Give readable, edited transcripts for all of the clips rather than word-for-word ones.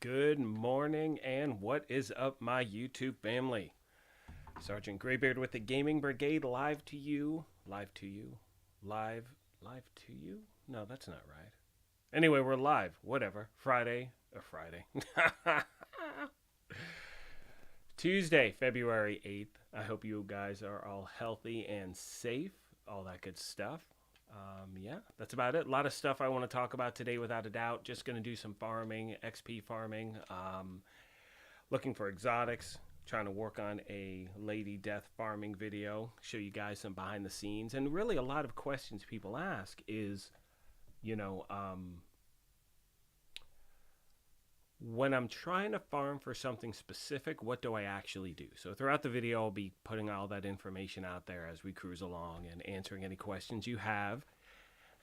Good morning, and what is up, my YouTube family? Sergeant Graybeard with the Gaming Brigade, live to you, live to you? No, that's not right. Anyway, we're live. Whatever. Friday. Tuesday, February 8th. I hope you guys are all healthy and safe. All that good stuff. Yeah, that's about it. A lot of stuff I want to talk about today, without a doubt. Just going to do some farming, XP farming, looking for exotics, trying to work on a lady death farming video, show you guys some behind the scenes. And really a lot of questions people ask is, you know, when I'm trying to farm for something specific, what do I actually do? So throughout the video, I'll be putting all that information out there as we cruise along and answering any questions you have.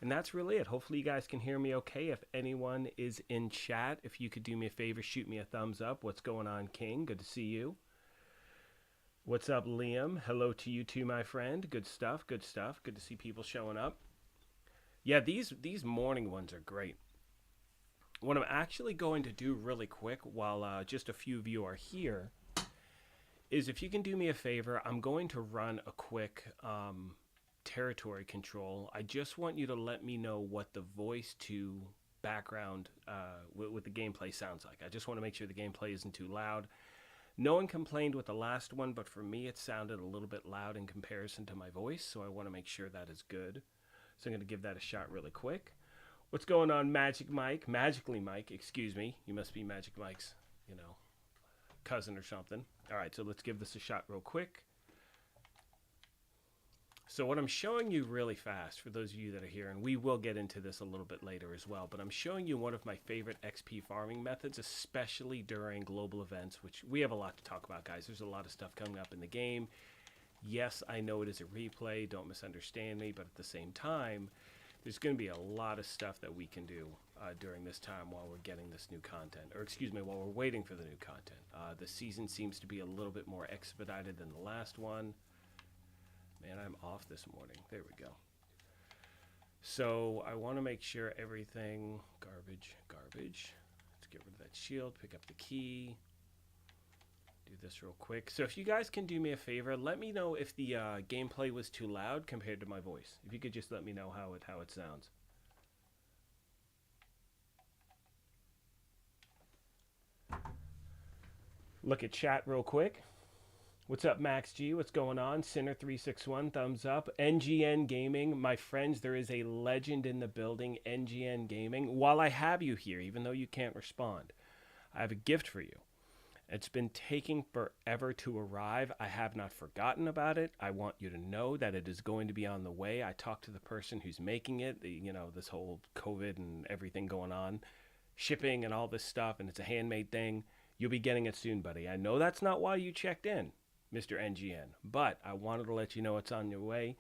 And that's really it. Hopefully you guys can hear me okay. If anyone is in chat, if you could do me a favor, shoot me a thumbs up. What's going on, King? Good to see you. What's up, Liam? Hello to you too, my friend. Good stuff, good stuff. Good to see people showing up. Yeah, these morning ones are great. What I'm actually going to do really quick while just a few of you are here is, if you can do me a favor, I'm going to run a quick territory control. I just want you to let me know what the voice to background with the gameplay sounds like. I just want to make sure the gameplay isn't too loud. No one complained with the last one, but for me it sounded a little bit loud in comparison to my voice, so I want to make sure that is good. So I'm going to give that a shot really quick. What's going on, Magically Mike, excuse me. You must be Magic Mike's, cousin or something. All right, so let's give this a shot real quick. So what I'm showing you really fast, for those of you that are here, and we will get into this a little bit later as well, but I'm showing you one of my favorite XP farming methods, especially during global events, which we have a lot to talk about, guys. There's a lot of stuff coming up in the game. Yes, I know it is a replay. Don't misunderstand me, but at the same time, there's going to be a lot of stuff that we can do during this time while we're getting this new content. Or excuse me, while we're waiting for the new content. The season seems to be a little bit more expedited than the last one. Man, I'm off this morning. There we go. So I want to make sure everything... Garbage. Let's get rid of that shield. Pick up the key. Do this real quick. So if you guys can do me a favor, let me know if the gameplay was too loud compared to my voice. If you could just let me know how it sounds. Look at chat real quick. What's up, Max G? What's going on? Sinner361, thumbs up. NGN Gaming, my friends, there is a legend in the building, NGN Gaming. While I have you here, even though you can't respond, I have a gift for you. It's been taking forever to arrive. I have not forgotten about it. I want you to know that it is going to be on the way. I talked to the person who's making it, this whole COVID and everything going on, shipping and all this stuff, and it's a handmade thing. You'll be getting it soon, buddy. I know that's not why you checked in, Mr. NGN, but I wanted to let you know it's on your way.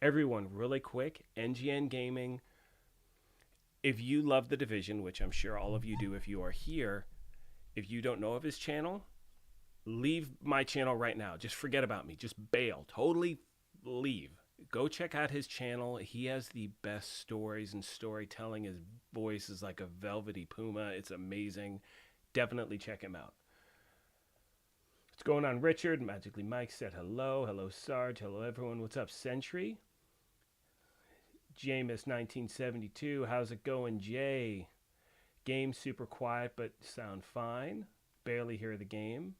Everyone, really quick, NGN Gaming, if you love The Division, which I'm sure all of you do if you are here, if you don't know of his channel, leave my channel right now. Just forget about me. Just bail. Totally leave. Go check out his channel. He has the best stories and storytelling. His voice is like a velvety puma. It's amazing. Definitely check him out. What's going on, Richard? Magically Mike said hello. Hello, Sarge. Hello, everyone. What's up, Sentry? Jameis 1972. How's it going, Jay? Game super quiet, but sound fine. Barely hear the game.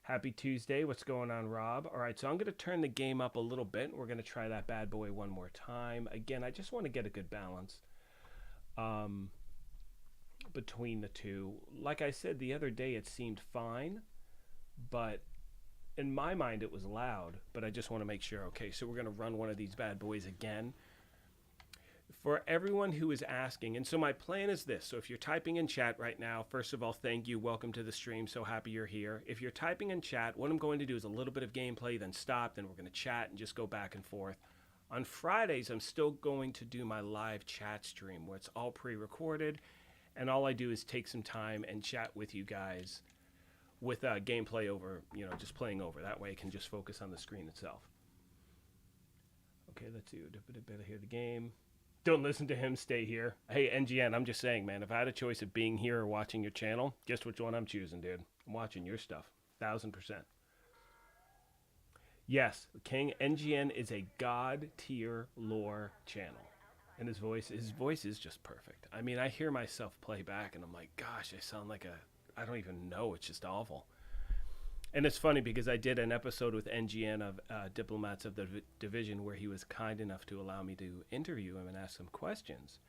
Happy Tuesday. What's going on, Rob? All right, so I'm going to turn the game up a little bit. We're going to try that bad boy one more time. Again, I just want to get a good balance between the two. Like I said the other day, it seemed fine, but in my mind it was loud, but I just want to make sure. Okay, so we're going to run one of these bad boys again. For everyone who is asking, and so my plan is this. So if you're typing in chat right now, first of all, thank you. Welcome to the stream. So happy you're here. If you're typing in chat, what I'm going to do is a little bit of gameplay, then stop, then we're going to chat and just go back and forth. On Fridays, I'm still going to do my live chat stream where it's all pre-recorded, and all I do is take some time and chat with you guys with gameplay over, just playing over. That way I can just focus on the screen itself. Okay, let's see. Better hear the game. Don't listen to him. Stay here. Hey, NGN, I'm just saying, man, if I had a choice of being here or watching your channel, guess which one I'm choosing, dude? I'm watching your stuff. 1000%. Yes, King NGN is a god tier lore channel. And his voice is just perfect. I mean, I hear myself play back and I'm like, gosh, I sound like I don't even know. It's just awful. And it's funny because I did an episode with NGN of Diplomats of the Division where he was kind enough to allow me to interview him and ask him questions.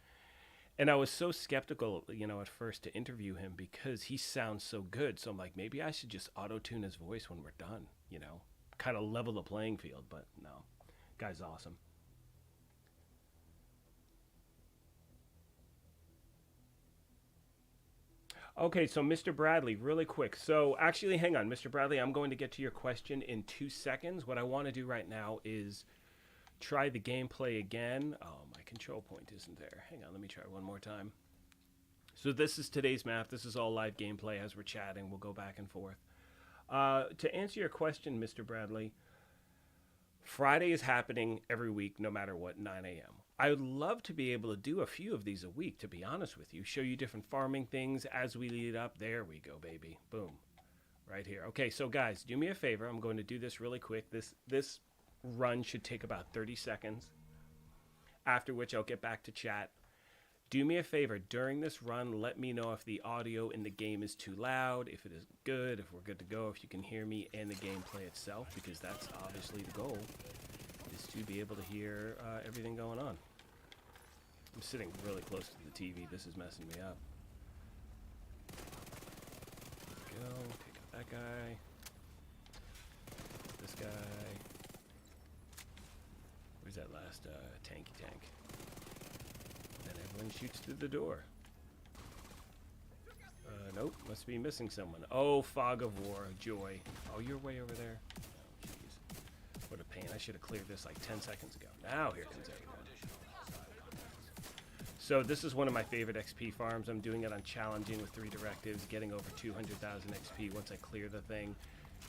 And I was so skeptical, at first to interview him because he sounds so good. So I'm like, maybe I should just auto-tune his voice when we're done, kind of level the playing field. But no, guy's awesome. Okay, so Mr. Bradley, really quick. So actually, hang on, Mr. Bradley, I'm going to get to your question in 2 seconds. What I want to do right now is try the gameplay again. Oh, my control point isn't there. Hang on, let me try one more time. So this is today's map. This is all live gameplay as we're chatting. We'll go back and forth. To answer your question, Mr. Bradley, Friday is happening every week, no matter what, 9 a.m. I would love to be able to do a few of these a week, to be honest with you. Show you different farming things as we lead up. There we go, baby. Boom. Right here. Okay, so guys, do me a favor. I'm going to do this really quick. This run should take about 30 seconds, after which I'll get back to chat. Do me a favor. During this run, let me know if the audio in the game is too loud, if it is good, if we're good to go, if you can hear me and the gameplay itself, because that's obviously the goal, is to be able to hear everything going on. I'm sitting really close to the TV. This is messing me up. Go. Take out that guy. This guy. Where's that last tanky tank? Then everyone shoots through the door. Nope. Must be missing someone. Oh, Fog of War. Joy. Oh, you're way over there. Oh, jeez. What a pain. I should have cleared this like 10 seconds ago. Now here comes everyone. So this is one of my favorite XP farms. I'm doing it on challenging with 3 directives, getting over 200,000 XP once I clear the thing.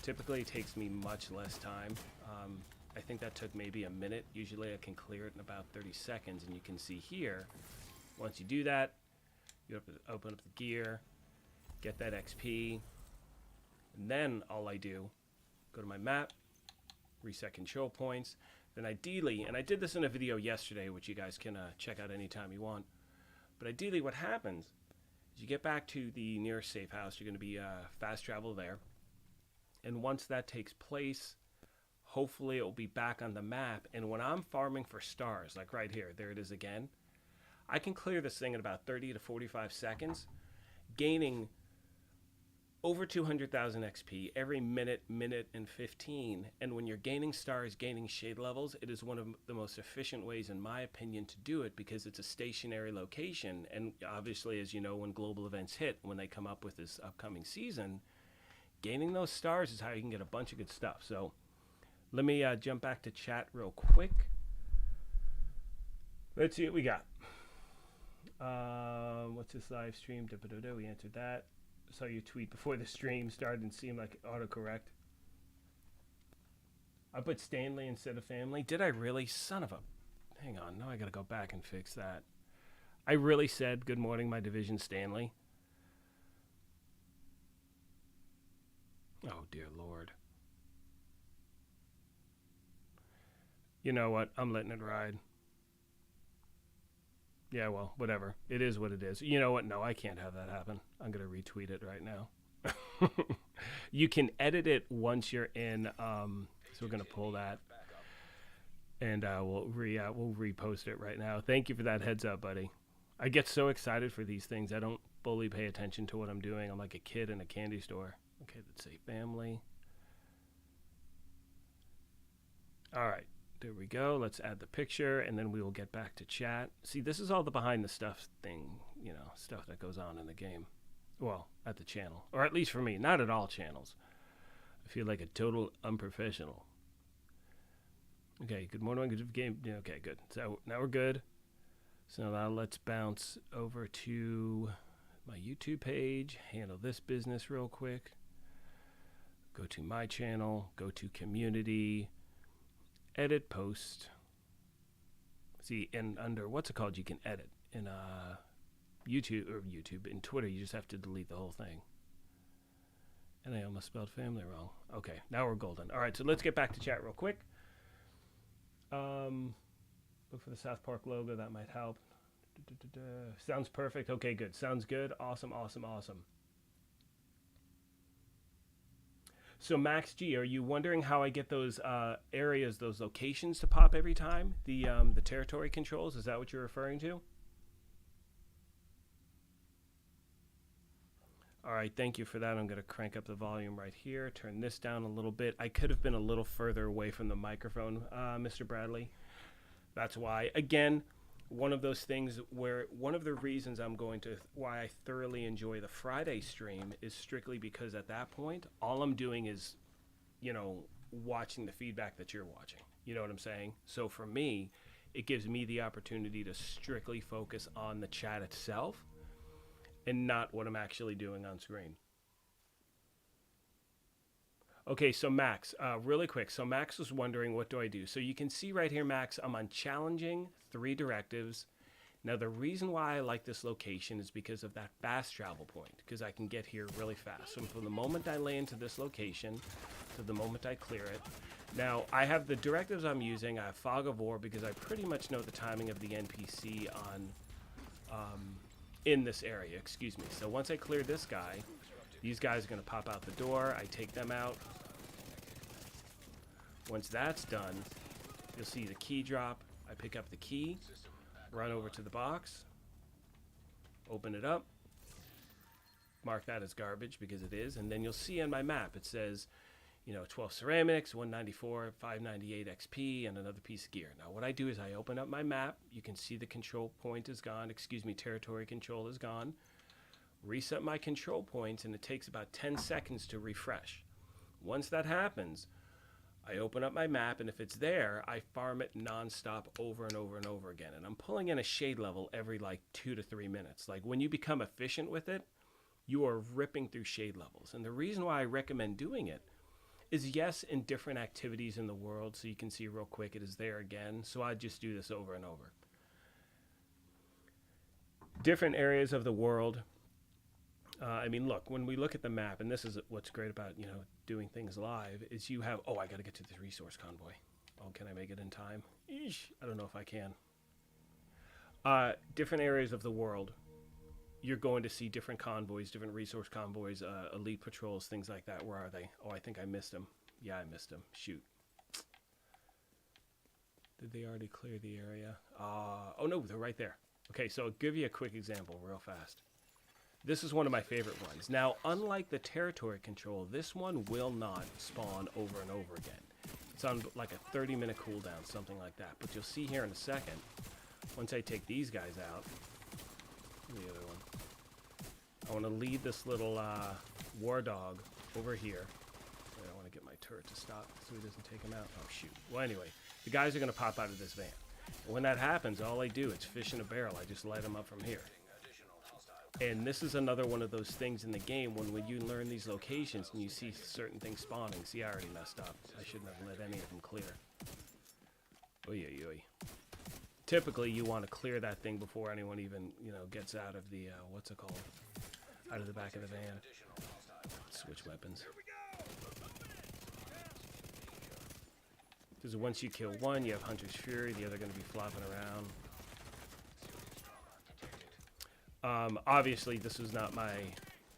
Typically it takes me much less time. I think that took maybe a minute. Usually I can clear it in about 30 seconds, and you can see here, once you do that, you open up the gear, get that XP, and then all I do, go to my map, reset control points. Then ideally, and I did this in a video yesterday, which you guys can check out anytime you want, but ideally what happens is you get back to the nearest safe house. You're going to be fast travel there, and once that takes place, hopefully it will be back on the map. And when I'm farming for stars, like right here, there it is again, I can clear this thing in about 30 to 45 seconds, gaining over 200,000 XP every minute and 15. And when you're gaining stars, gaining shade levels, it is one of the most efficient ways, in my opinion, to do it, because it's a stationary location. And obviously, as you know, when global events hit, when they come up with this upcoming season, gaining those stars is how you can get a bunch of good stuff. So let me jump back to chat real quick. Let's see what we got. What's this live stream? We answered that. Saw your tweet before the stream started and seemed like autocorrect. I put Stanley instead of family. Did I really? Son of a... Hang on. Now I gotta go back and fix that. I really said, good morning, my division, Stanley. Oh, dear Lord. You know what? I'm letting it ride. Yeah, well, whatever. It is what it is. You know what? No, I can't have that happen. I'm going to retweet it right now. You can edit it once you're in. So we're going to pull that. And we'll repost it right now. Thank you for that heads up, buddy. I get so excited for these things. I don't fully pay attention to what I'm doing. I'm like a kid in a candy store. Okay, let's say family. All right. There we go. Let's add the picture, and then we will get back to chat. See, this is all the behind the stuff thing, stuff that goes on in the game. Well, at the channel, or at least for me, not at all channels. I feel like a total unprofessional. Okay, good morning, good game. Yeah, okay, good. So now we're good. So now let's bounce over to my YouTube page, handle this business real quick. Go to my channel, go to community, edit post. See, and under what's it called, you can edit. In YouTube, in Twitter, you just have to delete the whole thing. And I almost spelled family wrong. Okay, now we're golden. All right, so let's get back to chat real quick. Look for the South Park logo. That might help. Sounds perfect. Okay, good. Sounds good. Awesome, awesome, awesome. So Max G, are you wondering how I get those areas, those locations to pop every time? The territory controls, is that what you're referring to? All right, thank you for that. I'm going to crank up the volume right here, turn this down a little bit. I could have been a little further away from the microphone, Mr. Bradley. That's why. Again, one of those things where one of the reasons why I thoroughly enjoy the Friday stream is strictly because at that point, all I'm doing is, watching the feedback that you're watching. You know what I'm saying? So for me, it gives me the opportunity to strictly focus on the chat itself and not what I'm actually doing on screen. Okay, so Max, really quick. So Max was wondering, what do I do? So you can see right here, Max, I'm on challenging 3 directives. Now, the reason why I like this location is because of that fast travel point, because I can get here really fast. So from the moment I lay into this location to the moment I clear it. Now, I have the directives I'm using. I have Fog of War because I pretty much know the timing of the NPC in this area, excuse me. So once I clear this guy, these guys are going to pop out the door. I take them out. Once that's done, you'll see the key drop. I pick up the key, run over to the box, open it up, mark that as garbage because it is, and then you'll see on my map it says, 12 ceramics, 194, 598 XP, and another piece of gear. Now what I do is I open up my map. You can see the control point is gone. Territory control is gone. Reset my control points, and it takes about 10 seconds to refresh. Once that happens, I open up my map, and if it's there, I farm it nonstop over and over and over again. And I'm pulling in a shade level every 2 to 3 minutes. Like when you become efficient with it, you are ripping through shade levels. And the reason why I recommend doing it is, yes, in different activities in the world. So you can see real quick, it is there again. So I just do this over and over. Different areas of the world. Look, when we look at the map, and this is what's great about, doing things live, is you have, I got to get to this resource convoy. Oh, can I make it in time? Eesh, I don't know if I can. Different areas of the world, you're going to see different convoys, different resource convoys, elite patrols, things like that. Where are they? Oh, I think I missed them. Yeah, I missed them. Shoot. Did they already clear the area? Oh, no, they're right there. Okay, so I'll give you a quick example real fast. This is one of my favorite ones. Now, unlike the territory control, this one will not spawn over and over again. It's on like a 30-minute cooldown, something like that. But you'll see here in a second, once I take these guys out, the other one, I want to lead this little war dog over here. I don't want to get my turret to stop so he doesn't take him out. Oh, shoot. Well, anyway, the guys are going to pop out of this van. And when that happens, all I do, it's fish in a barrel. I just light them up from here. And this is another one of those things in the game when you learn these locations and you see certain things spawning. See, I already messed up. I shouldn't have let any of them clear. Oy, oy, oy. Typically, you want to clear that thing before anyone even, gets out of the, what's it called? Out of the back of the van. Switch weapons. Because once you kill one, you have Hunter's Fury. The other going to be flopping around. Obviously, this was not my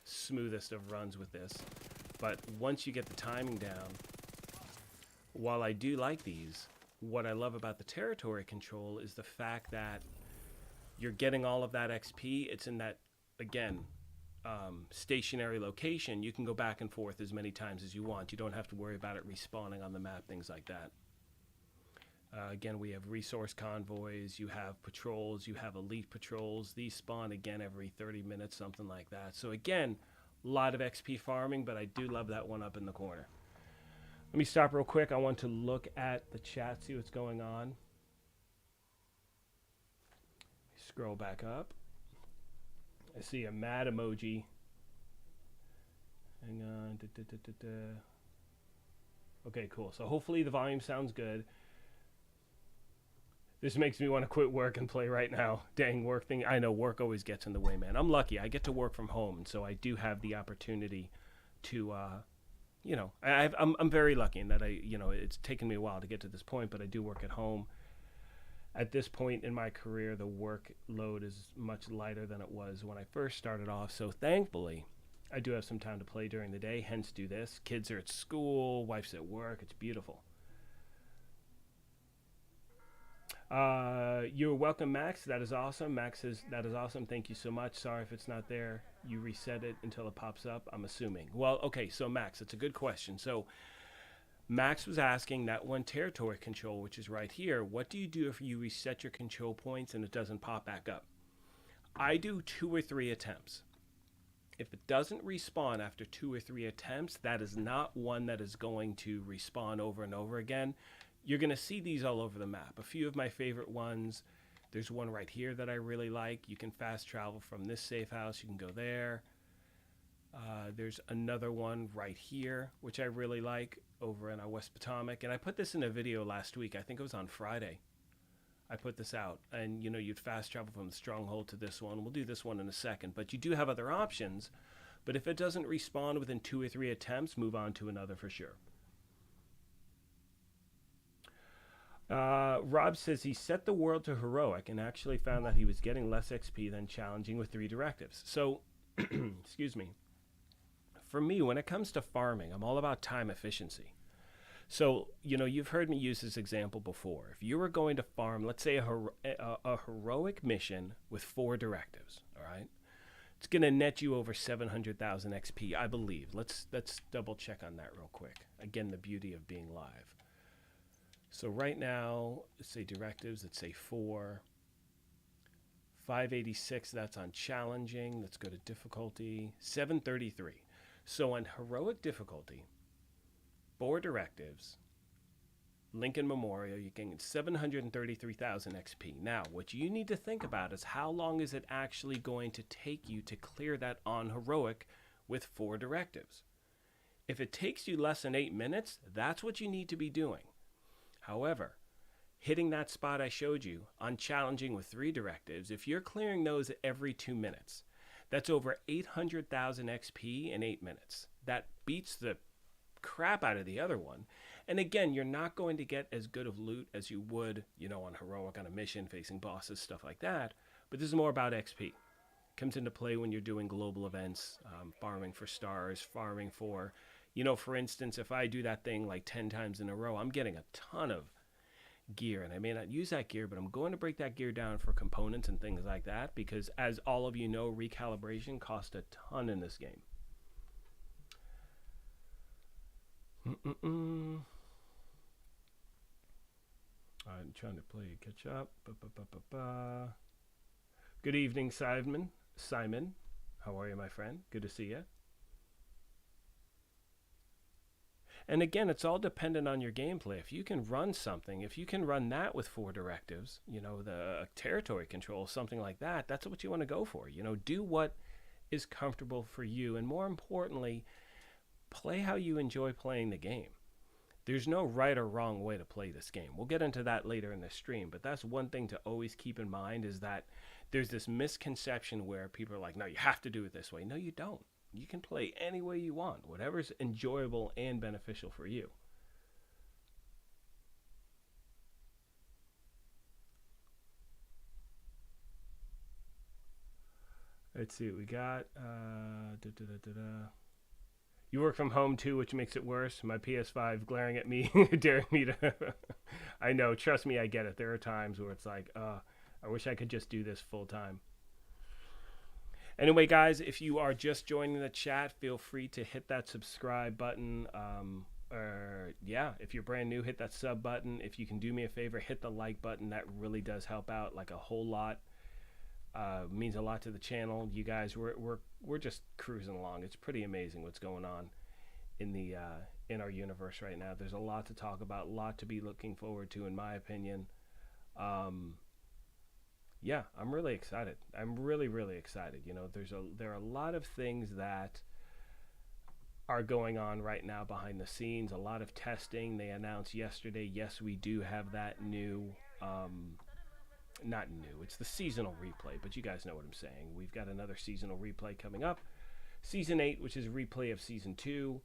smoothest of runs with this, but once you get the timing down, while I do like these, what I love about the territory control is the fact that you're getting all of that XP. It's in that, again, stationary location. You can go back and forth as many times as you want. You don't have to worry about it respawning on the map, things like that. Again, we have resource convoys, you have patrols, you have elite patrols. These spawn again every 30 minutes, something like that. So again, a lot of XP farming, but I do love that one up in the corner. Let me stop real quick. I want to look at the chat, see what's going on. Scroll back up. I see a mad emoji. Hang on. Okay, cool. So hopefully the volume sounds good. This makes me want to quit work and play right now. Dang work thing. I know work always gets in the way, man. I'm lucky. I get to work from home, and so I do have the opportunity to, I'm very lucky in that it's taken me a while to get to this point, but I do work at home. At this point in my career, the workload is much lighter than it was when I first started off. So thankfully, I do have some time to play during the day, hence do this. Kids are at school, wife's at work. It's beautiful. You're welcome, Max. That is awesome. Max says, that is awesome. Thank you so much. Sorry if it's not there. You reset it until it pops up, I'm assuming. Well, okay, so Max, it's a good question. So Max was asking that one territory control, which is right here. What do you do if you reset your control points and it doesn't pop back up? I do 2 or 3 attempts. If it doesn't respawn after 2 or 3 attempts, that is not one that is going to respawn over and over again. You're going to see these all over the map. A few of my favorite ones. There's one right here that I really like. You can fast travel from this safe house. You can go there. There's another one right here, which I really like, over in our West Potomac. And I put this in a video last week. I think it was on Friday. I put this out. And, you'd fast travel from the Stronghold to this one. We'll do this one in a second. But you do have other options. But if it doesn't respawn within 2 or 3 attempts, move on to another for sure. Rob says he set the world to heroic and actually found that he was getting less XP than challenging with 3 directives. So, excuse me. For me, when it comes to farming, I'm all about time efficiency. So, you've heard me use this example before. If you were going to farm, let's say a heroic mission with 4 directives, all right? It's going to net you over 700,000 XP, I believe. Let's double check on that real quick. Again, the beauty of being live. So right now, let's say directives, let's say 4. 586, that's on challenging. Let's go to difficulty. 733. So on heroic difficulty, 4 directives, Lincoln Memorial, you can get 733,000 XP. Now, what you need to think about is how long is it actually going to take you to clear that on heroic with 4 directives? If it takes you less than 8 minutes, that's what you need to be doing. However, hitting that spot I showed you on challenging with 3 directives, if you're clearing those every 2 minutes, that's over 800,000 XP in 8 minutes. That beats the crap out of the other one. And again, you're not going to get as good of loot as you would, on heroic on a mission, facing bosses, stuff like that. But this is more about XP. Comes into play when you're doing global events, farming for stars, farming for... for instance, if I do that thing like 10 times in a row, I'm getting a ton of gear. And I may not use that gear, but I'm going to break that gear down for components and things like that. Because as all of you know, recalibration costs a ton in this game. I'm trying to play catch up. Good evening, Simon. How are you, my friend? Good to see you. And again, it's all dependent on your gameplay. If you can run something, if you can run that with 4 directives, the territory control, something like that, that's what you want to go for. Do what is comfortable for you. And more importantly, play how you enjoy playing the game. There's no right or wrong way to play this game. We'll get into that later in the stream, but that's one thing to always keep in mind, is that there's this misconception where people are like, no, you have to do it this way. No, you don't. You can play any way you want, whatever's enjoyable and beneficial for you. Let's see what we got. You work from home too, which makes it worse. My PS5 glaring at me, daring me to... I know, trust me, I get it. There are times where it's like, I wish I could just do this full time. Anyway, guys, if you are just joining the chat, feel free to hit that subscribe button. If you're brand new, hit that sub button. If you can do me a favor, hit the like button. That really does help out like a whole lot. Means a lot to the channel. You guys, we're just cruising along. It's pretty amazing what's going on in our universe right now. There's a lot to talk about, a lot to be looking forward to, in my opinion. Yeah, I'm really excited. I'm really, really excited. There are a lot of things that are going on right now behind the scenes. A lot of testing. They announced yesterday, yes, we do have that new not new, it's the seasonal replay, but you guys know what I'm saying. We've got another seasonal replay coming up. Season 8, which is a replay of Season 2.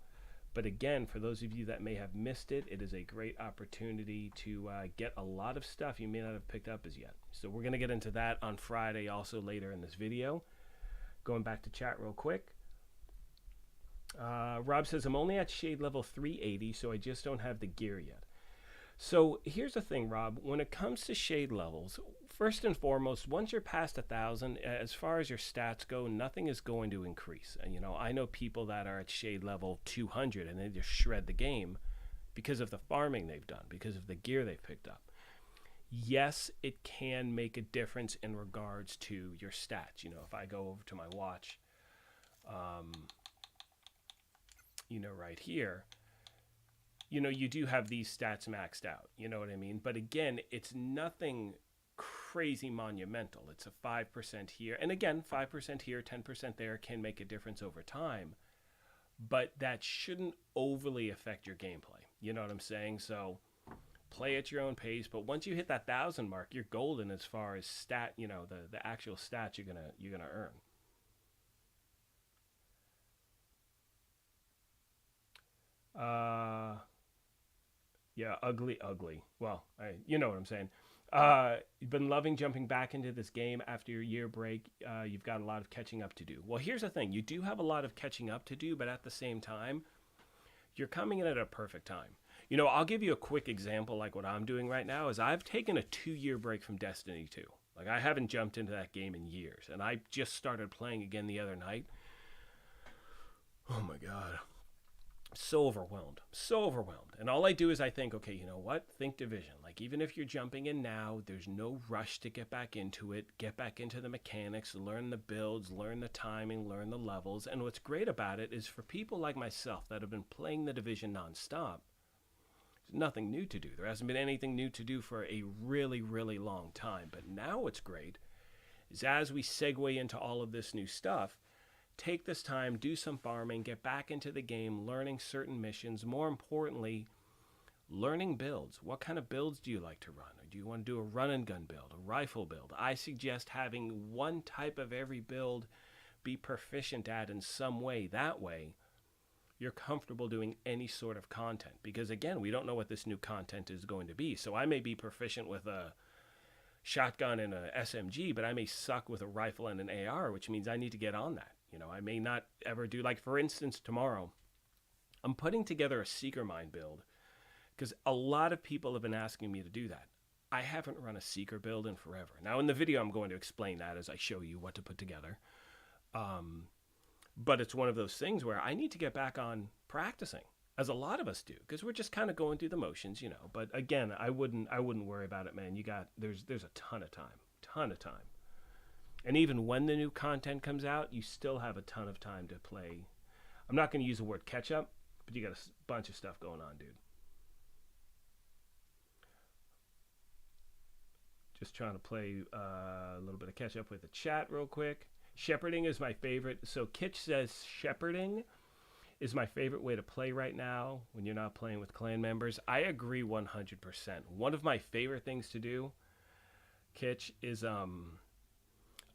But again, for those of you that may have missed it, it is a great opportunity to get a lot of stuff you may not have picked up as yet. So we're going to get into that on Friday, also later in this video. Going back to chat real quick. Rob says, I'm only at shade level 380, so I just don't have the gear yet. So here's the thing, Rob. When it comes to shade levels, first and foremost, once you're past 1,000, as far as your stats go, nothing is going to increase. And, you know, I know people that are at shade level 200 and they just shred the game because of the farming they've done, because of the gear they've picked up. Yes, it can make a difference in regards to your stats. You know, if I go over to my watch, you know, right here, you know, you do have these stats maxed out, you know what I mean? But again, it's nothing crazy monumental. It's a 5% here. And again, 5% here, 10% there can make a difference over time. But that shouldn't overly affect your gameplay. You know what I'm saying? So play at your own pace. But once you hit that 1,000 mark, you're golden as far as stat, you know, the actual stats you're gonna earn. Yeah, ugly. Well, you know what I'm saying. You've been loving jumping back into this game after your year break. You've got a lot of catching up to do. Well, here's the thing. You do have a lot of catching up to do, but at the same time, you're coming in at a perfect time. You know, I'll give you a quick example like what I'm doing right now is I've taken a 2-year break from Destiny 2. Like, I haven't jumped into that game in years, and I just started playing again the other night. Oh, my God. So overwhelmed. And all I do is I think, okay, you know what? Think division. Like, even if you're jumping in now, there's no rush to get back into it. Get back into the mechanics, learn the builds, learn the timing, learn the levels. And what's great about it is for people like myself that have been playing the division nonstop, there's nothing new to do. There hasn't been anything new to do for a really, really long time. But now what's great is as we segue into all of this new stuff, take this time, do some farming, get back into the game, learning certain missions. More importantly, learning builds. What kind of builds do you like to run? Or do you want to do a run and gun build, a rifle build? I suggest having one type of every build be proficient at in some way. That way, you're comfortable doing any sort of content. Because again, we don't know what this new content is going to be. So I may be proficient with a shotgun and a SMG, but I may suck with a rifle and an AR, which means I need to get on that. You know, I may not ever do, like, for instance, tomorrow, I'm putting together a Seeker Mine build because a lot of people have been asking me to do that. I haven't run a Seeker build in forever. Now, in the video, I'm going to explain that as I show you what to put together. But it's one of those things where I need to get back on practicing, as a lot of us do, because we're just kind of going through the motions, you know. But again, I wouldn't worry about it, man. There's a ton of time. And even when the new content comes out, you still have a ton of time to play. I'm not going to use the word catch up, but you got a bunch of stuff going on, dude. Just trying to play a little bit of catch up with the chat real quick. Shepherding is my favorite. So Kitch says shepherding is my favorite way to play right now when you're not playing with clan members. I agree 100%. One of my favorite things to do, Kitch, is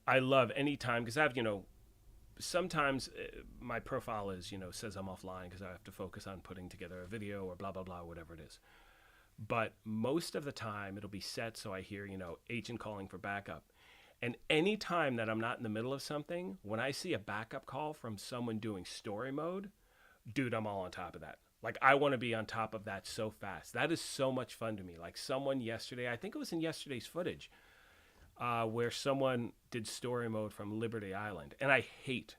I love any time, because I have, you know, sometimes my profile is, you know, says I'm offline because I have to focus on putting together a video or blah, blah, blah, whatever it is. But most of the time it'll be set so I hear, you know, agent calling for backup. And any time that I'm not in the middle of something, when I see a backup call from someone doing story mode, dude, I'm all on top of that. Like, I want to be on top of that so fast. That is so much fun to me. Like, someone yesterday, I think it was in yesterday's footage, where someone did story mode from Liberty Island. And I hate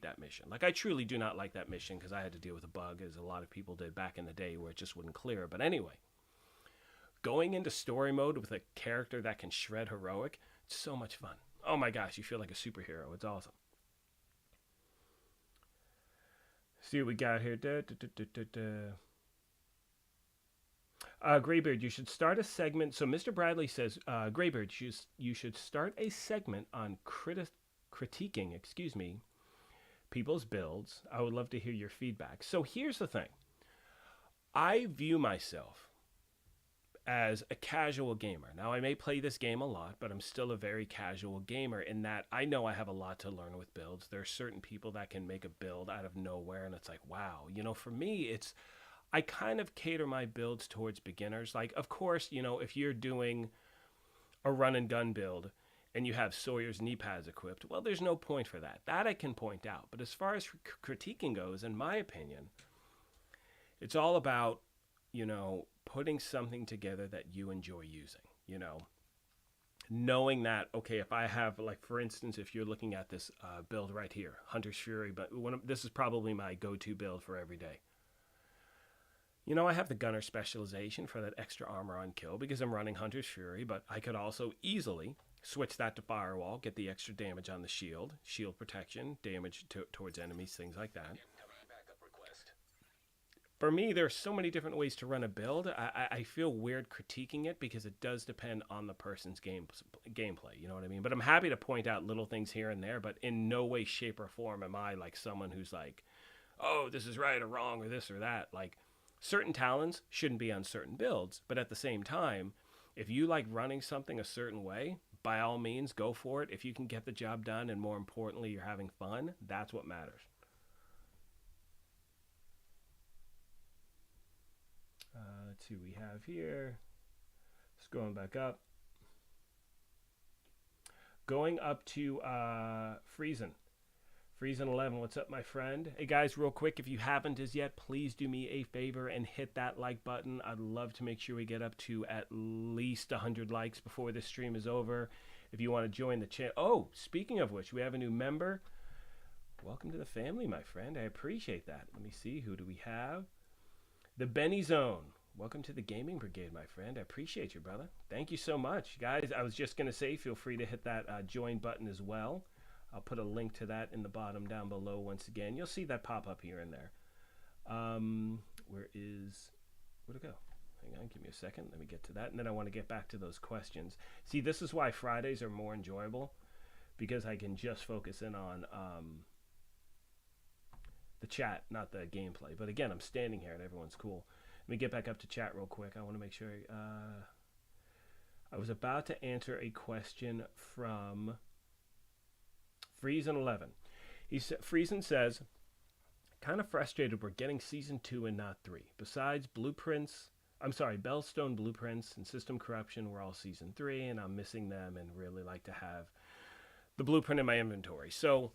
that mission. Like, I truly do not like that mission because I had to deal with a bug, as a lot of people did back in the day, where it just wouldn't clear. But anyway, going into story mode with a character that can shred heroic, it's so much fun. Oh my gosh, you feel like a superhero. It's awesome. See what we got here. Graybeard, you should start a segment. So Mr. Bradley says, Graybeard, you should start a segment on critiquing, people's builds. I would love to hear your feedback. So here's the thing. I view myself as a casual gamer. Now, I may play this game a lot, but I'm still a very casual gamer in that I know I have a lot to learn with builds. There are certain people that can make a build out of nowhere, and it's like, wow. For me, I kind of cater my builds towards beginners. Like, of course, if you're doing a run and gun build and you have Sawyer's knee pads equipped, well, there's no point for that. That I can point out. But as far as critiquing goes, in my opinion, it's all about, putting something together that you enjoy using, knowing that, okay, if I have, like, for instance, if you're looking at this build right here, Hunter's Fury, but this is probably my go-to build for every day. I have the gunner specialization for that extra armor on kill because I'm running Hunter's Fury, but I could also easily switch that to Firewall, get the extra damage on the shield protection, damage towards enemies, things like that. For me, there are so many different ways to run a build. I feel weird critiquing it because it does depend on the person's gameplay, you know what I mean? But I'm happy to point out little things here and there, but in no way, shape, or form am I like someone who's like, oh, this is right or wrong or this or that. Like, certain talents shouldn't be on certain builds, but at the same time, if you like running something a certain way, by all means, go for it. If you can get the job done and more importantly, you're having fun, that's what matters. Let's see what we have here. Scrolling back up. Going up to Friesen. Friesen11, what's up, my friend? Hey, guys, real quick, if you haven't as yet, please do me a favor and hit that like button. I'd love to make sure we get up to at least 100 likes before this stream is over. If you want to join the channel. Oh, speaking of which, we have a new member. Welcome to the family, my friend. I appreciate that. Let me see. Who do we have? The Benny Zone. Welcome to the Gaming Brigade, my friend. I appreciate you, brother. Thank you so much. Guys, I was just going to say, feel free to hit that join button as well. I'll put a link to that in the bottom down below once again. You'll see that pop up here and there. Where'd it go? Hang on, give me a second. Let me get to that. And then I want to get back to those questions. See, this is why Fridays are more enjoyable, because I can just focus in on the chat, not the gameplay. But again, I'm standing here and everyone's cool. Let me get back up to chat real quick. I want to make sure. I was about to answer a question from Friesen11. Friesen says, kind of frustrated we're getting season 2 and not 3. Besides Bellstone Blueprints and System Corruption, we're all season 3, and I'm missing them and really like to have the blueprint in my inventory. So,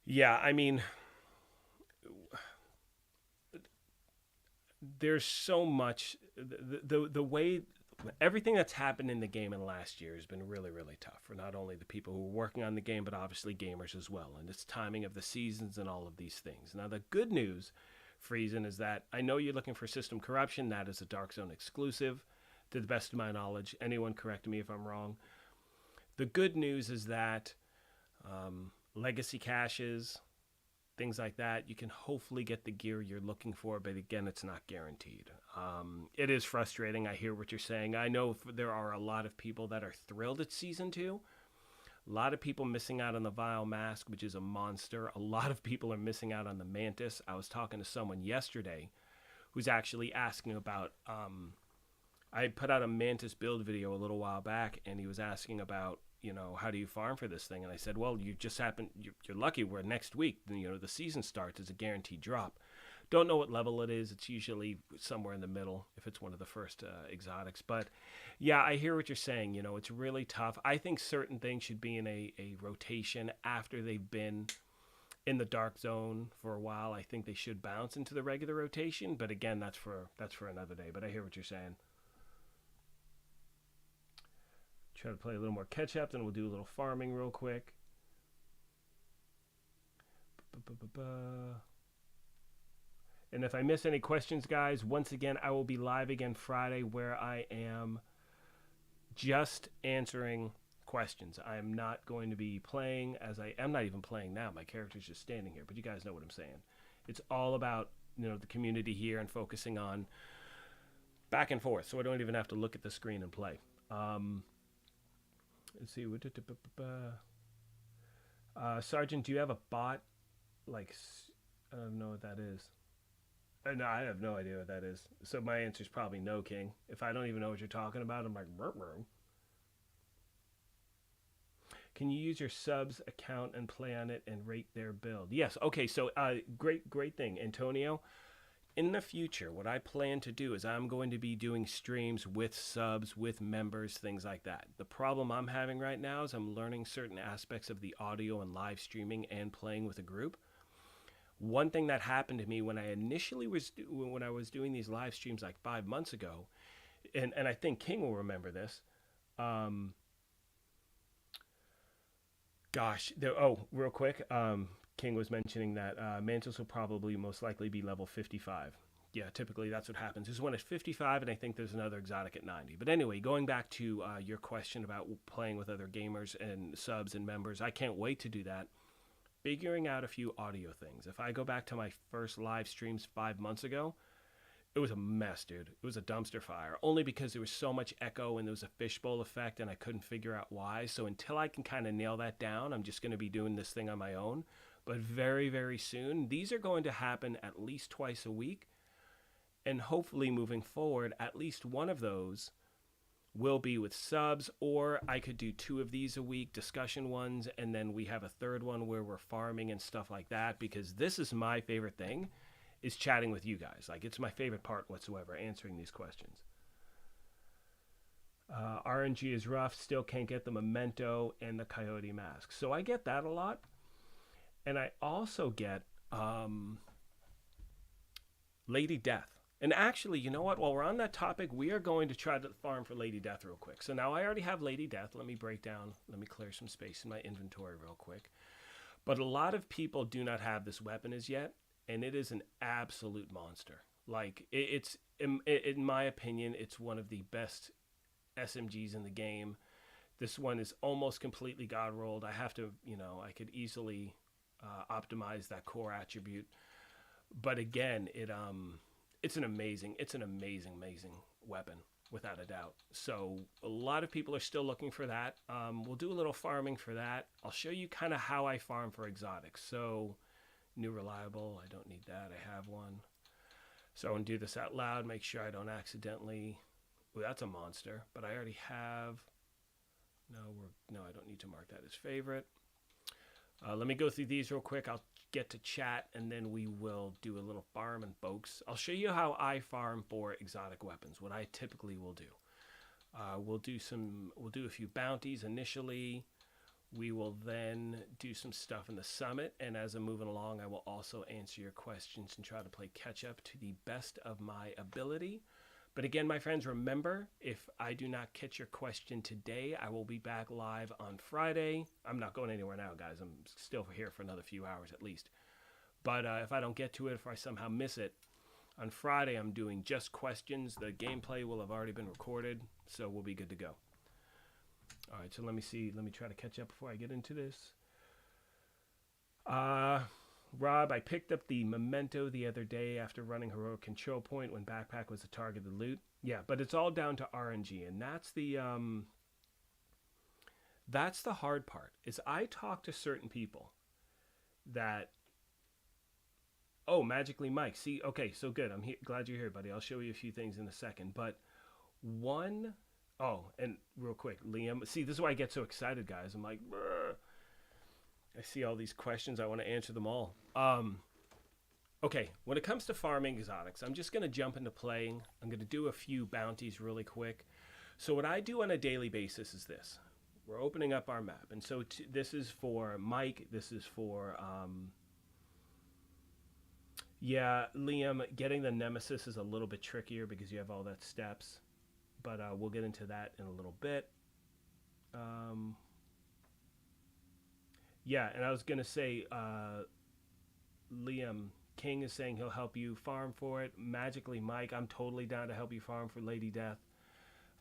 yeah, I mean, there's so much. The way everything that's happened in the game in the last year has been really, really tough for not only the people who are working on the game, but obviously gamers as well. And it's timing of the seasons and all of these things. Now, the good news, Friesen, is that I know you're looking for System Corruption. That is a Dark Zone exclusive, to the best of my knowledge. Anyone correct me if I'm wrong. The good news is that legacy caches, things like that, you can hopefully get the gear you're looking for, but again, it's not guaranteed. It is frustrating. I hear what you're saying. I know there are a lot of people that are thrilled at season 2. A lot of people missing out on the Vile Mask, which is a monster. A lot of people are missing out on the Mantis. I was talking to someone yesterday who's actually asking about, I put out a Mantis build video a little while back, and he was asking about, how do you farm for this thing? And I said, well, you're lucky. We're next week, the season starts as a guaranteed drop. Don't know what level it is. It's usually somewhere in the middle if it's one of the first exotics. But yeah, I hear what you're saying. It's really tough. I think certain things should be in a rotation after they've been in the Dark Zone for a while. I think they should bounce into the regular rotation. But again, that's for another day. But I hear what you're saying. Try to play a little more catch up, then we'll do a little farming real quick. And if I miss any questions, guys, once again, I will be live again Friday where I am just answering questions. I am not going to be playing as I am not even playing now. My character's just standing here, but you guys know what I'm saying. It's all about, the community here and focusing on back and forth, so I don't even have to look at the screen and play. Let's see. Sergeant, do you have a bot? I don't know what that is. No, I have no idea what that is. So my answer is probably no, King. If I don't even know what you're talking about, I'm like, burr, burr. Can you use your subs account and play on it and rate their build? Yes. Okay. So, great thing, Antonio. In the future, what I plan to do is I'm going to be doing streams with subs, with members, things like that. The problem I'm having right now is I'm learning certain aspects of the audio and live streaming and playing with a group. One thing that happened to me when I initially was when I was doing these live streams like 5 months ago, and I think King will remember this. Um, Gosh, real quick, King was mentioning that Mantis will probably most likely be level 55. Yeah, typically that's what happens. There's one at 55, and I think there's another exotic at 90. But anyway, going back to your question about playing with other gamers and subs and members, I can't wait to do that. Figuring out a few audio things. If I go back to my first live streams 5 months ago, it was a mess, dude. It was a dumpster fire. Only because there was so much echo and there was a fishbowl effect and I couldn't figure out why. So until I can kind of nail that down, I'm just going to be doing this thing on my own. But very, very soon, these are going to happen at least twice a week. And hopefully moving forward, at least one of those will be with subs, or I could do two of these a week, discussion ones, and then we have a third one where we're farming and stuff like that, because this is my favorite thing, is chatting with you guys. Like, it's my favorite part whatsoever, answering these questions. RNG is rough, still can't get the memento and the coyote mask. So I get that a lot. And I also get Lady Death. And actually, you know what? While we're on that topic, we are going to try to farm for Lady Death real quick. So now I already have Lady Death. Let me clear some space in my inventory real quick. But a lot of people do not have this weapon as yet, and it is an absolute monster. Like, it's, in my opinion, it's one of the best SMGs in the game. This one is almost completely god rolled. I have to, I could easily optimize that core attribute. But again, it's an amazing weapon, without a doubt. So a lot of people are still looking for that. We'll do a little farming for that. I'll show you kind of how I farm for exotics. So new reliable, I don't need that. I have one. So I'm going to do this out loud, make sure I don't accidentally... Ooh, that's a monster, but I already have... No, I don't need to mark that as favorite. Let me go through these real quick. I'll get to chat, and then we will do a little farming, folks. I'll show you how I farm for exotic weapons, what I typically will do. We'll do a few bounties initially. We will then do some stuff in the summit, and as I'm moving along, I will also answer your questions and try to play catch up to the best of my ability. But again, my friends, remember, if I do not catch your question today, I will be back live on Friday. I'm not going anywhere now, guys. I'm still here for another few hours at least. But if I don't get to it, if I somehow miss it, on Friday I'm doing just questions. The gameplay will have already been recorded, so we'll be good to go. All right, so let me see. Let me try to catch up before I get into this. Rob, I picked up the memento the other day after running heroic control point when backpack was the target of the loot. Yeah, but it's all down to RNG, and that's the hard part. Is I talk to certain people that... Oh, magically Mike. See, okay, so good. I'm glad you're here, buddy. I'll show you a few things in a second. But one... Oh, and real quick, Liam. See, this is why I get so excited, guys. I'm like, brr. I see all these questions. I want to answer them all. Okay, when it comes to farming exotics, I'm just going to jump into playing. I'm going to do a few bounties really quick. So what I do on a daily basis is this. We're opening up our map. And so this is for Mike. This is for... yeah, Liam, getting the Nemesis is a little bit trickier because you have all that steps. But we'll get into that in a little bit. Yeah, and I was going to say, Liam, King is saying he'll help you farm for it. Magically, Mike, I'm totally down to help you farm for Lady Death.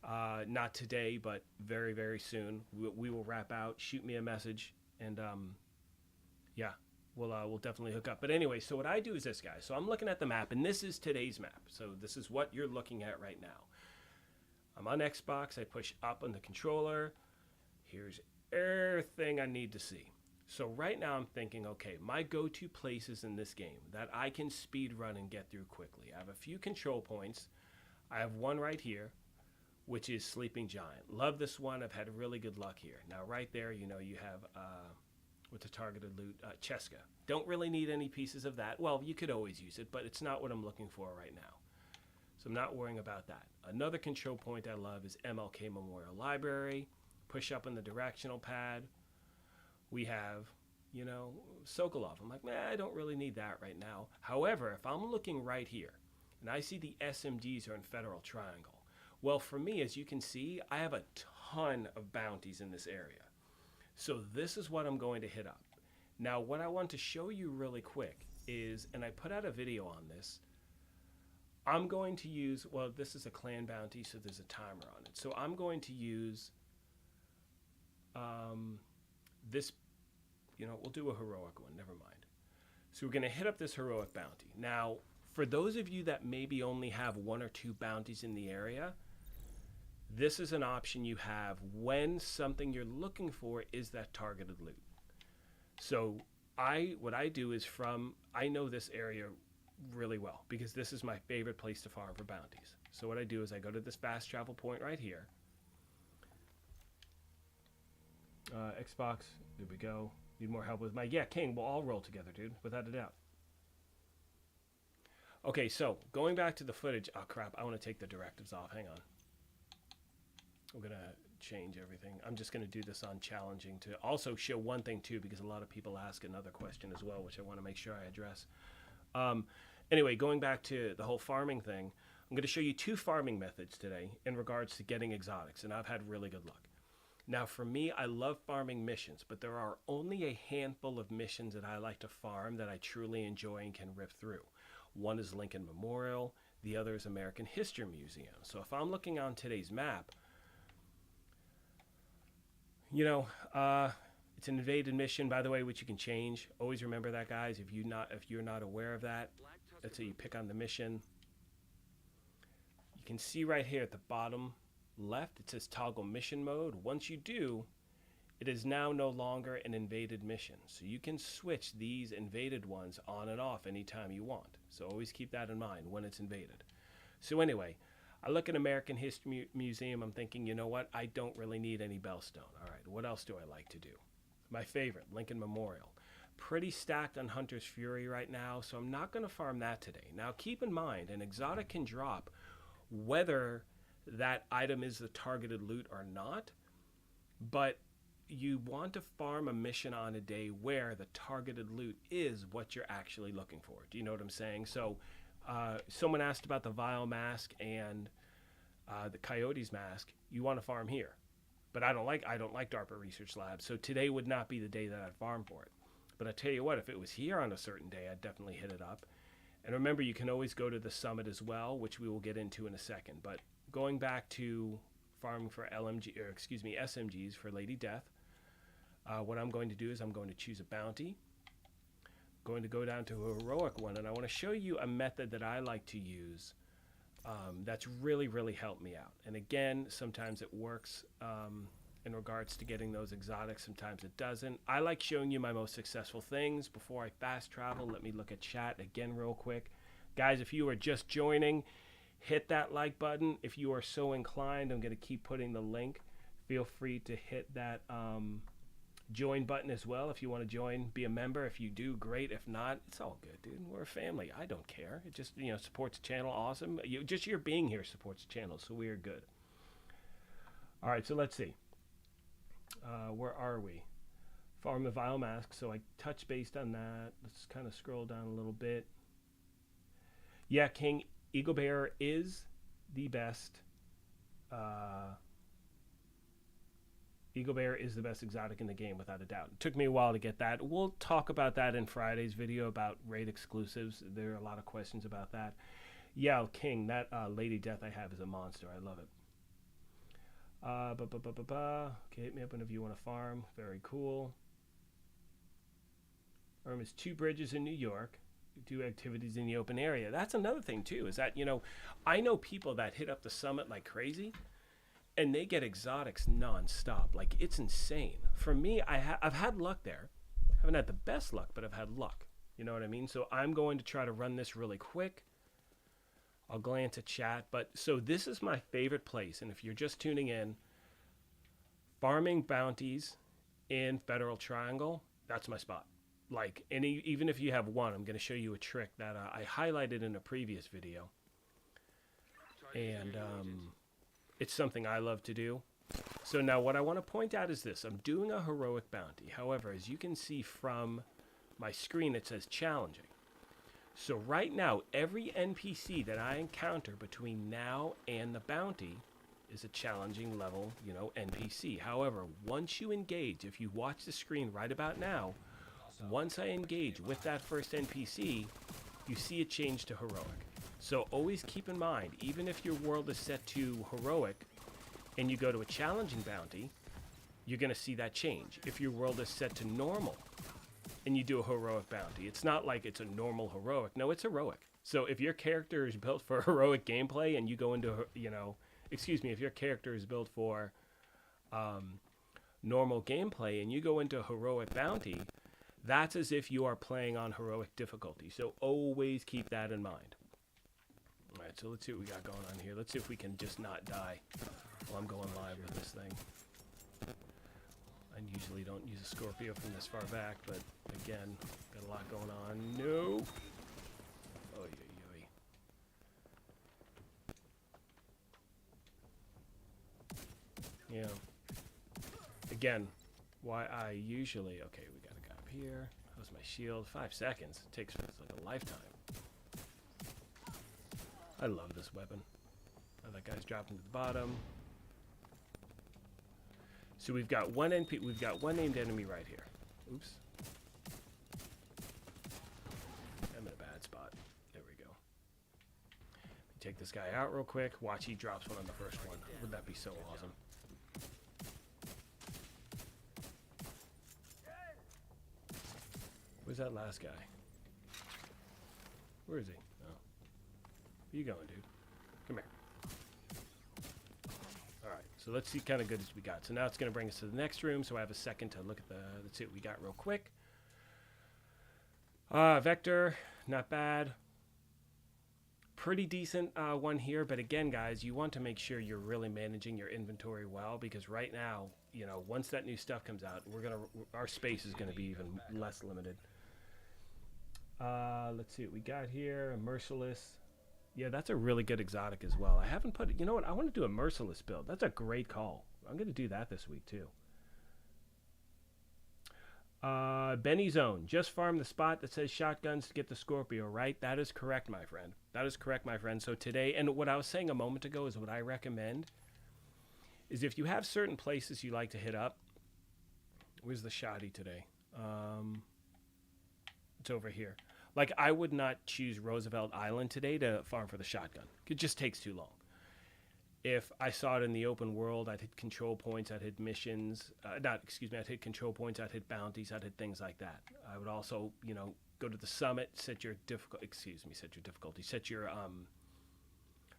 Not today, but very, very soon. We will wrap out. Shoot me a message, and yeah, we'll definitely hook up. But anyway, so what I do is this, guys. So I'm looking at the map, and this is today's map. So this is what you're looking at right now. I'm on Xbox. I push up on the controller. Here's everything I need to see. So right now I'm thinking, okay, my go-to places in this game that I can speed run and get through quickly. I have a few control points. I have one right here, which is Sleeping Giant. Love this one. I've had really good luck here. Now right there, you know, you have with the targeted loot, Cheska. Don't really need any pieces of that. Well, you could always use it, but it's not what I'm looking for right now. So I'm not worrying about that. Another control point I love is MLK Memorial Library. Push up on the directional pad. We have, you know, Sokolov. I'm like, I don't really need that right now. However, if I'm looking right here and I see the SMGs are in Federal Triangle, well, for me, as you can see, I have a ton of bounties in this area. So this is what I'm going to hit up. Now, what I want to show you really quick is, and I put out a video on this, I'm going to use, well, this is a clan bounty, so there's a timer on it. So I'm going to use this, you know, we'll do a heroic one, never mind. So we're going to hit up this heroic bounty. Now, for those of you that maybe only have 1 or 2 bounties in the area, this is an option you have when something you're looking for is that targeted loot. So what I do is I know this area really well because this is my favorite place to farm for bounties. So what I do is I go to this fast travel point right here. Xbox, there we go. Need more help with my, yeah, King, we'll all roll together, dude, without a doubt. Okay, so going back to the footage, oh crap, I want to take the directives off, hang on. I'm going to change everything. I'm just going to do this on challenging to also show one thing too, because a lot of people ask another question as well, which I want to make sure I address. Anyway, going back to the whole farming thing, I'm going to show you 2 farming methods today in regards to getting exotics, and I've had really good luck. Now, for me, I love farming missions, but there are only a handful of missions that I like to farm that I truly enjoy and can rip through. One is Lincoln Memorial, the other is American History Museum. So if I'm looking on today's map, you know, it's an invaded mission, by the way, which you can change. Always remember that, guys. If you're not aware of that, that's how you pick on the mission. You can see right here at the bottom left, it says toggle mission mode. Once you do, it is now no longer an invaded mission. So you can switch these invaded ones on and off anytime you want. So always keep that in mind when it's invaded. So anyway, I look at American History Museum, I'm thinking, you know what? I don't really need any Bellstone. All right, what else do I like to do? My favorite, Lincoln Memorial. Pretty stacked on Hunter's Fury right now, so I'm not going to farm that today. Now keep in mind, an exotic can drop whether that item is the targeted loot or not, but you want to farm a mission on a day where the targeted loot is what you're actually looking for. Do you know what I'm saying? So someone asked about the Vile Mask and the Coyote's Mask. You want to farm here, but I don't like DARPA Research Labs, so today would not be the day that I'd farm for it. But I tell you what, if it was here on a certain day, I'd definitely hit it up. And remember, you can always go to the summit as well, which we will get into in a second. But going back to farming for SMGs for Lady Death, what I'm going to do is I'm going to choose a bounty. I'm going to go down to a heroic one, and I want to show you a method that I like to use that's really helped me out. And again, sometimes it works in regards to getting those exotics, sometimes it doesn't. I like showing you my most successful things. Before I fast travel, let me look at chat again real quick. Guys, if you are just joining, hit that like button. If you are so inclined, I'm going to keep putting the link. Feel free to hit that join button as well if you want to join, be a member. If you do, great. If not, it's all good, dude. We're a family. I don't care. It just, you know, supports the channel. Awesome. Just your being here supports the channel, so we are good. All right, so let's see. Where are we? Farm the Vile Mask. So I touch based on that. Let's kind of scroll down a little bit. Yeah, King, Eagle Bearer is the best. Eagle Bearer is the best exotic in the game, without a doubt. It took me a while to get that. We'll talk about that in Friday's video about raid exclusives. There are a lot of questions about that. Yeah, King, that Lady Death I have is a monster. I love it. Okay, hit me up whenever you want to farm. Very cool. Is 2 bridges in New York. Do activities in the open area. That's another thing too, is that, you know, I know people that hit up the summit like crazy and they get exotics non-stop. Like, it's insane. For me, I've had luck there. Haven't had the best luck, but I've had luck. You know what I mean? So I'm going to try to run this really quick. I'll glance at chat. But so this is my favorite place. And if you're just tuning in, farming bounties in Federal Triangle, that's my spot. Like, even if you have one, I'm going to show you a trick that I highlighted in a previous video. And it's something I love to do. So now what I want to point out is this. I'm doing a heroic bounty. However, as you can see from my screen, it says challenging. So right now, every NPC that I encounter between now and the bounty is a challenging level, you know, NPC. However, once you engage, if you watch the screen right about now, once I engage with that first NPC, you see it change to heroic. So always keep in mind, even if your world is set to heroic and you go to a challenging bounty, you're going to see that change. If your world is set to normal and you do a heroic bounty, it's not like it's a normal heroic. No, it's heroic. So if your character is built for heroic gameplay and you go into, you know, excuse me, if your character is built for normal gameplay and you go into a heroic bounty, that's as if you are playing on heroic difficulty. So always keep that in mind. All right, so let's see what we got going on here. Let's see if we can just not die while I'm going live with this thing. I usually don't use a Scorpio from this far back, but again, got a lot going on. No! Oh, yeah. Again, why I usually... Okay, we got a guy up here. How's my shield? 5 seconds. It takes like a lifetime. I love this weapon. Oh, that guy's dropping to the bottom. So we've got one named enemy right here. Oops. I'm in a bad spot. There we go. Take this guy out real quick. Watch, he drops one on the first one. Wouldn't that be so awesome? Where's that last guy? Where is he? Oh. Where you going, dude? Come here. Alright, so let's see kind of good as we got. So now it's going to bring us to the next room, so I have a second to look at let's see what we got real quick. Vector, not bad. Pretty decent one here, but again, guys, you want to make sure you're really managing your inventory well, because right now, you know, once that new stuff comes out, our space is going to be even less limited. Let's see what we got here. A Merciless. Yeah, that's a really good exotic as well. I haven't put it. You know what? I want to do a Merciless build. That's a great call. I'm going to do that this week too. Benny Zone. Just farm the spot that says shotguns to get the Scorpio, right? That is correct, my friend. That is correct, my friend. So today, and what I was saying a moment ago is what I recommend is if you have certain places you like to hit up. Where's the shoddy today? It's over here. Like, I would not choose Roosevelt Island today to farm for the shotgun. It just takes too long. If I saw it in the open world, I'd hit control points, I'd hit missions. I'd hit control points, I'd hit bounties, I'd hit things like that. I would also, you know, go to the summit, set your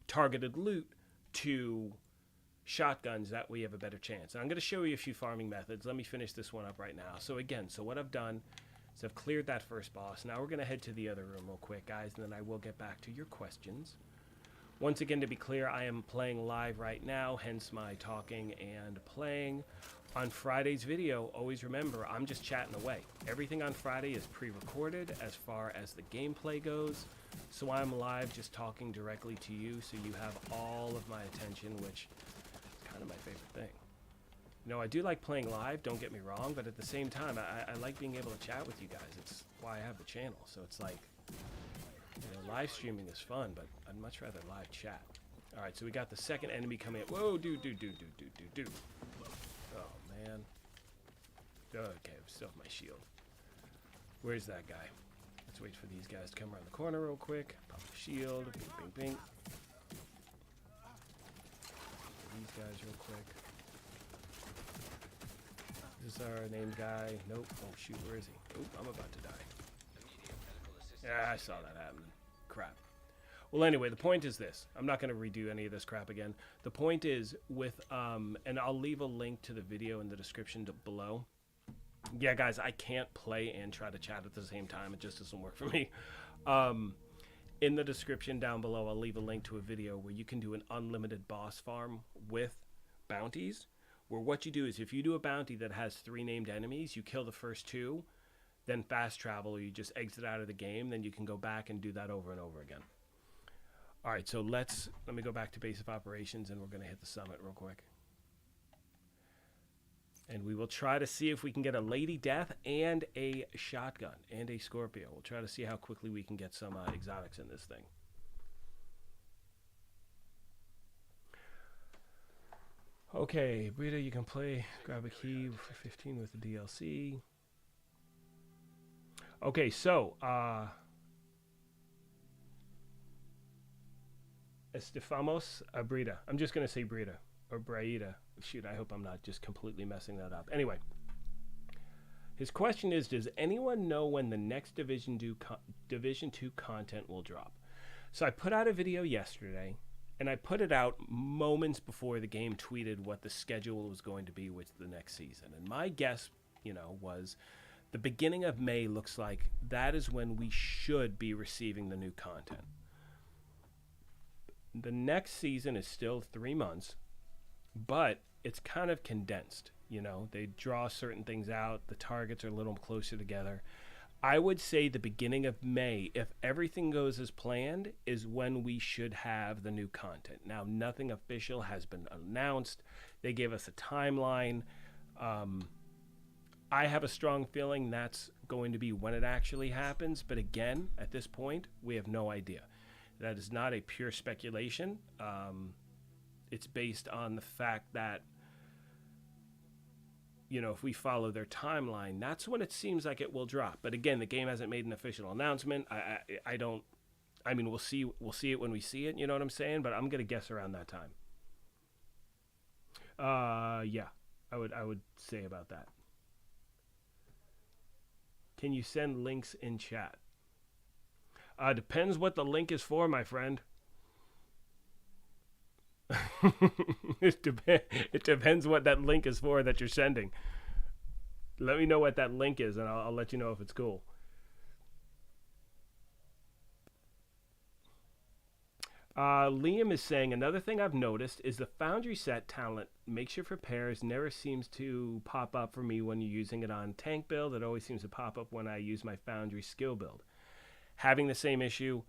targeted loot to shotguns. That way you have a better chance. And I'm going to show you a few farming methods. Let me finish this one up right now. So again, what I've done is I've cleared that first boss. Now we're going to head to the other room real quick, guys, and then I will get back to your questions. Once again, to be clear, I am playing live right now, hence my talking and playing. On Friday's video, always remember, I'm just chatting away. Everything on Friday is pre-recorded as far as the gameplay goes, so I'm live just talking directly to you, so you have all of my attention, which is kind of my favorite thing. You know, I do like playing live, don't get me wrong, but at the same time, I like being able to chat with you guys. It's why I have the channel, so it's like, you know, live streaming is fun, but I'd much rather live chat. All right, so we got the second enemy coming in. Whoa, dude. Oh, man. Okay, I still have my shield. Where's that guy? Let's wait for these guys to come around the corner real quick. Pop the shield. Bing, bing, bing. These guys real quick. This is our named guy. Nope. Oh, shoot, where is he? Oop, I'm about to die. Yeah, I saw that happen. Crap. Well, anyway, the point is this. I'm not going to redo any of this crap again. The point is with, and I'll leave a link to the video in the description below. Yeah, guys, I can't play and try to chat at the same time. It just doesn't work for me. Um, in the description down below, I'll leave a link to a video where you can do an unlimited boss farm with bounties. Where what you do is if you do a bounty that has 3 named enemies, you kill the first 2, then fast travel, or you just exit out of the game, then you can go back and do that over and over again. All right, so let me go back to base of operations, and we're going to hit the summit real quick. And we will try to see if we can get a Lady Death and a shotgun and a Scorpio. We'll try to see how quickly we can get some exotics in this thing. Okay, Brita, you can play, grab a key for 15 with the DLC. Okay, so, Estefamos Brita. I'm just going to say Brita, or Braida. Shoot, I hope I'm not just completely messing that up. Anyway, his question is, does anyone know when the next Division 2 content will drop? So I put out a video yesterday, and I put it out moments before the game tweeted what the schedule was going to be with the next season. And my guess, was the beginning of May looks like that is when we should be receiving the new content. The next season is still 3 months, but it's kind of condensed. They draw certain things out. The targets are a little closer together. I would say the beginning of May, if everything goes as planned, is when we should have the new content. Now, nothing official has been announced. They gave us a timeline. I have a strong feeling that's going to be when it actually happens. But again, at this point, we have no idea. That is not a pure speculation. It's based on the fact that, if we follow their timeline, that's when it seems like it will drop. But again, the game hasn't made an official announcement. I mean, we'll see it when we see it. You know what I'm saying? But I'm gonna guess around that time. Yeah, I would say about that. Can you send links in chat? Depends what the link is for, my friend. It depends what that link is for that you're sending. Let me know what that link is, and I'll let you know if it's cool. Liam is saying, another thing I've noticed is the Foundry set talent, makeshift repairs, never seems to pop up for me when you're using it on tank build. It always seems to pop up when I use my Foundry skill build. Having the same issue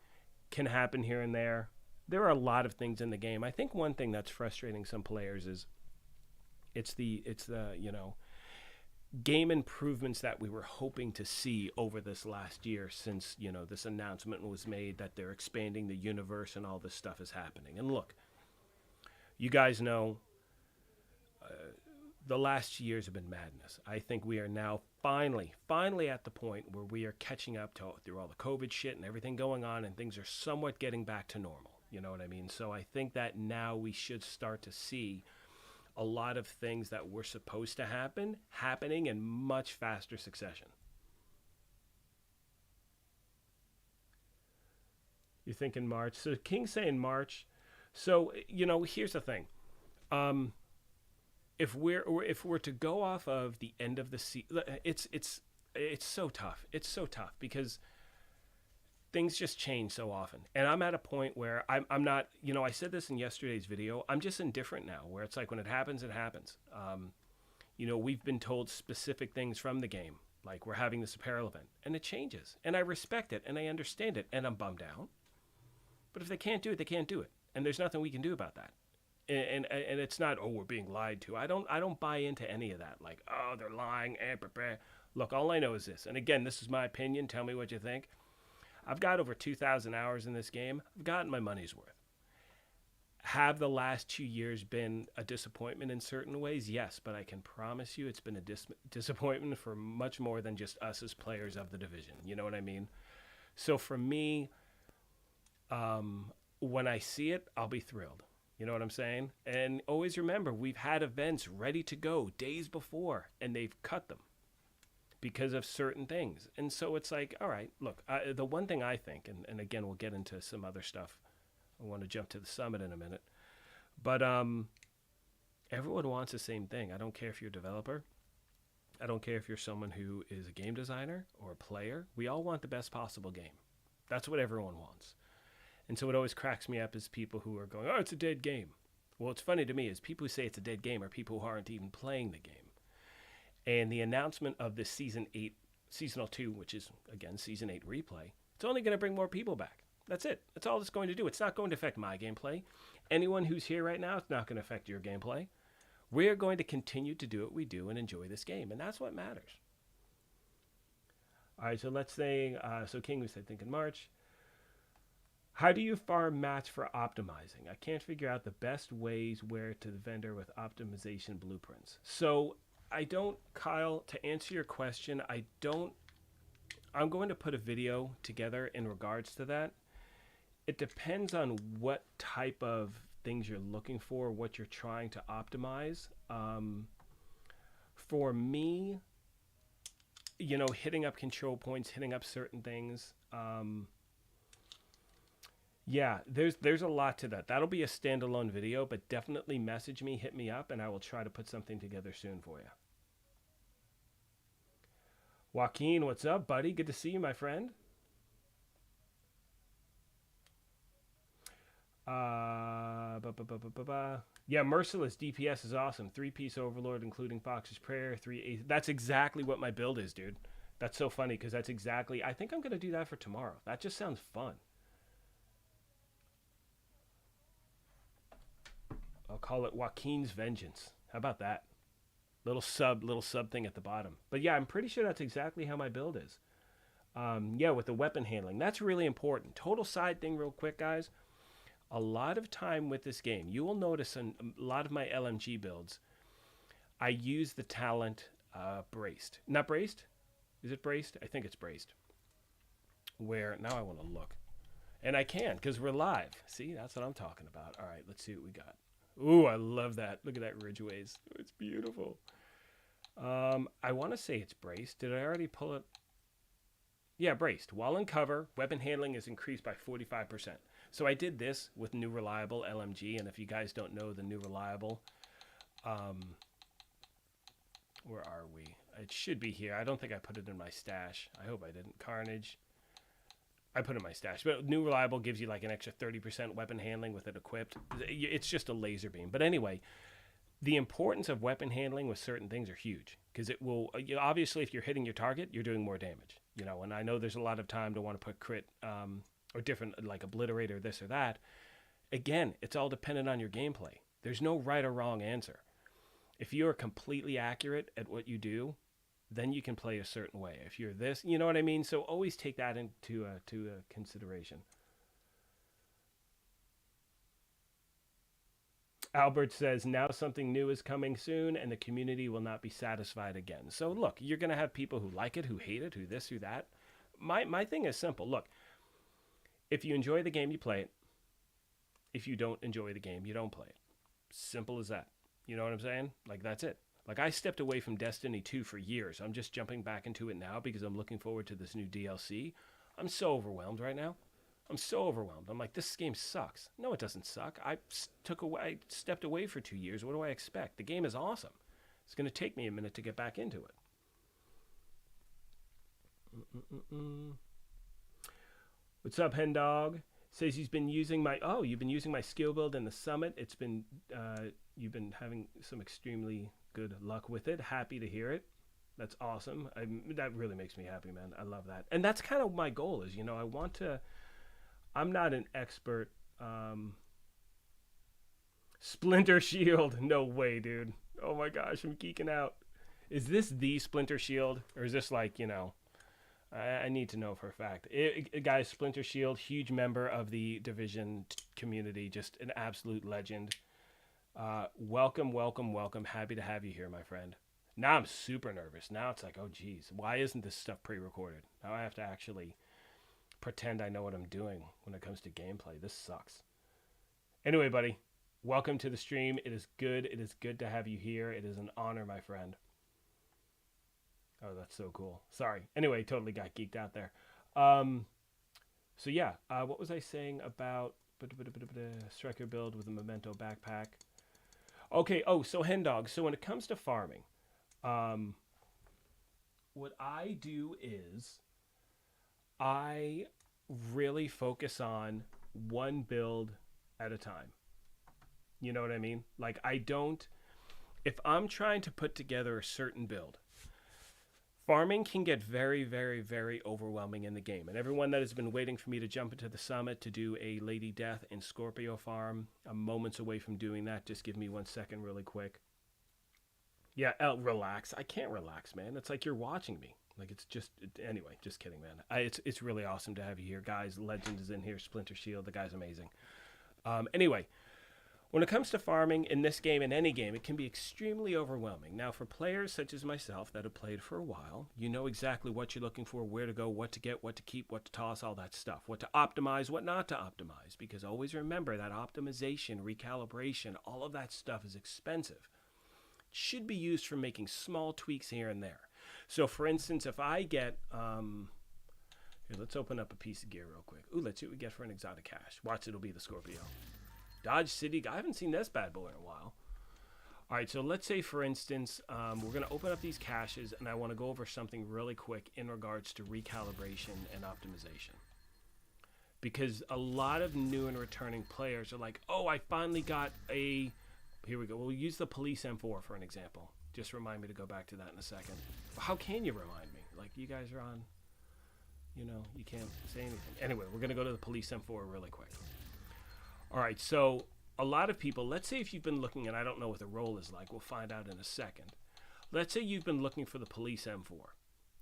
can happen here and there. There are a lot of things in the game. I think one thing that's frustrating some players is it's the game improvements that we were hoping to see over this last year since, this announcement was made that they're expanding the universe and all this stuff is happening. And look, you guys know the last years have been madness. I think we are now finally at the point where we are catching up through all the COVID shit and everything going on, and things are somewhat getting back to normal. You know what I mean? So I think that now we should start to see a lot of things that were supposed to happening in much faster succession. You think in March? So King's saying March. So, here's the thing. If we're to go off of the end of the season, it's so tough. It's so tough because things just change so often. And I'm at a point where I'm not, I said this in yesterday's video, I'm just indifferent now, where it's like when it happens, it happens. We've been told specific things from the game, like we're having this apparel event, and it changes. And I respect it, and I understand it, and I'm bummed out. But if they can't do it, they can't do it. And there's nothing we can do about that. And it's not, we're being lied to. I don't buy into any of that. Like, they're lying. Look, all I know is this. And again, this is my opinion. Tell me what you think. I've got over 2,000 hours in this game. I've gotten my money's worth. Have the last 2 years been a disappointment in certain ways? Yes, but I can promise you it's been a disappointment for much more than just us as players of the division. You know what I mean? So for me, when I see it, I'll be thrilled. You know what I'm saying? And always remember, we've had events ready to go days before, and they've cut them because of certain things. And so it's like, all right, look, the one thing I think, and again, we'll get into some other stuff. I want to jump to the summit in a minute. But everyone wants the same thing. I don't care if you're a developer. I don't care if you're someone who is a game designer or a player. We all want the best possible game. That's what everyone wants. And so what always cracks me up is people who are going, oh, it's a dead game. Well, what's funny to me is people who say it's a dead game are people who aren't even playing the game. And the announcement of this Season 8, Seasonal 2, which is, again, Season 8 replay, it's only going to bring more people back. That's it. That's all it's going to do. It's not going to affect my gameplay. Anyone who's here right now, it's not going to affect your gameplay. We're going to continue to do what we do and enjoy this game, and that's what matters. All right, so let's say, so King was, I think, in March. How do you farm mats for optimizing? I can't figure out the best ways where to the vendor with optimization blueprints. So I don't, Kyle, to answer your question, I'm going to put a video together in regards to that. It depends on what type of things you're looking for, what you're trying to optimize. For me, you know, hitting up control points, hitting up certain things. Yeah, there's a lot to that. That'll be a standalone video, but definitely message me, hit me up, and I will try to put something together soon for you. Joaquin, what's up, buddy? Good to see you, my friend. Yeah, Merciless DPS is awesome. 3-piece Overlord, including Fox's Prayer, 3 That's exactly what my build is, dude. That's so funny, because that's exactly... I think I'm going to do that for tomorrow. That just sounds fun. I'll call it Joaquin's Vengeance. How about that? Little sub thing at the bottom. But yeah, I'm pretty sure that's exactly how my build is. Yeah, with the weapon handling. That's really important. Total side thing real quick, guys. A lot of time with this game, you will notice in a lot of my LMG builds, I use the talent Braced. Not Braced? Is it Braced? I think it's Braced. Where, now I want to look. And I can, because we're live. See, that's what I'm talking about. All right, let's see what we got. Ooh, I love that. Look at that ridgeways. It's beautiful. I want to say it's Braced. Did I already pull it? Yeah, Braced. While in cover, weapon handling is increased by 45%. So I did this with New Reliable LMG, and if you guys don't know the New Reliable, where are we? It should be here. I don't think I put it in my stash. I hope I didn't. Carnage. I put it in my stash. But New Reliable gives you like an extra 30% weapon handling with it equipped. It's just a laser beam. But anyway, the importance of weapon handling with certain things are huge. Because it will, obviously, if you're hitting your target, you're doing more damage. You know, and I know there's a lot of time to want to put crit or different, like obliterate or this or that. Again, it's all dependent on your gameplay. There's no right or wrong answer. If you're completely accurate at what you do, then you can play a certain way. If you're this, you know what I mean? So always take that into consideration. Albert says, now something new is coming soon, and the community will not be satisfied again. So look, you're going to have people who like it, who hate it, who this, who that. My thing is simple. Look, if you enjoy the game, you play it. If you don't enjoy the game, you don't play it. Simple as that. You know what I'm saying? Like, that's it. Like, I stepped away from Destiny 2 for years. I'm just jumping back into it now because I'm looking forward to this new DLC. I'm so overwhelmed right now. I'm so overwhelmed. I'm like, this game sucks. No, it doesn't suck. I stepped away for 2 years. What do I expect? The game is awesome. It's going to take me a minute to get back into it. What's up, Hendog? Says he's been using my... Oh, you've been using my skill build in the summit. It's been... you've been having some extremely good luck with it. Happy to hear it. That's awesome. That really makes me happy, man. I love that. And that's kind of my goal is, you know, I want to... I'm not an expert. Splinter Shield. No way, dude. Oh my gosh, I'm geeking out. Is this the Splinter Shield? Or is this like, you know... I need to know for a fact. Guys, Splinter Shield, huge member of the Division community. Just an absolute legend. Welcome, welcome, welcome. Happy to have you here, my friend. Now I'm super nervous. Now it's like, oh, geez. Why isn't this stuff pre-recorded? Now I have to actually pretend I know what I'm doing when it comes to gameplay. This sucks. Anyway, buddy, welcome to the stream. It is good. It is good to have you here. It is an honor, my friend. Oh, that's so cool. Sorry. Anyway, totally got geeked out there. So yeah, what was I saying about striker build with a memento backpack? Okay. Oh, so Hendog. So when it comes to farming, what I do is I really focus on one build at a time. You know what I mean? Like, I don't, if I'm trying to put together a certain build, farming can get very, very, very overwhelming in the game. And everyone that has been waiting for me to jump into the summit to do a Lady Death and Scorpio farm, I'm moments away from doing that. Just give me 1 second really quick. Yeah, relax. I can't relax, man. It's like you're watching me. Like, it's just, anyway, just kidding, man. It's really awesome to have you here. Guys, Legend is in here. Splinter Shield, the guy's amazing. Anyway, when it comes to farming in this game, in any game, it can be extremely overwhelming. Now, for players such as myself that have played for a while, you know exactly what you're looking for, where to go, what to get, what to keep, what to toss, all that stuff, what to optimize, what not to optimize. Because always remember that optimization, recalibration, all of that stuff is expensive. It should be used for making small tweaks here and there. So, for instance, if I get, here, let's open up a piece of gear real quick. Ooh, let's see what we get for an exotic cache. Watch, it'll be the Scorpio. Dodge City. I haven't seen this bad boy in a while. All right, so let's say, for instance, we're going to open up these caches, and I want to go over something really quick in regards to recalibration and optimization. Because a lot of new and returning players are like, oh, I finally got a... Here we go. We'll use the Police M4 for an example. Just remind me to go back to that in a second. How can you remind me? Like, you guys are on... You know, you can't say anything. Anyway, we're going to go to the Police M4 really quick. All right, so a lot of people, let's say if you've been looking, and I don't know what the role is like, we'll find out in a second. Let's say you've been looking for the Police M4.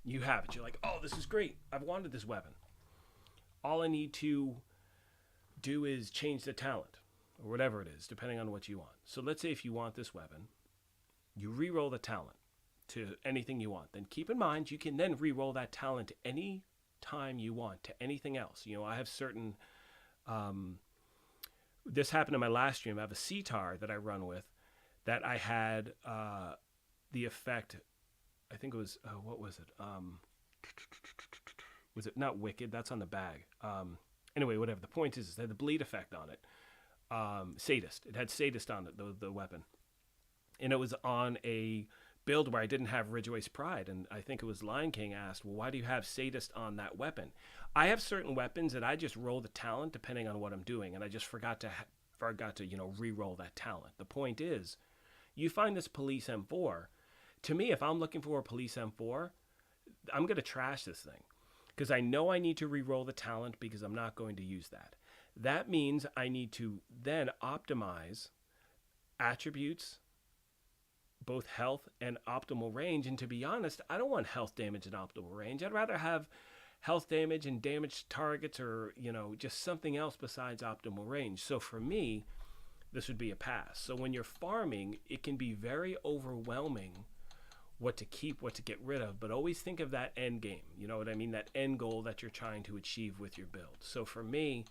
You have it. You're like, oh, this is great. I've wanted this weapon. All I need to do is change the talent, or whatever it is, depending on what you want. So let's say if you want this weapon, you re-roll the talent to anything you want. Then keep in mind, you can then re-roll that talent any time you want to anything else. You know, I have certain... this happened in my last stream. I have a CTAR that I run with that I had the effect, I think it was, what was it? Was it not Wicked? That's on the bag. Anyway, whatever. The point is it had the bleed effect on it. Sadist. It had Sadist on it, the weapon. And it was on a build where I didn't have Ridgeway's Pride. And I think it was Lion King asked, well, why do you have Sadist on that weapon? I have certain weapons that I just roll the talent depending on what I'm doing, and I just forgot to re-roll that talent. The point is, you find this Police M4. To me, if I'm looking for a Police M4, I'm going to trash this thing because I know I need to re-roll the talent because I'm not going to use that. That means I need to then optimize attributes, both health and optimal range. And to be honest, I don't want health damage and optimal range. I'd rather have health damage and damaged targets, or, you know, just something else besides optimal range. So for me, this would be a pass. So when you're farming, it can be very overwhelming what to keep, what to get rid of, but always think of that end game. You know what I mean? That end goal that you're trying to achieve with your build. So for me,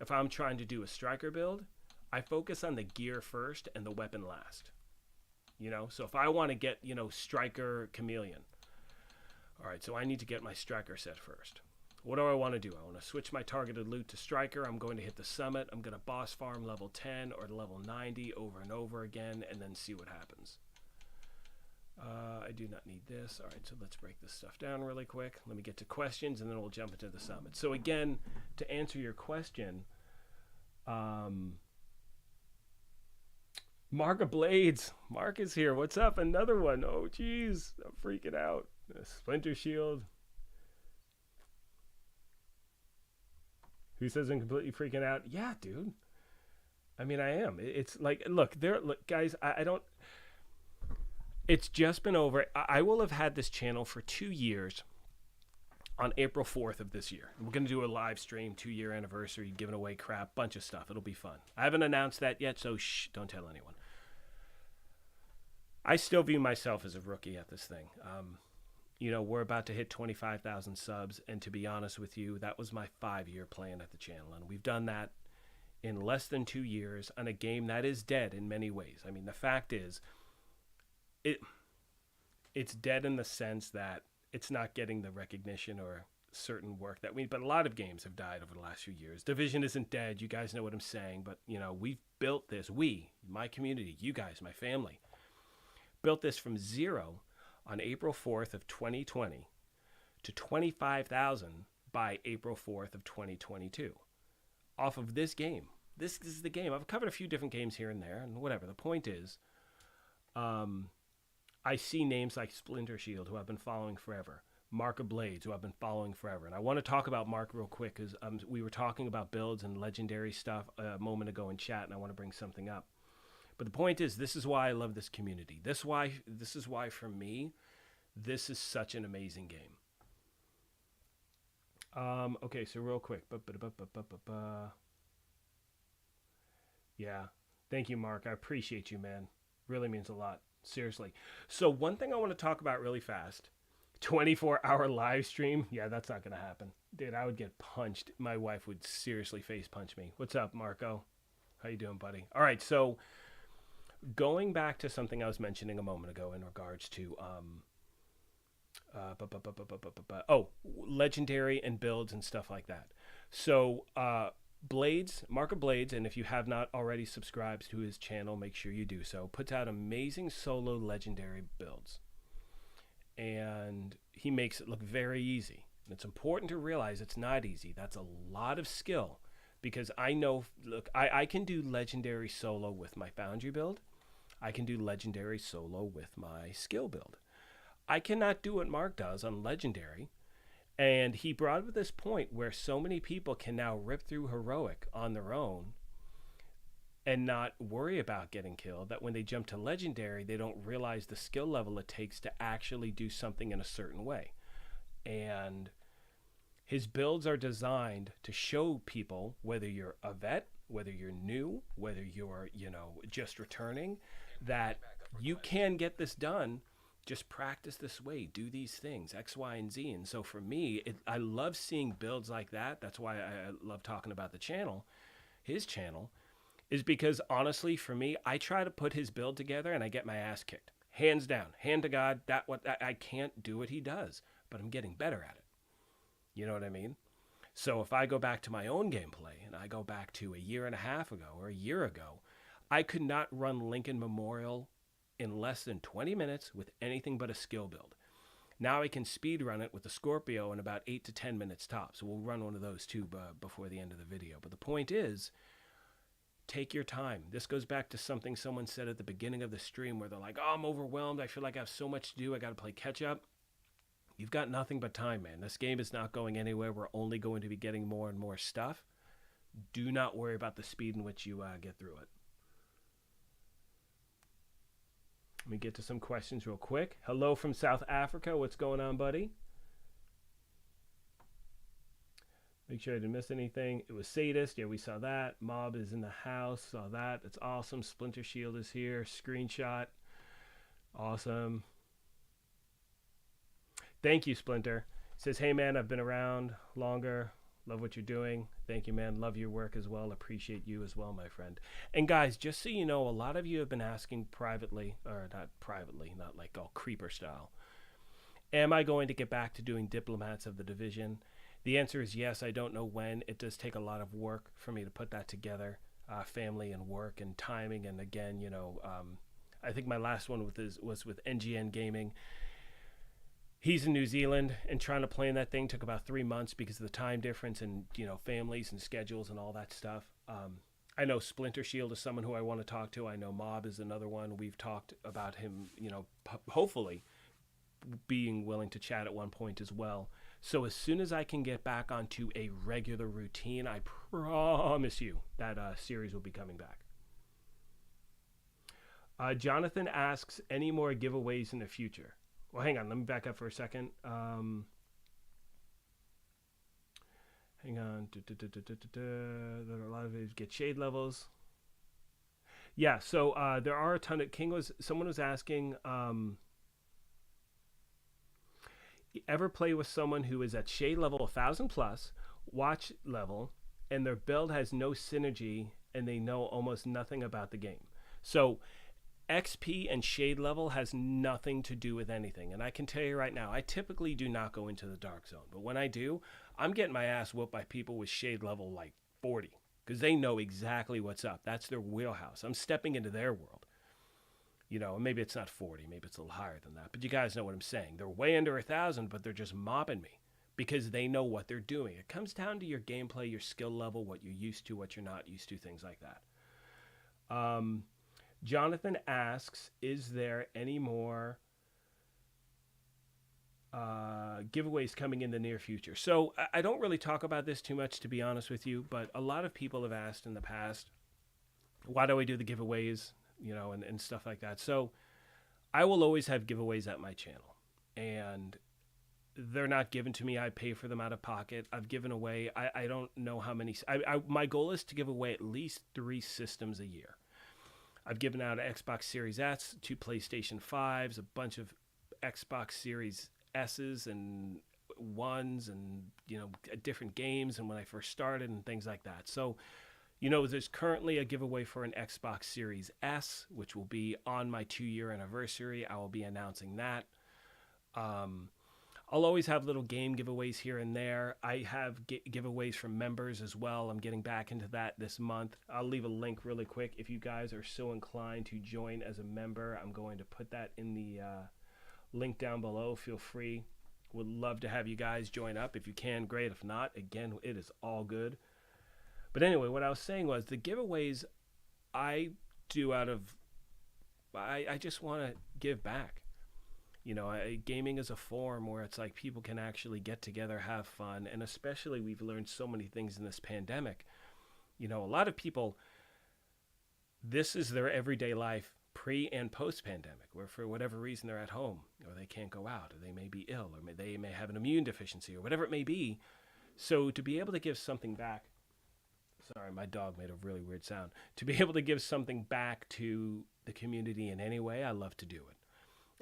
if I'm trying to do a striker build, I focus on the gear first and the weapon last. You know, so if I want to get, you know, striker chameleon, all right, so I need to get my striker set first. What do I want to do? I want to switch my targeted loot to striker. I'm going to hit the summit. I'm going to boss farm level 10 or level 90 over and over again, and then see what happens. I do not need this. All right, so let's break this stuff down really quick. Let me get to questions, and then we'll jump into the summit. So again, to answer your question, Mark of Blades. Mark is here. What's up? Another one. Oh, geez. I'm freaking out. Splinter Shield. Who says I'm completely freaking out? Yeah, dude. I mean, I am. It's like, look, guys, I don't... It's just been over. I will have had this channel for 2 years on April 4th of this year. We're going to do a live stream, 2-year anniversary, giving away crap, bunch of stuff. It'll be fun. I haven't announced that yet, so shh, don't tell anyone. I still view myself as a rookie at this thing. You know, we're about to hit 25,000 subs, and to be honest with you, that was my 5-year plan at the channel, and we've done that in less than 2 years on a game that is dead in many ways. I mean, the fact is, it's dead in the sense that it's not getting the recognition or certain work that but a lot of games have died over the last few years. Division isn't dead. You guys know what I'm saying, but, you know, we've built this. My community, you guys, my family, built this from zero on April 4th of 2020 to 25,000 by April 4th of 2022 off of this game. This is the game. I've covered a few different games here and there, and whatever. The point is, I see names like Splinter Shield, who I've been following forever. Mark of Blades, who I've been following forever. And I want to talk about Mark real quick, because we were talking about builds and legendary stuff a moment ago in chat, and I want to bring something up. But the point is, this is why I love this community. This is why, for me, this is such an amazing game. Okay, so real quick. Yeah, thank you, Mark. I appreciate you, man. Really means a lot. Seriously. So one thing I want to talk about really fast. 24-hour live stream. Yeah, that's not going to happen. Dude, I would get punched. My wife would seriously face punch me. What's up, Marco? How you doing, buddy? All right, so going back to something I was mentioning a moment ago in regards to legendary and builds and stuff like that. So Blades, Mark of Blades, and if you have not already subscribed to his channel, make sure you do so, puts out amazing solo legendary builds. And he makes it look very easy. And it's important to realize it's not easy. That's a lot of skill, because I know, look, I can do legendary solo with my Foundry build. I can do legendary solo with my skill build. I cannot do what Mark does on legendary. And he brought up this point where so many people can now rip through heroic on their own and not worry about getting killed, that when they jump to legendary, they don't realize the skill level it takes to actually do something in a certain way. And his builds are designed to show people, whether you're a vet, whether you're new, whether you're, just returning, that you can get this done. Just practice this way, do these things, X, Y, and Z. And so for me, I love seeing builds like that. That's why I love talking about the channel, his channel, is because honestly, for me, I try to put his build together and I get my ass kicked. Hands down, hand to God, I can't do what he does, but I'm getting better at it. You know what I mean? So if I go back to my own gameplay and I go back to a year and a half ago or a year ago, I could not run Lincoln Memorial in less than 20 minutes with anything but a skill build. Now I can speed run it with the Scorpio in about 8 to 10 minutes tops. So we'll run one of those too before the end of the video. But the point is, take your time. This goes back to something someone said at the beginning of the stream where they're like, oh, I'm overwhelmed. I feel like I have so much to do. I got to play catch up. You've got nothing but time, man. This game is not going anywhere. We're only going to be getting more and more stuff. Do not worry about the speed in which you get through it. Let me get to some questions real quick. Hello from South Africa. What's going on, buddy? Make sure I didn't miss anything. It was Sadist. Yeah, we saw that. Mob is in the house. Saw that. It's awesome. Splinter Shield is here. Screenshot. Awesome. Thank you, Splinter. Says, hey, man, I've been around longer. Love what you're doing. Thank you, man. Love your work as well. Appreciate you as well, my friend. And guys, just so you know, a lot of you have been asking privately, or not privately, not like all creeper style, am I going to get back to doing Diplomats of the Division? The answer is yes. I don't know when. It does take a lot of work for me to put that together, family and work and timing. And again, I think my last one was with NGN Gaming. He's in New Zealand, and trying to plan that thing took about 3 months because of the time difference and, families and schedules and all that stuff. I know Splinter Shield is someone who I want to talk to. I know Mob is another one. We've talked about him, hopefully being willing to chat at one point as well. So as soon as I can get back onto a regular routine, I promise you that series will be coming back. Jonathan asks, any more giveaways in the future? Well, hang on. Let me back up for a second. Hang on. There are a lot of ways to get shade levels. Yeah, so there are a ton of... Someone was asking, ever play with someone who is at shade level 1,000 plus, watch level, and their build has no synergy, and they know almost nothing about the game? So XP and shade level has nothing to do with anything. And I can tell you right now, I typically do not go into the dark zone. But when I do, I'm getting my ass whooped by people with shade level like 40. Because they know exactly what's up. That's their wheelhouse. I'm stepping into their world. Maybe it's not 40, maybe it's a little higher than that, but you guys know what I'm saying. They're way under 1,000, but they're just mobbing me because they know what they're doing. It comes down to your gameplay, your skill level, what you're used to, what you're not used to, things like that. Jonathan asks, is there any more giveaways coming in the near future? So I don't really talk about this too much, to be honest with you, but a lot of people have asked in the past, why do I do the giveaways, and stuff like that. So I will always have giveaways at my channel, and they're not given to me. I pay for them out of pocket. I've given away, I don't know how many. My goal is to give away at least 3 systems a year. I've given out an Xbox Series S, 2 PlayStation 5s, a bunch of Xbox Series S's and 1s, and different games, and when I first started and things like that. So there's currently a giveaway for an Xbox Series S, which will be on my 2-year anniversary. I will be announcing that. I'll always have little game giveaways here and there. I have giveaways from members as well. I'm getting back into that this month. I'll leave a link really quick. If you guys are so inclined to join as a member, I'm going to put that in the link down below. Feel free. Would love to have you guys join up. If you can, great. If not, again, it is all good. But anyway, what I was saying was the giveaways I do I just want to give back. Gaming is a form where it's like people can actually get together, have fun, and especially we've learned so many things in this pandemic. A lot of people, this is their everyday life pre and post pandemic, where for whatever reason they're at home, or they can't go out, or they may be ill, or they may have an immune deficiency, or whatever it may be. So to be able to give something back, sorry, my dog made a really weird sound. To be able to give something back to the community in any way, I love to do it.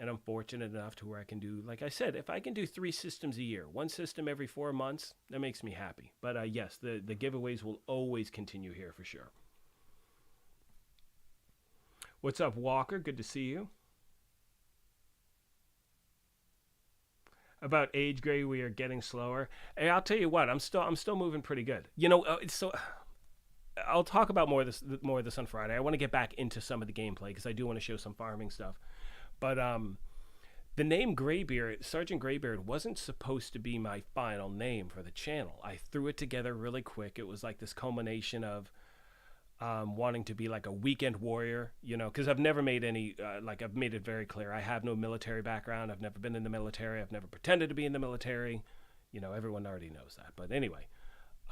And I'm fortunate enough to where I can do, like I said, if I can do 3 systems a year, 1 system every 4 months, that makes me happy. But yes, the giveaways will always continue here for sure. What's up, Walker? Good to see you. About age grade, we are getting slower. Hey, I'll tell you what, I'm still moving pretty good. So I'll talk about more of this on Friday. I want to get back into some of the gameplay because I do want to show some farming stuff. But the name Graybeard, Sergeant Graybeard, wasn't supposed to be my final name for the channel. I threw it together really quick. It was like this culmination of wanting to be like a weekend warrior, because I've never made any, I've made it very clear. I have no military background. I've never been in the military. I've never pretended to be in the military. Everyone already knows that. But anyway,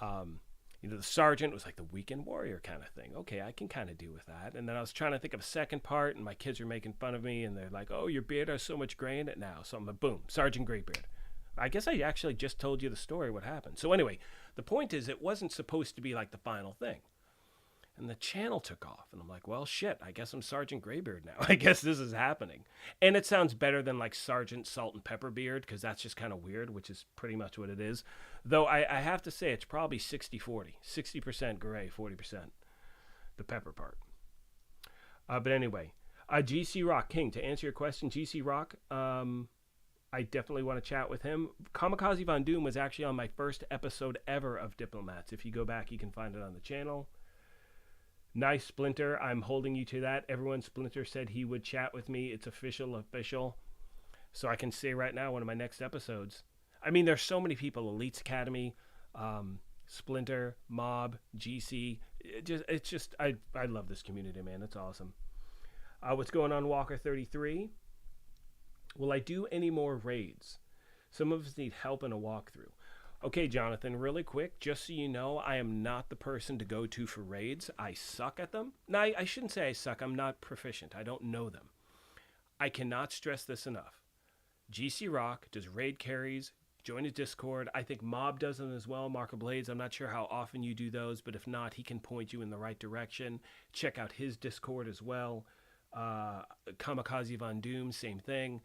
the sergeant was like the weekend warrior kind of thing. Okay, I can kind of do with that. And then I was trying to think of a second part, and my kids are making fun of me, and they're like, oh, your beard has so much gray in it now. So I'm like, boom, Sergeant Graybeard. I guess I actually just told you the story, what happened. So anyway, the point is it wasn't supposed to be like the final thing. And the channel took off, and I'm like, well, shit, I guess I'm Sergeant Graybeard now. I guess this is happening. And it sounds better than like Sergeant Salt and Pepper Beard, because that's just kind of weird, which is pretty much what it is. Though I have to say it's probably 60-40. 60% gray, 40% the pepper part. But anyway, GC Rock King, to answer your question, GC Rock, I definitely want to chat with him. Kamikaze Von Doom was actually on my first episode ever of Diplomats. If you go back, you can find it on the channel. Nice, Splinter. I'm holding you to that. Everyone, Splinter said he would chat with me. It's official. So I can say right now, one of my next episodes. I mean, there's so many people. Elites Academy, Splinter, Mob, GC. I love this community, man. It's awesome. What's going on, Walker 33? Will I do any more raids? Some of us need help in a walkthrough. Okay, Jonathan, really quick, just so you know, I am not the person to go to for raids. I suck at them. No, I shouldn't say I suck. I'm not proficient. I don't know them. I cannot stress this enough. GC Rock does raid carries. Join his Discord. I think Mob does them as well. Marco Blades, I'm not sure how often you do those, but if not, he can point you in the right direction. Check out his Discord as well. Kamikaze Von Doom, same thing.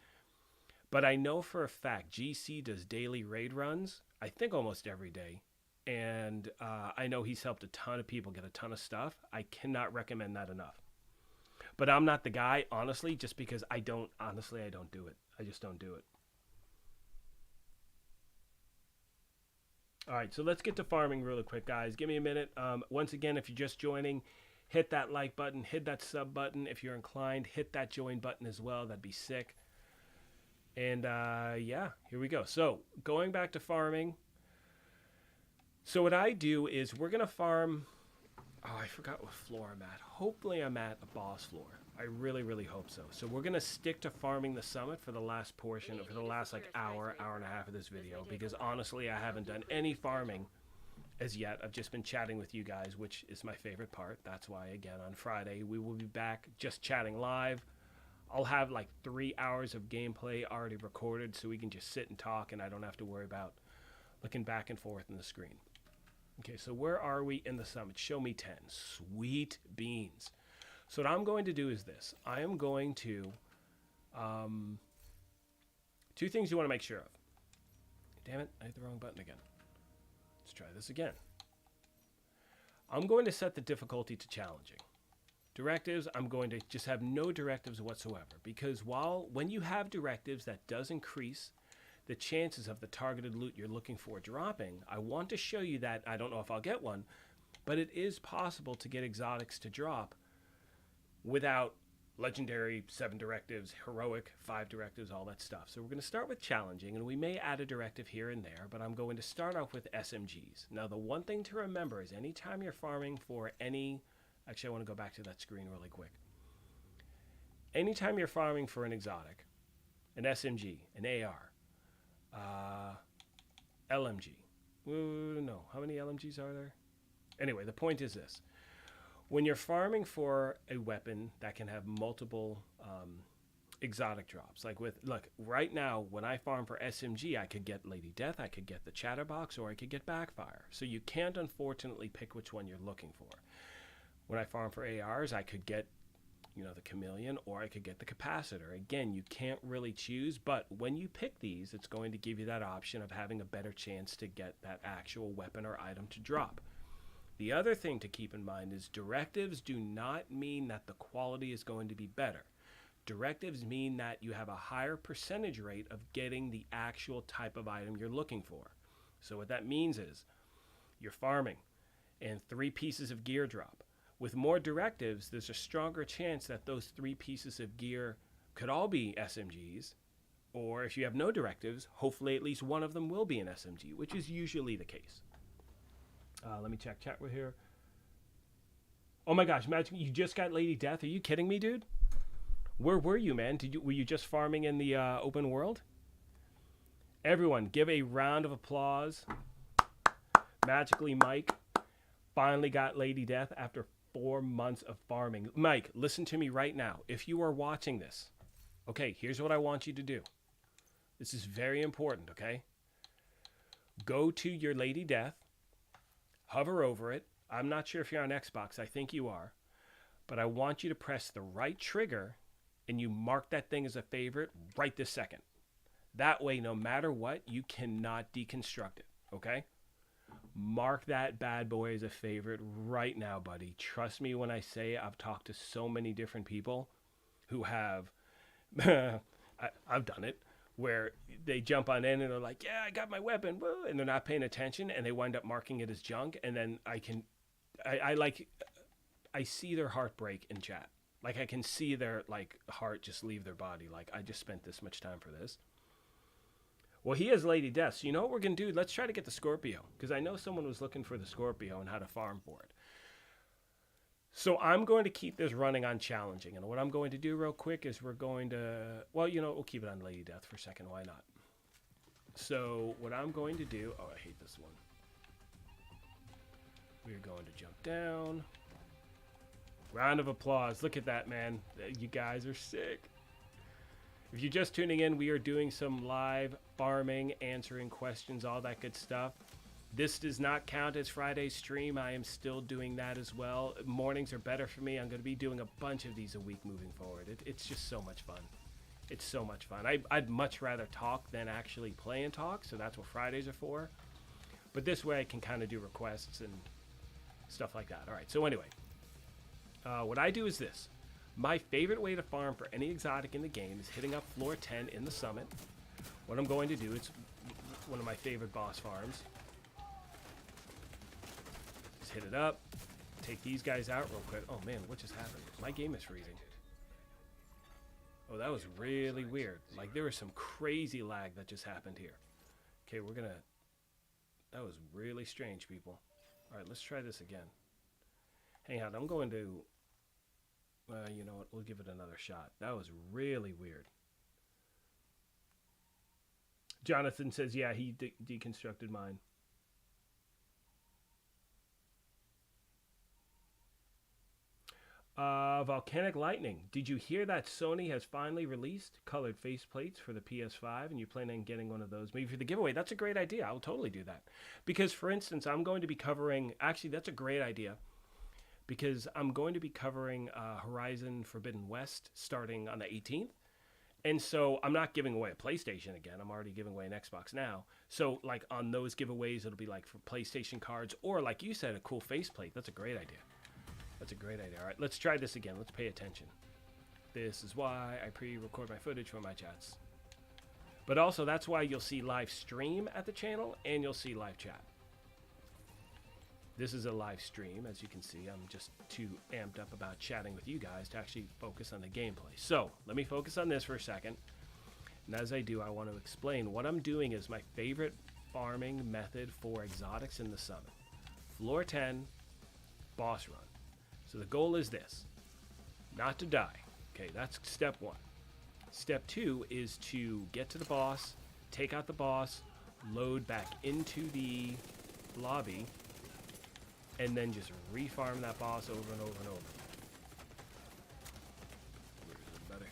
But I know for a fact GC does daily raid runs, I think almost every day. And I know he's helped a ton of people get a ton of stuff. I cannot recommend that enough. But I'm not the guy, honestly, just because I don't do it. I just don't do it. All right, so let's get to farming really quick, guys. Give me a minute. Once again, if you're just joining, hit that like button, hit that sub button. If you're inclined, hit that join button as well. That'd be sick. And yeah, here we go. So going back to farming. So what I do is we're going to farm. Oh, I forgot what floor I'm at. Hopefully I'm at a boss floor. I really, really hope so. So we're going to stick to farming the summit for the last portion, for the last like hour and a half of this video. Because honestly, I haven't done any farming as yet. I've just been chatting with you guys, which is my favorite part. That's why, again, on Friday, we will be back just chatting live. I'll have like 3 hours of gameplay already recorded so we can just sit and talk and I don't have to worry about looking back and forth in the screen. Okay, so where are we in the summit? Show me 10. Sweet beans. So what I'm going to do is this. I am going to... two things you want to make sure of. Damn it, I hit the wrong button again. Let's try this again. I'm going to set the difficulty to challenging. Directives, I'm going to just have no directives whatsoever. Because when you have directives, that does increase the chances of the targeted loot you're looking for dropping. I want to show you that. I don't know if I'll get one, but it is possible to get exotics to drop without legendary 7 directives, heroic 5 directives, all that stuff. So we're going to start with challenging, and we may add a directive here and there, but I'm going to start off with SMGs. Now, the one thing to remember is anytime you're farming for any... Actually, I want to go back to that screen really quick. Anytime you're farming for an exotic, an SMG, an AR, LMG. No, how many LMGs are there? Anyway, the point is this. When you're farming for a weapon that can have multiple exotic drops, look, right now, when I farm for SMG, I could get Lady Death, I could get the Chatterbox, or I could get Backfire. So you can't, unfortunately, pick which one you're looking for. When I farm for ARs, I could get, the Chameleon, or I could get the Capacitor. Again, you can't really choose, but when you pick these, it's going to give you that option of having a better chance to get that actual weapon or item to drop. The other thing to keep in mind is directives do not mean that the quality is going to be better. Directives mean that you have a higher percentage rate of getting the actual type of item you're looking for. So what that means is you're farming and 3 pieces of gear drop. With more directives, there's a stronger chance that those 3 pieces of gear could all be SMGs, or if you have no directives, hopefully at least one of them will be an SMG, which is usually the case. Let me check chat with here. Oh my gosh, Magic, you just got Lady Death? Are you kidding me, dude? Where were you, man? Were you just farming in the open world? Everyone, give a round of applause. Magically, Mike finally got Lady Death after 4 months of farming. Mike, listen to me right now. If you are watching this, okay, here's what I want you to do. This is very important, okay? Go to your Lady Death, hover over it. I'm not sure if you're on Xbox. I think you are. But I want you to press the right trigger and you mark that thing as a favorite right this second. That way, no matter what, you cannot deconstruct it, okay? Mark that bad boy as a favorite right now, buddy. Trust me when I say I've talked to so many different people who have, I've done it, where they jump on in and they're like, yeah, I got my weapon, woo, and they're not paying attention and they wind up marking it as junk. And then I see their heartbreak in chat. Like I can see their heart just leave their body. Like I just spent this much time for this. Well, he has Lady Death. So you know what we're going to do? Let's try to get the Scorpio. Because I know someone was looking for the Scorpio and how to farm for it. So I'm going to keep this running on challenging. And what I'm going to do real quick is we're going to... Well, we'll keep it on Lady Death for a second. Why not? So what I'm going to do... Oh, I hate this one. We're going to jump down. Round of applause. Look at that, man. You guys are sick. If you're just tuning in, we are doing some live farming, answering questions, all that good stuff. This does not count as Friday's stream. I am still doing that as well. Mornings are better for me. I'm going to be doing a bunch of these a week moving forward. It's just so much fun. It's so much fun. I'd much rather talk than actually play and talk, so that's what Fridays are for. But this way I can kind of do requests and stuff like that. All right, so anyway, what I do is this. My favorite way to farm for any exotic in the game is hitting up floor 10 in the summit. What I'm going to do, it's one of my favorite boss farms. Just hit it up, take these guys out real quick. Oh man, what just happened? My game is freezing. Oh, that was really weird. Like, there was some crazy lag that just happened here. Okay, we're gonna... That was really strange, people. Alright, let's try this again. Hang on, I'm going to... you know what? We'll give it another shot. That was really weird. Jonathan says, yeah, he deconstructed mine. Volcanic Lightning. Did you hear that Sony has finally released colored faceplates for the PS5 and you plan on getting one of those maybe for the giveaway? That's a great idea. I'll totally do that. Because, for instance, I'm going to be covering... Actually, that's a great idea. Because I'm going to be covering Horizon Forbidden West starting on the 18th. And so I'm not giving away a PlayStation again. I'm already giving away an Xbox now. So, like, on those giveaways, it'll be, like, for PlayStation cards or, like you said, a cool faceplate. That's a great idea. That's a great idea. All right, let's try this again. Let's pay attention. This is why I pre-record my footage for my chats. But also, that's why you'll see live stream at the channel and you'll see live chat. This is a live stream, as you can see. I'm just too amped up about chatting with you guys to actually focus on the gameplay. So, let me focus on this for a second. And as I do, I want to explain what I'm doing is my favorite farming method for exotics in the summit. Floor 10, boss run. So the goal is this, not to die. Okay, that's step 1. Step 2 is to get to the boss, take out the boss, load back into the lobby, and then just refarm that boss over and over and over. Better.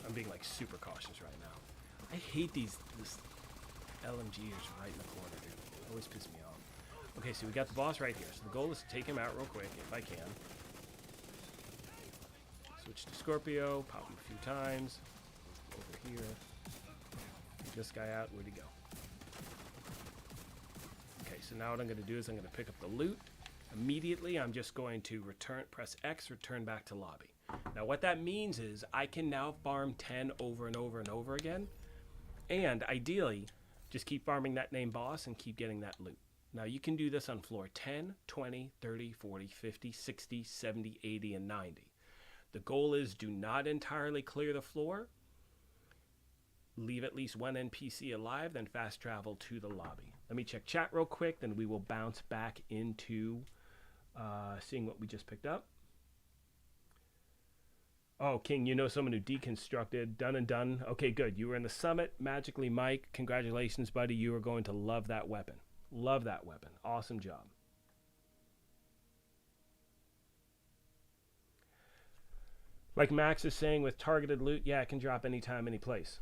I'm being like super cautious right now. I hate this LMG is right in the corner, dude. It always pisses me off. Okay, so we got the boss right here. So the goal is to take him out real quick, if I can. Switch to Scorpio, pop him a few times. Over here. Take this guy out. Where'd he go? Okay, so now what I'm going to do is I'm going to pick up the loot. Immediately, I'm just going to press X, return back to lobby. Now, what that means is I can now farm 10 over and over and over again. And ideally, just keep farming that named boss and keep getting that loot. Now, you can do this on floor 10, 20, 30, 40, 50, 60, 70, 80, and 90. The goal is do not entirely clear the floor. Leave at least one NPC alive, then fast travel to the lobby. Let me check chat real quick, then we will bounce back into seeing what we just picked up. Oh, King, you know someone who deconstructed. Done and done. Okay, good. You were in the summit. Magically, Mike. Congratulations, buddy. You are going to love that weapon. Love that weapon. Awesome job. Like Max is saying with targeted loot, yeah, it can drop anytime, any place.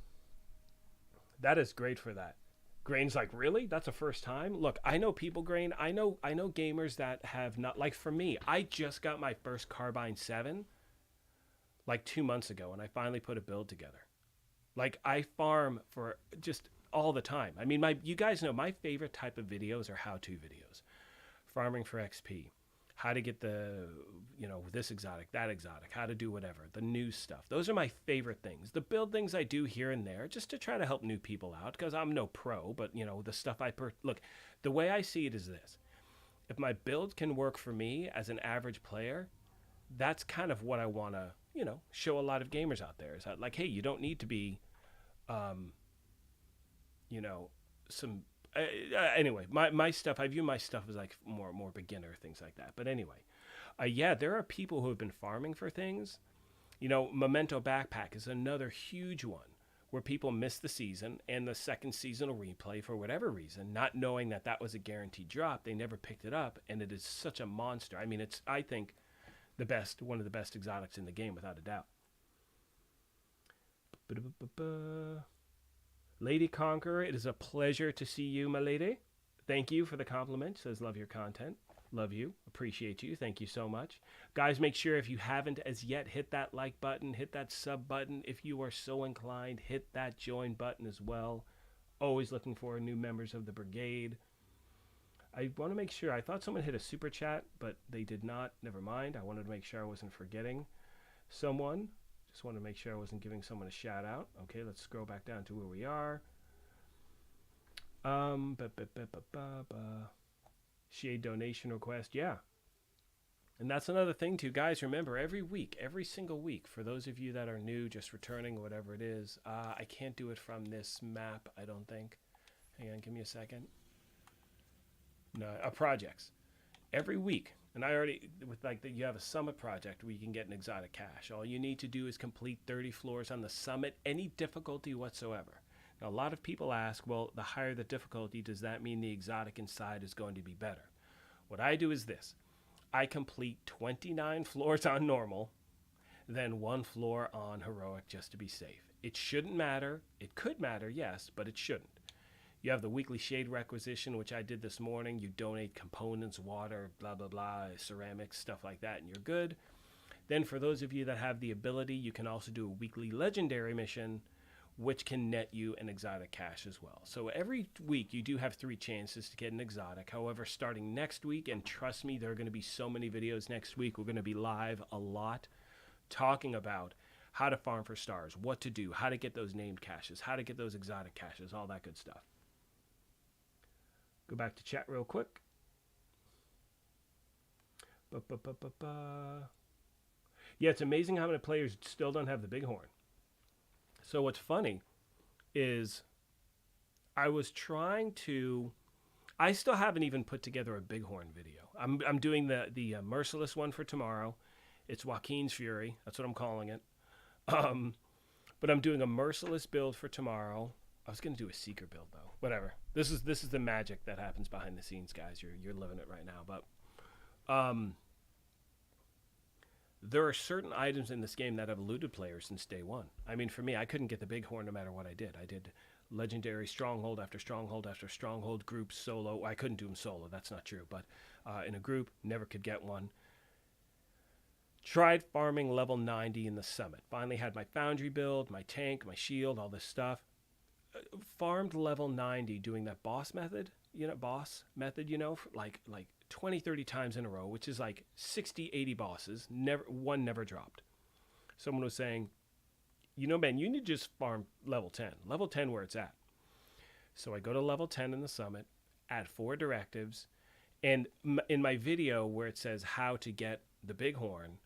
That is great for that. Grain's like, really? That's a first time? Look, I know people, Grain. I know gamers that have not, like for me, I just got my first Carbine 7 like 2 months ago, and I finally put a build together. Like, I farm for just all the time. I mean, you guys know my favorite type of videos are how-to videos. Farming for XP. How to get the, this exotic, that exotic. How to do whatever. The new stuff. Those are my favorite things. The build things I do here and there just to try to help new people out because I'm no pro, but, the stuff look, the way I see it is this. If my build can work for me as an average player, that's kind of what I want to, show a lot of gamers out there. Is that like, hey, you don't need to be, anyway, my stuff, I view my stuff as like more beginner, things like that. But anyway, yeah, there are people who have been farming for things. Memento Backpack is another huge one where people miss the season and the second season will replay for whatever reason, not knowing that was a guaranteed drop. They never picked it up, and it is such a monster. I mean, it's, I think, one of the best exotics in the game, without a doubt. Lady Conqueror, it is a pleasure to see you, my lady. Thank you for the compliment. Says, love your content. Love you. Appreciate you. Thank you so much. Guys, make sure if you haven't as yet, hit that like button, hit that sub button. If you are so inclined, hit that join button as well. Always looking for new members of the brigade. I want to make sure. I thought someone hit a super chat, but they did not. Never mind. I wanted to make sure I wasn't forgetting someone. Just want to make sure I wasn't giving someone a shout out. Okay, let's scroll back down to where we are. Shade donation request. Yeah. And that's another thing too, guys. Remember, every week, every single week, for those of you that are new, just returning, whatever it is, I can't do it from this map, I don't think. Hang on, give me a second. No, projects. Every week, and I already, with like you have a summit project where you can get an exotic cache. All you need to do is complete 30 floors on the summit, any difficulty whatsoever. Now, a lot of people ask, well, the higher the difficulty, does that mean the exotic inside is going to be better? What I do is this. I complete 29 floors on normal, then 1 floor on heroic just to be safe. It shouldn't matter. It could matter, yes, but it shouldn't. You have the weekly shade requisition, which I did this morning. You donate components, water, blah, blah, blah, ceramics, stuff like that, and you're good. Then for those of you that have the ability, you can also do a weekly legendary mission, which can net you an exotic cache as well. So every week you do have 3 chances to get an exotic. However, starting next week, and trust me, there are going to be so many videos next week, we're going to be live a lot talking about how to farm for stars, what to do, how to get those named caches, how to get those exotic caches, all that good stuff. Go back to chat real quick. Yeah, it's amazing how many players still don't have the bighorn. So what's funny is I still haven't even put together a bighorn video. I'm doing the merciless one for tomorrow. It's Joaquin's Fury. That's what I'm calling it. But I'm doing a merciless build for tomorrow. I was going to do a seeker build though. Whatever. This is the magic that happens behind the scenes, guys. You're living it right now. But there are certain items in this game that have eluded players since day one. I mean, for me, I couldn't get the bighorn no matter what I did. I did legendary stronghold after stronghold after stronghold, groups, solo. I couldn't do them solo. That's not true. But in a group, never could get one. Tried farming level 90 in the summit. Finally had my foundry build, my tank, my shield, all this stuff. Farmed level 90 doing that boss method, like 20, 30 times in a row, which is like 60, 80 bosses. One never dropped. Someone was saying, man, you need to just farm level 10. Level 10 where it's at. So I go to level 10 in the summit, add 4 directives, and in my video where it says how to get the bighorn,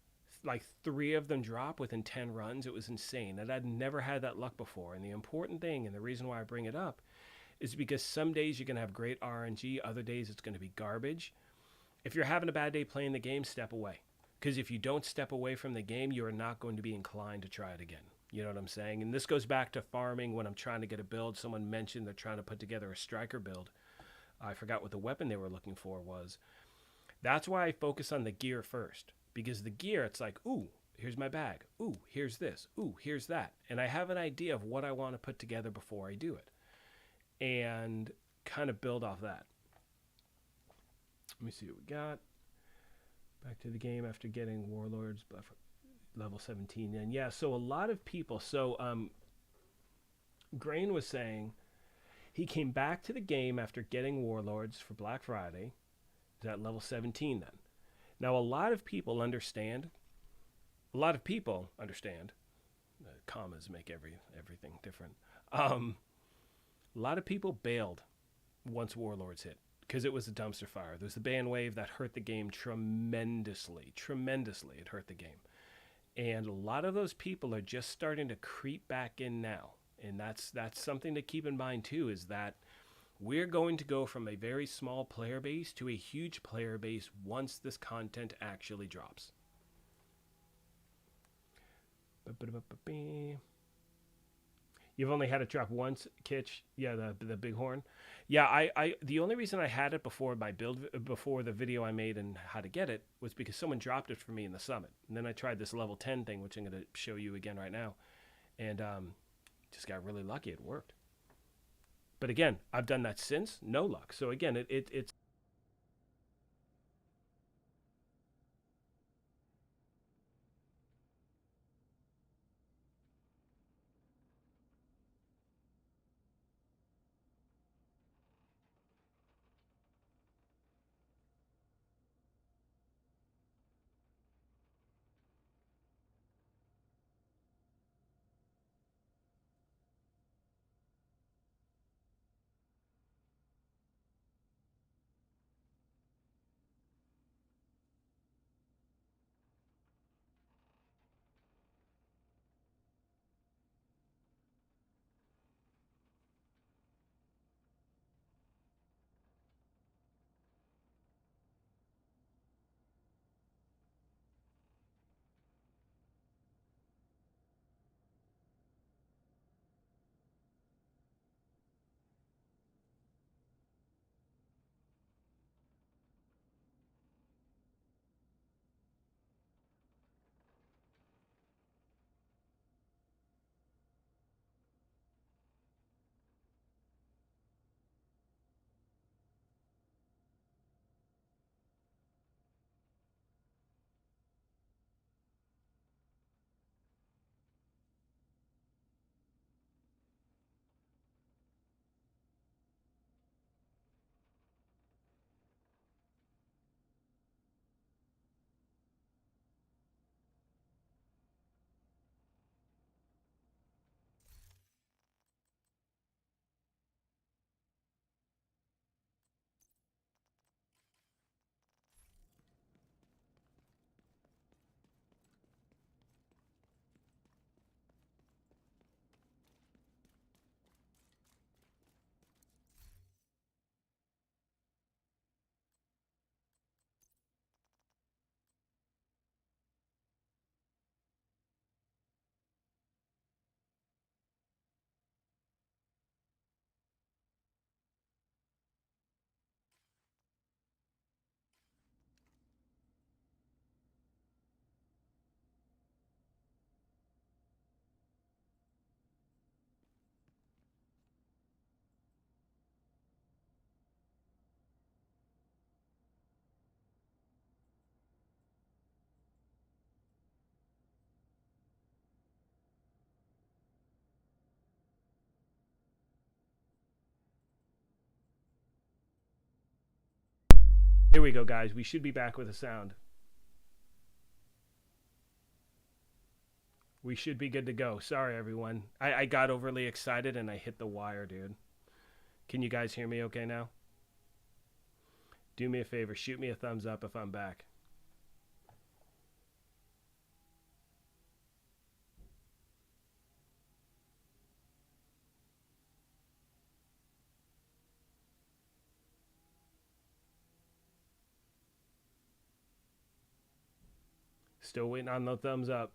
like 3 of them drop within 10 runs. It was insane. And I'd never had that luck before. And the important thing, and the reason why I bring it up, is because some days you're going to have great RNG, other days it's going to be garbage. If you're having a bad day playing the game, step away. Because if you don't step away from the game, you are not going to be inclined to try it again. You know what I'm saying? And this goes back to farming when I'm trying to get a build. Someone mentioned they're trying to put together a striker build. I forgot what the weapon they were looking for was. That's why I focus on the gear first. Because the gear, it's like, ooh, here's my bag. Ooh, here's this. Ooh, here's that. And I have an idea of what I want to put together before I do it. And kind of build off that. Let me see what we got. Back to the game after getting Warlords level 17 in. Yeah, so a lot of people. So Grain was saying he came back to the game after getting Warlords for Black Friday. He's at level 17 then. Now, a lot of people understand. Commas make everything different. A lot of people bailed once Warlords hit because it was a dumpster fire. There was the ban wave that hurt the game tremendously. Tremendously, it hurt the game. And a lot of those people are just starting to creep back in now. And that's something to keep in mind, too, is that we're going to go from a very small player base to a huge player base once this content actually drops. You've only had it drop once, Kitch. Yeah, the bighorn. Yeah, I the only reason I had it before my build, before the video I made and how to get it, was because someone dropped it for me in the summit. And then I tried this level 10 thing, which I'm going to show you again right now. And just got really lucky. It worked. But again, I've done that since, no luck. So again, it's Here we go, guys. We should be back with a sound. We should be good to go. Sorry, everyone. I got overly excited and I hit the wire, dude. Can you guys hear me okay now? Do me a favor. Shoot me a thumbs up if I'm back. Still waiting on the thumbs up.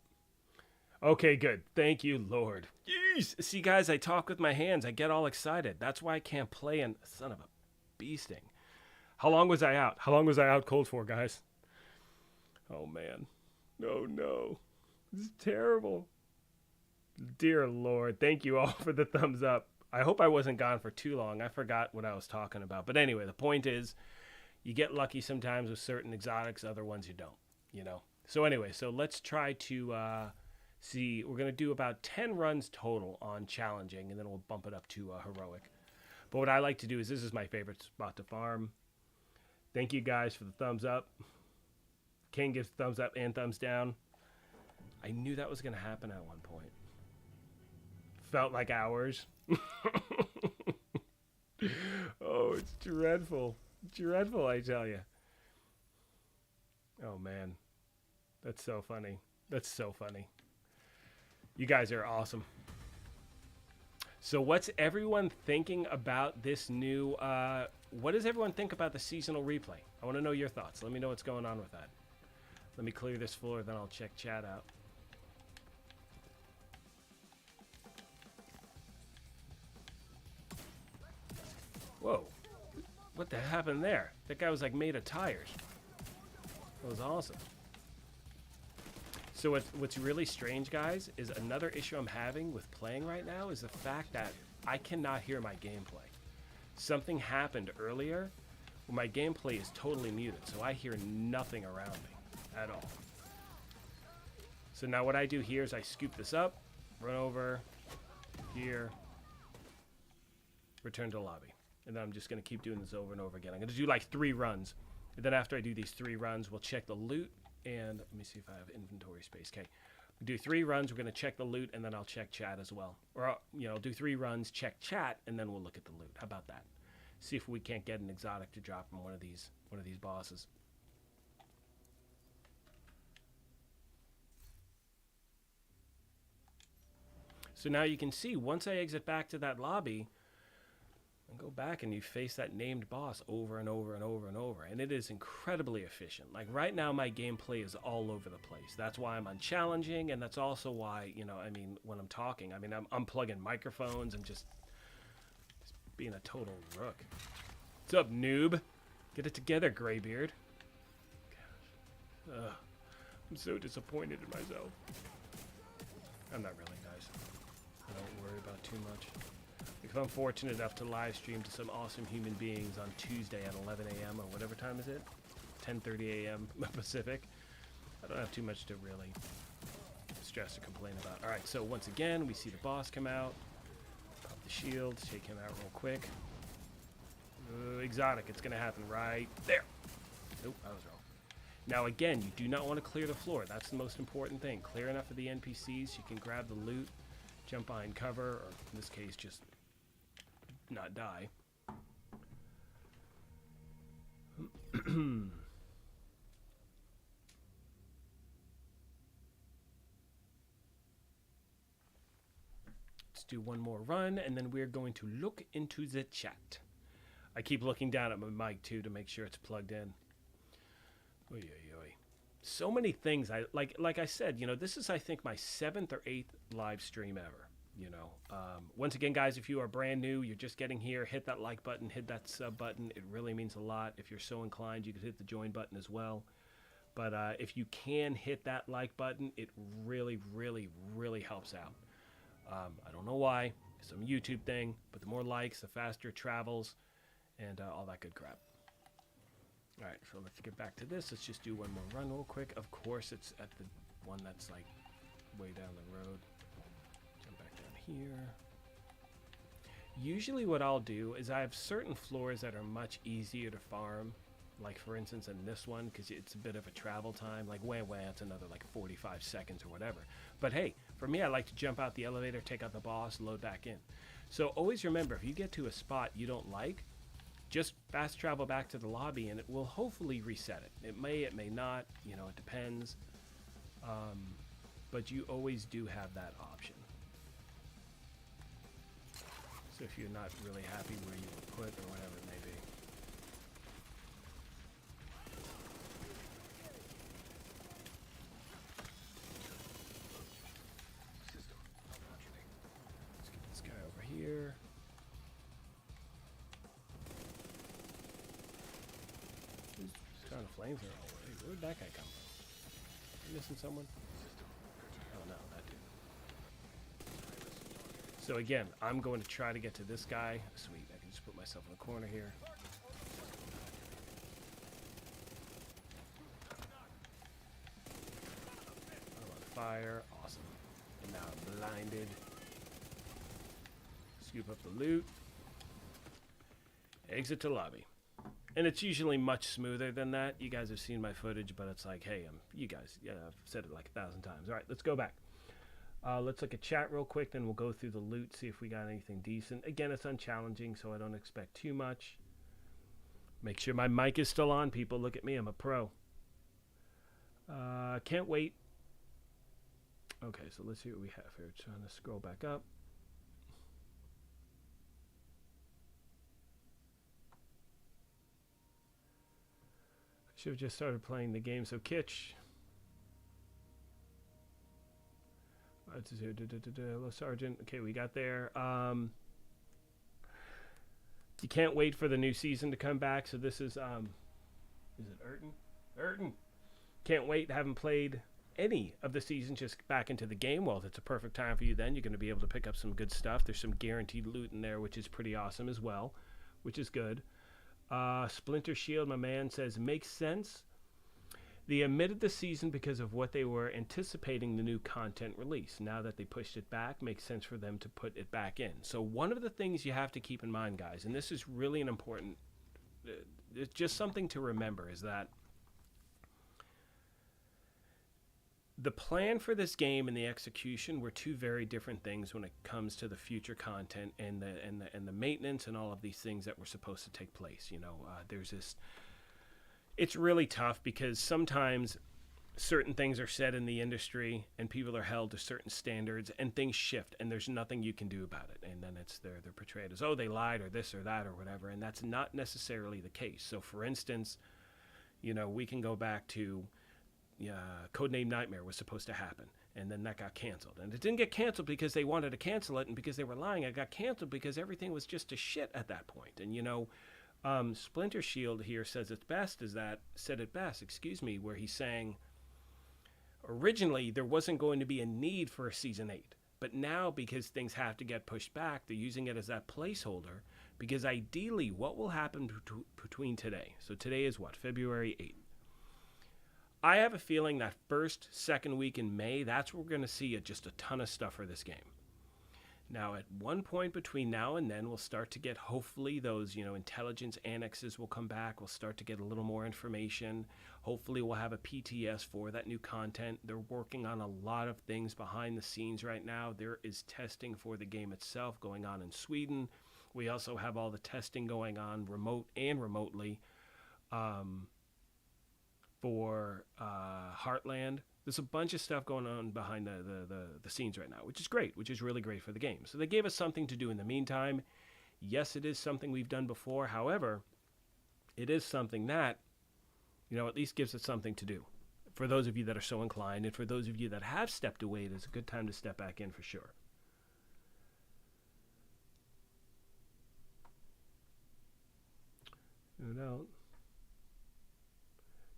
Okay, good. Thank you, Lord. Jeez. See, guys, I talk with my hands. I get all excited. That's why I can't play in son of a beasting. How long was I out? How long was I out cold for, guys? Oh, man. Oh, no. This is terrible. Dear Lord. Thank you all for the thumbs up. I hope I wasn't gone for too long. I forgot what I was talking about. But anyway, the point is, you get lucky sometimes with certain exotics. Other ones you don't, you know. So anyway, so let's try to... see, we're going to do about 10 runs total on challenging, and then we'll bump it up to heroic. But what I like to do is, this is my favorite spot to farm. Thank you guys for the thumbs up. King gives thumbs up and thumbs down. I knew that was going to happen at one point. Felt like hours. Oh, it's dreadful. Dreadful, I tell you. Oh, man. That's so funny. That's so funny. You guys are awesome. So what's everyone thinking about this new, what does everyone think about the seasonal replay? I want to know your thoughts. Let me know what's going on with that. Let me clear this floor, then I'll check chat out. Whoa. What the heck happened there? That guy was like made of tires. That was awesome. So what's really strange, guys, is another issue I'm having with playing right now is the fact that I cannot hear my gameplay. Something happened earlier where my gameplay is totally muted, so I hear nothing around me at all. So now what I do here is I scoop this up, run over here, return to the lobby. And then I'm just going to keep doing this over and over again. I'm going to do like 3 runs. And then after I do these 3 runs, we'll check the loot. And let me see if I have inventory space. Okay, we do 3 runs. We're going to check the loot, and then I'll check chat as well. Or, you know, do 3 runs, check chat, and then we'll look at the loot. How about that? See if we can't get an exotic to drop from one of these bosses. So now you can see, once I exit back to that lobby, and go back and you face that named boss over and over and over and over, and it is incredibly efficient. Like right now my gameplay is all over the place. That's why I'm on challenging, and that's also why, you know, I mean, when I'm talking, I mean, I'm unplugging microphones and just being a total rook. What's up, noob? Get it together, Graybeard. Gosh. I'm so disappointed in myself. I'm not really, guys. I don't worry about too much. If I'm fortunate enough to live stream to some awesome human beings on Tuesday at 11 a.m. or whatever time is it? 10:30 a.m. Pacific. I don't have too much to really stress or complain about. All right, so once again, we see the boss come out. Pop the shield, take him out real quick. Exotic, it's going to happen right there. Nope, I was wrong. Now again, you do not want to clear the floor. That's the most important thing. Clear enough of the NPCs, you can grab the loot, jump behind cover, or in this case, just not die. Let's do one more run, and then we're going to look into the chat. I keep looking down at my mic too to make sure it's plugged in. Oy, oy, oy. So many things. Like I said, you know, this is I think my 7th or 8th live stream ever. You know, once again, guys, if you are brand new, you're just getting here, hit that like button, hit that sub button. It really means a lot. If you're so inclined, you could hit the join button as well. But if you can hit that like button, it really, really, really helps out. I don't know why. It's some YouTube thing, but the more likes, the faster it travels, and all that good crap. All right, so let's get back to this. Let's just do one more run real quick. Of course, it's at the one that's like way down the road. Here. Usually what I'll do is I have certain floors that are much easier to farm Like for instance in this one, because it's a bit of a travel time, like wah, it's another like 45 seconds or whatever. But hey, for me, I like to jump out the elevator, take out the boss, load back in. So always remember, if you get to a spot you don't like, just fast travel back to the lobby and it will hopefully reset it. It may not, you know, it depends. But you always do have that option. So if you're not really happy where you were put or whatever it may be. Let's get this guy over here. Who's trying to flamethrower? Hey, where'd that guy come from? Am I missing someone? Oh no, that dude. So again, I'm going to try to get to this guy. Sweet, I can just put myself in the corner here. I'm on fire, awesome. And now I'm blinded. Scoop up the loot. Exit to lobby. And it's usually much smoother than that. You guys have seen my footage, but it's like, hey, you guys, yeah, I've said it like 1,000 times. All right, let's go back. Let's look at chat real quick, then we'll go through the loot, see if we got anything decent. Again, it's unchallenging, so I don't expect too much. Make sure my mic is still on, people. Look at me, I'm a pro. Can't wait. Okay, so let's see what we have here. Trying to scroll back up. Should have just started playing the game. So Kitch. Hello, Sergeant. Okay, we got there. You can't wait for the new season to come back. So this is it Urton? Urton. Can't wait. Haven't played any of the season, just back into the game. Well, it's a perfect time for you then. You're going to be able to pick up some good stuff. There's some guaranteed loot in there, which is pretty awesome as well, which is good. Splinter Shield, my man, says, makes sense. They omitted the season because of what they were anticipating the new content release. Now that they pushed it back, makes sense for them to put it back in. So one of the things you have to keep in mind, guys, and this is really an important, it's just something to remember, is that the plan for this game and the execution were two very different things when it comes to the future content and the maintenance and all of these things that were supposed to take place. You know, there's this. It's really tough because sometimes certain things are said in the industry and people are held to certain standards and things shift and there's nothing you can do about it. And then they're portrayed as, oh, they lied or this or that or whatever. And that's not necessarily the case. So for instance, you know, we can go back to Codename Nightmare was supposed to happen. And then that got canceled. And it didn't get canceled because they wanted to cancel it and because they were lying. It got canceled because everything was just a shit at that point. And, you know, Splinter Shield here said it best, where he's saying originally there wasn't going to be a need for a season 8, but now because things have to get pushed back, they're using it as that placeholder, because ideally what will happen between today, so today is what, February 8th, I have a feeling that second week in May, that's where we're going to see just a ton of stuff for this game. Now, at one point between now and then, we'll start to get, hopefully, those, you know, intelligence annexes will come back. We'll start to get a little more information. Hopefully, we'll have a PTS for that new content. They're working on a lot of things behind the scenes right now. There is testing for the game itself going on in Sweden. We also have all the testing going on remote and remotely for Heartland. There's a bunch of stuff going on behind the scenes right now, which is great, which is really great for the game. So they gave us something to do in the meantime. Yes, it is something we've done before. However, it is something that, you know, at least gives us something to do. For those of you that are so inclined, and for those of you that have stepped away, it is a good time to step back in for sure. No doubt.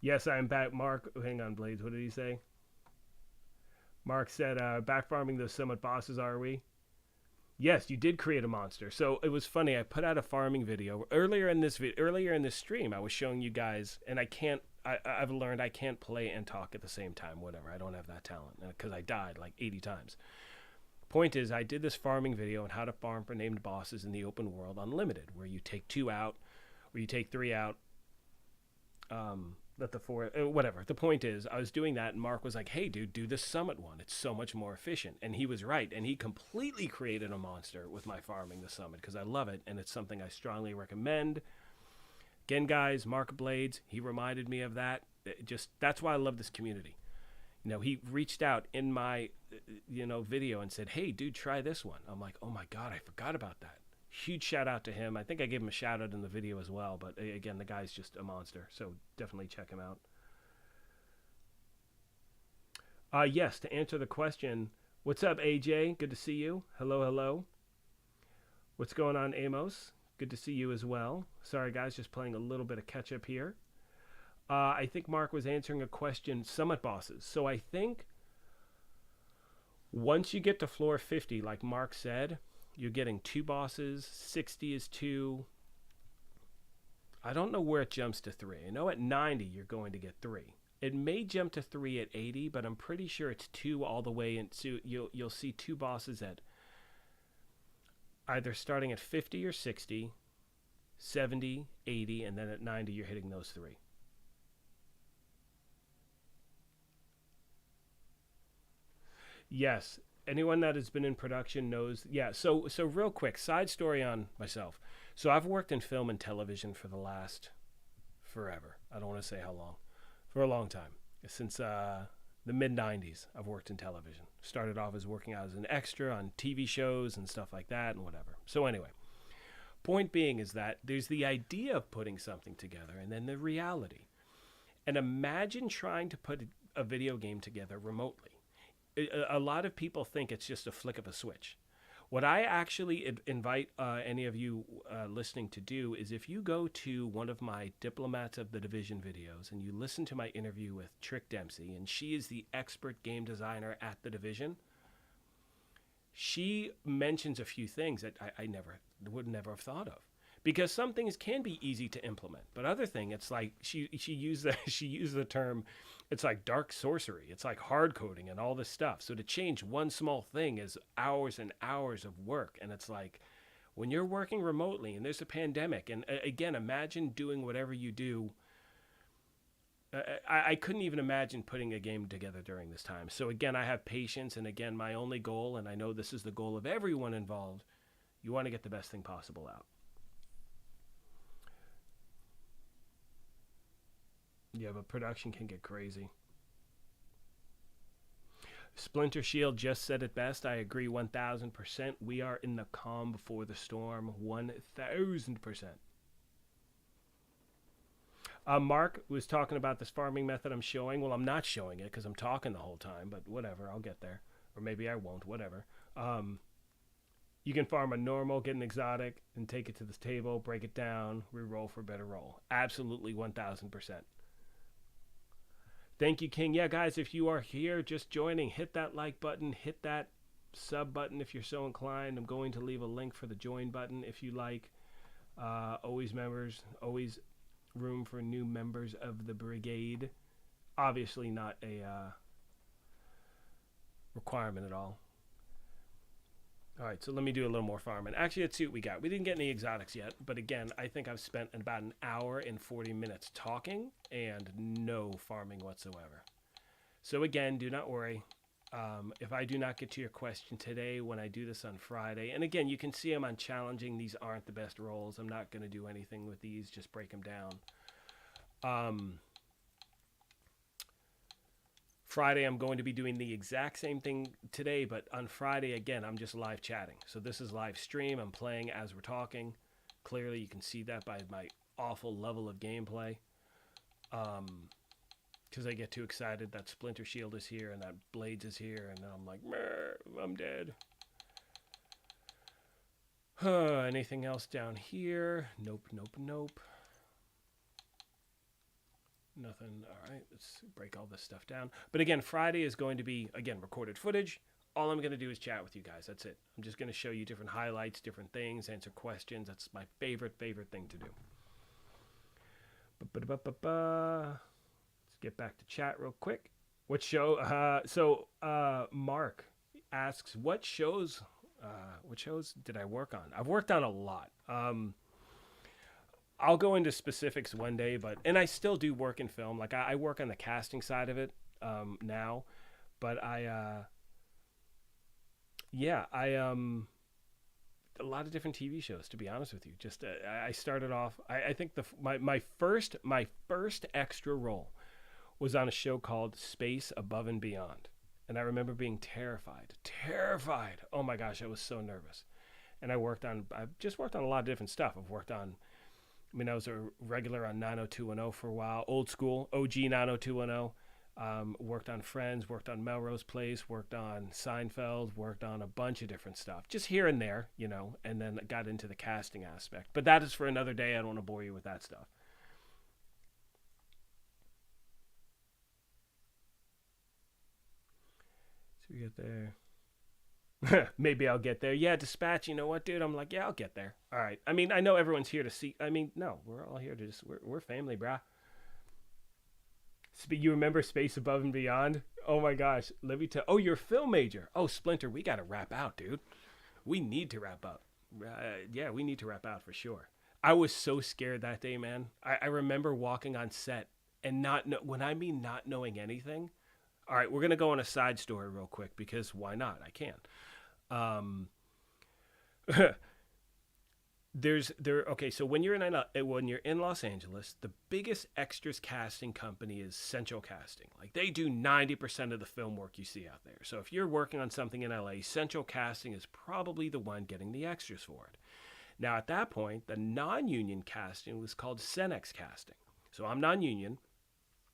Yes, I am back. Mark, hang on, Blades. What did he say? Mark said, back farming those summit bosses, are we? Yes, you did create a monster. So it was funny. I put out a farming video earlier in this stream. I was showing you guys, and I've learned I can't play and talk at the same time. Whatever. I don't have that talent because I died like 80 times. Point is, I did this farming video on how to farm for named bosses in the open world unlimited, where you take 2 out, or you take 3 out, Let the four whatever. The point is, I was doing that, and Mark was like, "Hey, dude, do this summit one. It's so much more efficient." And he was right, and he completely created a monster with my farming the summit because I love it, and it's something I strongly recommend. Again, guys, Mark Blades, he reminded me of that. Just that's why I love this community. He reached out in my video and said, "Hey, dude, try this one." I'm like, "Oh my god, I forgot about that." Huge shout out to him. I think I gave him a shout out in the video as well, but again, the guy's just a monster, so definitely check him out. Yes, to answer the question, what's up, AJ? Good to see you. Hello, hello. What's going on, Amos? Good to see you as well. Sorry, guys, just playing a little bit of catch up here. I think Mark was answering a question, summit bosses. So I think once you get to floor 50, like Mark said, you're getting 2 bosses. 60 is 2. I don't know where it jumps to 3. I know at 90 you're going to get 3. It may jump to 3 at 80, but I'm pretty sure it's 2 all the way into. You'll see 2 bosses at either starting at 50 or 60, 70, 80, and then at 90 you're hitting those 3. Yes, anyone that has been in production knows. Yeah, so real quick, side story on myself. So I've worked in film and television for the last forever. I don't want to say how long. For a long time. Since the mid 90s, I've worked in television. Started off as working as an extra on TV shows and stuff like that and whatever. So anyway, point being is that there's the idea of putting something together and then the reality. And imagine trying to put a video game together remotely. A lot of people think it's just a flick of a switch. What I actually invite any of you listening to do is if you go to one of my Diplomats of the Division videos and you listen to my interview with Trick Dempsey, and she is the expert game designer at the Division, she mentions a few things that I would never have thought of. Because some things can be easy to implement, but other thing, it's like she used the term, it's like dark sorcery. It's like hard coding and all this stuff. So to change one small thing is hours and hours of work, and it's like when you're working remotely and there's a pandemic, and again, imagine doing whatever you do. I couldn't even imagine putting a game together during this time. So again, I have patience, and again, my only goal, and I know this is the goal of everyone involved, you want to get the best thing possible out. Yeah, but production can get crazy. Splinter Shield just said it best. I agree 1000%. We are in the calm before the storm 1000%. Mark was talking about this farming method I'm showing. Well, I'm not showing it because I'm talking the whole time, but whatever. I'll get there. Or maybe I won't. Whatever. You can farm a normal, get an exotic, and take it to the table, break it down, re-roll for a better roll. Absolutely 1000%. Thank you, King. Yeah, guys, if you are here just joining, hit that like button, hit that sub button if you're so inclined. I'm going to leave a link for the join button if you like. Always members, always room for new members of the brigade. Obviously not a requirement at all. All right, so let me do a little more farming. Actually, let's see what we got. We didn't get any exotics yet, but again, I think I've spent about an hour and 40 minutes talking and no farming whatsoever. So again, do not worry. If I do not get to your question today, when I do this on Friday, and again, you can see them on challenging. These aren't the best rolls. I'm not going to do anything with these, just break them down. Friday, I'm going to be doing the exact same thing today, but on Friday, again, I'm just live chatting. So this is live stream. I'm playing as we're talking. Clearly, you can see that by my awful level of gameplay. Because I get too excited that Splinter Shield is here and that Blades is here, and then I'm like, I'm dead. Anything else down here? Nope, nope, nope. Nothing. All right, let's break all this stuff down. But again, Friday is going to be, again, recorded footage. All I'm going to do is chat with you guys. That's it. I'm just going to show you different highlights, different things, answer questions. That's my favorite thing to do. Let's get back to chat real quick. What show? Mark asks, what shows did I work on? I've worked on a lot. I'll go into specifics one day, but and I still do work in film. Like I work on the casting side of it now, but I a lot of different TV shows. To be honest with you, just I started off. I think my first extra role was on a show called Space Above and Beyond, and I remember being terrified. Oh my gosh, I was so nervous. And I've just worked on a lot of different stuff. I've worked on I mean, I was a regular on 90210 for a while, old school, OG 90210. Worked on Friends, worked on Melrose Place, worked on Seinfeld, worked on a bunch of different stuff, just here and there, and then got into the casting aspect. But that is for another day. I don't want to bore you with that stuff. So we get there. Maybe I'll get there. Yeah, Dispatch, you know what, dude? I'm like, yeah, I'll get there. All right. I mean, I know everyone's here to see. I mean, no, we're all here to we're family, brah. You remember Space Above and Beyond? Oh my gosh. Let me tell. Oh, you're a film major. Oh, Splinter, we got to wrap out, dude. We need to wrap up. Yeah, we need to wrap out for sure. I was so scared that day, man. I remember walking on set and when I mean not knowing anything. All right, we're going to go on a side story real quick because why not? I can. Um, okay, so when you're in Los Angeles, the biggest extras casting company is Central Casting. Like they do 90% of the film work you see out there. So if you're working on something in LA, Central Casting is probably the one getting the extras for it. Now at that point, the non-union casting was called Cenex Casting. So I'm non-union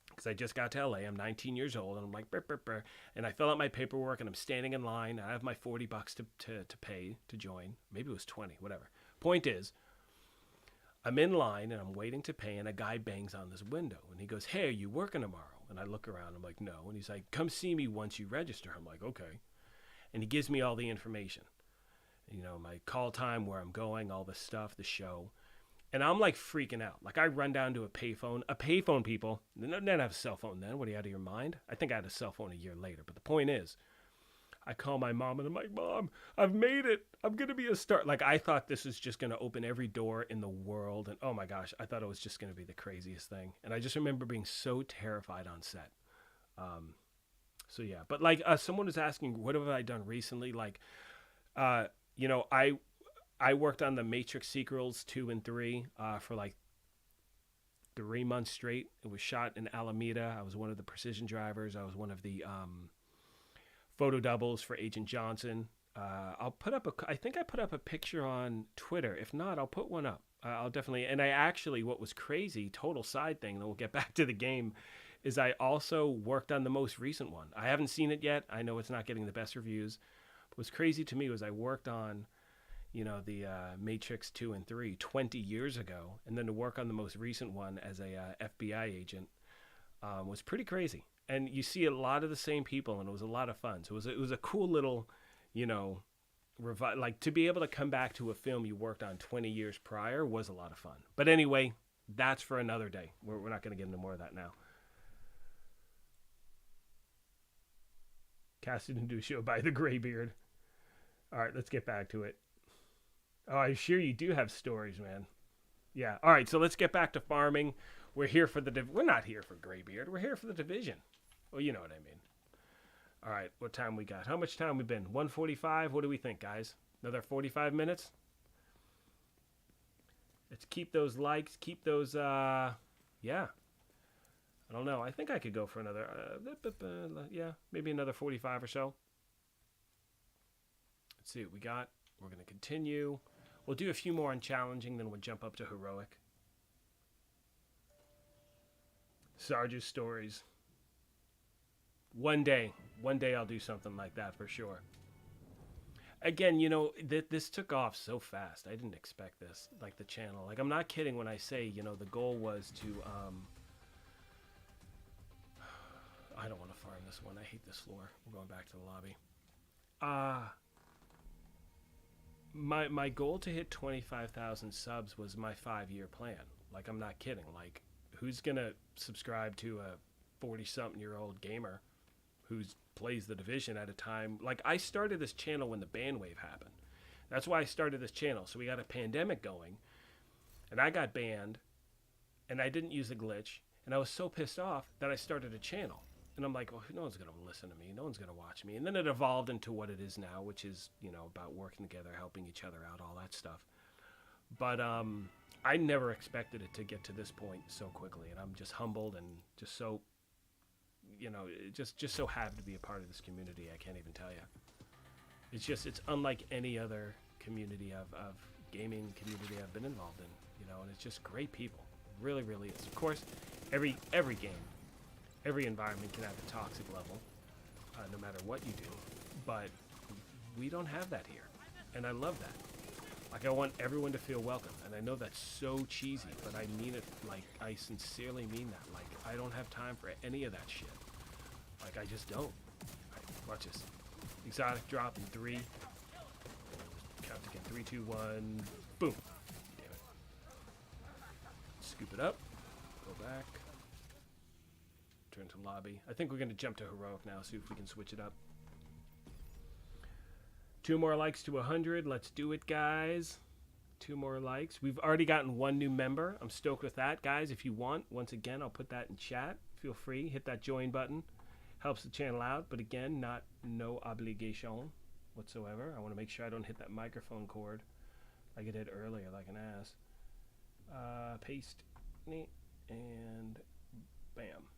because I just got to LA. I'm 19 years old, and I'm like, brr, brr, brr. And I fill out my paperwork, and I'm standing in line. I have my $40 to pay to join. Maybe it was 20, whatever. Point is, I'm in line, and I'm waiting to pay, and a guy bangs on this window, and he goes, hey, are you working tomorrow? And I look around. I'm like, no. And he's like, come see me once you register. I'm like, okay. And he gives me all the information. My call time, where I'm going, all this stuff, the show. And I'm like freaking out. Like I run down to a payphone, people. They didn't have a cell phone then. What, are you out of your mind? I think I had a cell phone a year later. But the point is, I call my mom and I'm like, Mom, I've made it. I'm going to be a star. Like I thought this was just going to open every door in the world. And oh my gosh, I thought it was just going to be the craziest thing. And I just remember being so terrified on set. So yeah, but like someone was asking, what have I done recently? Like, uh, you know, I worked on the Matrix sequels 2 and 3 for like 3 months straight. It was shot in Alameda. I was one of the precision drivers. I was one of the photo doubles for Agent Johnson. I think I put up a picture on Twitter. If not, I'll put one up. I'll definitely, and I actually, what was crazy, total side thing, and we'll get back to the game, is I also worked on the most recent one. I haven't seen it yet. I know it's not getting the best reviews. But what's crazy to me was I worked on, the Matrix 2 and 3 20 years ago, and then to work on the most recent one as a FBI agent was pretty crazy. And you see a lot of the same people, and it was a lot of fun. So it was a cool little, you know, like to be able to come back to a film you worked on 20 years prior was a lot of fun. But anyway, that's for another day. We're not going to get into more of that now. Casted into a show by the Graybeard. All right, let's get back to it. Oh, I'm sure you do have stories, man. Yeah. All right, so let's get back to farming. We're here for we're not here for Graybeard. We're here for the division. Well, you know what I mean. All right, what time we got? How much time we been? 1:45. What do we think, guys? Another 45 minutes? Let's keep those likes. Keep those. Yeah. I don't know. I think I could go for another. Yeah, maybe another 45 or so. Let's see what we got. We're going to continue. We'll do a few more on challenging, then we'll jump up to heroic. Sarge's stories. One day I'll do something like that for sure. Again, this took off so fast. I didn't expect this, like the channel. Like, I'm not kidding when I say, the goal was to, I don't want to farm this one. I hate this floor. We're going back to the lobby. My goal to hit 25,000 subs was my 5-year plan. Like, I'm not kidding. Like, who's going to subscribe to a 40-something-year-old gamer who plays the division at a time? Like, I started this channel when the ban wave happened. That's why I started this channel. So we got a pandemic going. and I got banned, and I didn't use a glitch, and I was so pissed off that I started a channel. And I'm like, well, no one's going to listen to me. No one's going to watch me. And then it evolved into what it is now, which is, about working together, helping each other out, all that stuff. But I never expected it to get to this point so quickly. And I'm just humbled and just so, just so happy to be a part of this community. I can't even tell you. It's unlike any other community of gaming community I've been involved in, and it's just great people. It really, really is. Of course, every game, every environment can have a toxic level, no matter what you do, but we don't have that here, and I love that. Like, I want everyone to feel welcome, and I know that's so cheesy, but I mean it, like, I sincerely mean that. Like, I don't have time for any of that shit. Like, I just don't. Right, watch this. Exotic drop in 3. Count again. 3, 2, 1. Boom. Damn it. Scoop it up. Go back. Turn to lobby. I think we're going to jump to heroic now, see if we can switch it up. 2 more likes to 100. Let's do it, guys. 2 more likes. We've already gotten 1 new member. I'm stoked with that, guys. If you want, once again, I'll put that in chat. Feel free. Hit that join button. Helps the channel out, but again, no obligation whatsoever. I want to make sure I don't hit that microphone cord like I did earlier, like an ass. Paste. And bam.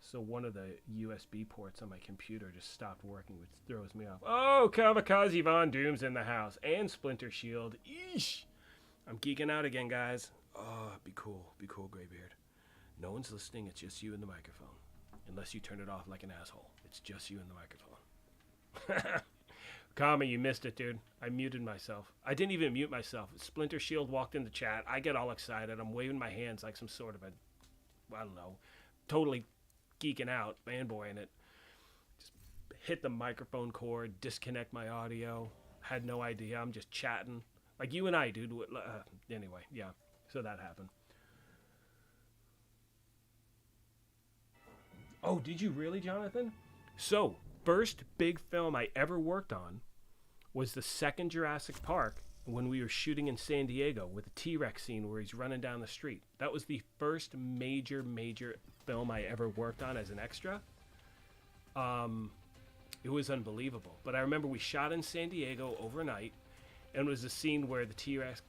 So one of the USB ports on my computer just stopped working, which throws me off. Oh, Kamikaze Von Doom's in the house. And Splinter Shield. Eesh. I'm geeking out again, guys. Oh, be cool. Be cool, Graybeard. No one's listening. It's just you and the microphone. Unless you turn it off like an asshole. It's just you and the microphone. Kami, you missed it, dude. I muted myself. I didn't even mute myself. Splinter Shield walked in the chat. I get all excited. I'm waving my hands like some sort of I don't know, totally geeking out, fanboying it. Just hit the microphone cord, disconnect my audio. Had no idea. I'm just chatting. Like you and I, dude. Anyway, yeah. So that happened. Oh, did you really, Jonathan? So, first big film I ever worked on was the second Jurassic Park when we were shooting in San Diego with a T-Rex scene where he's running down the street. That was the first major film I ever worked on as an extra. It was unbelievable. But I remember we shot in San Diego overnight, and it was a scene where the T-Rex,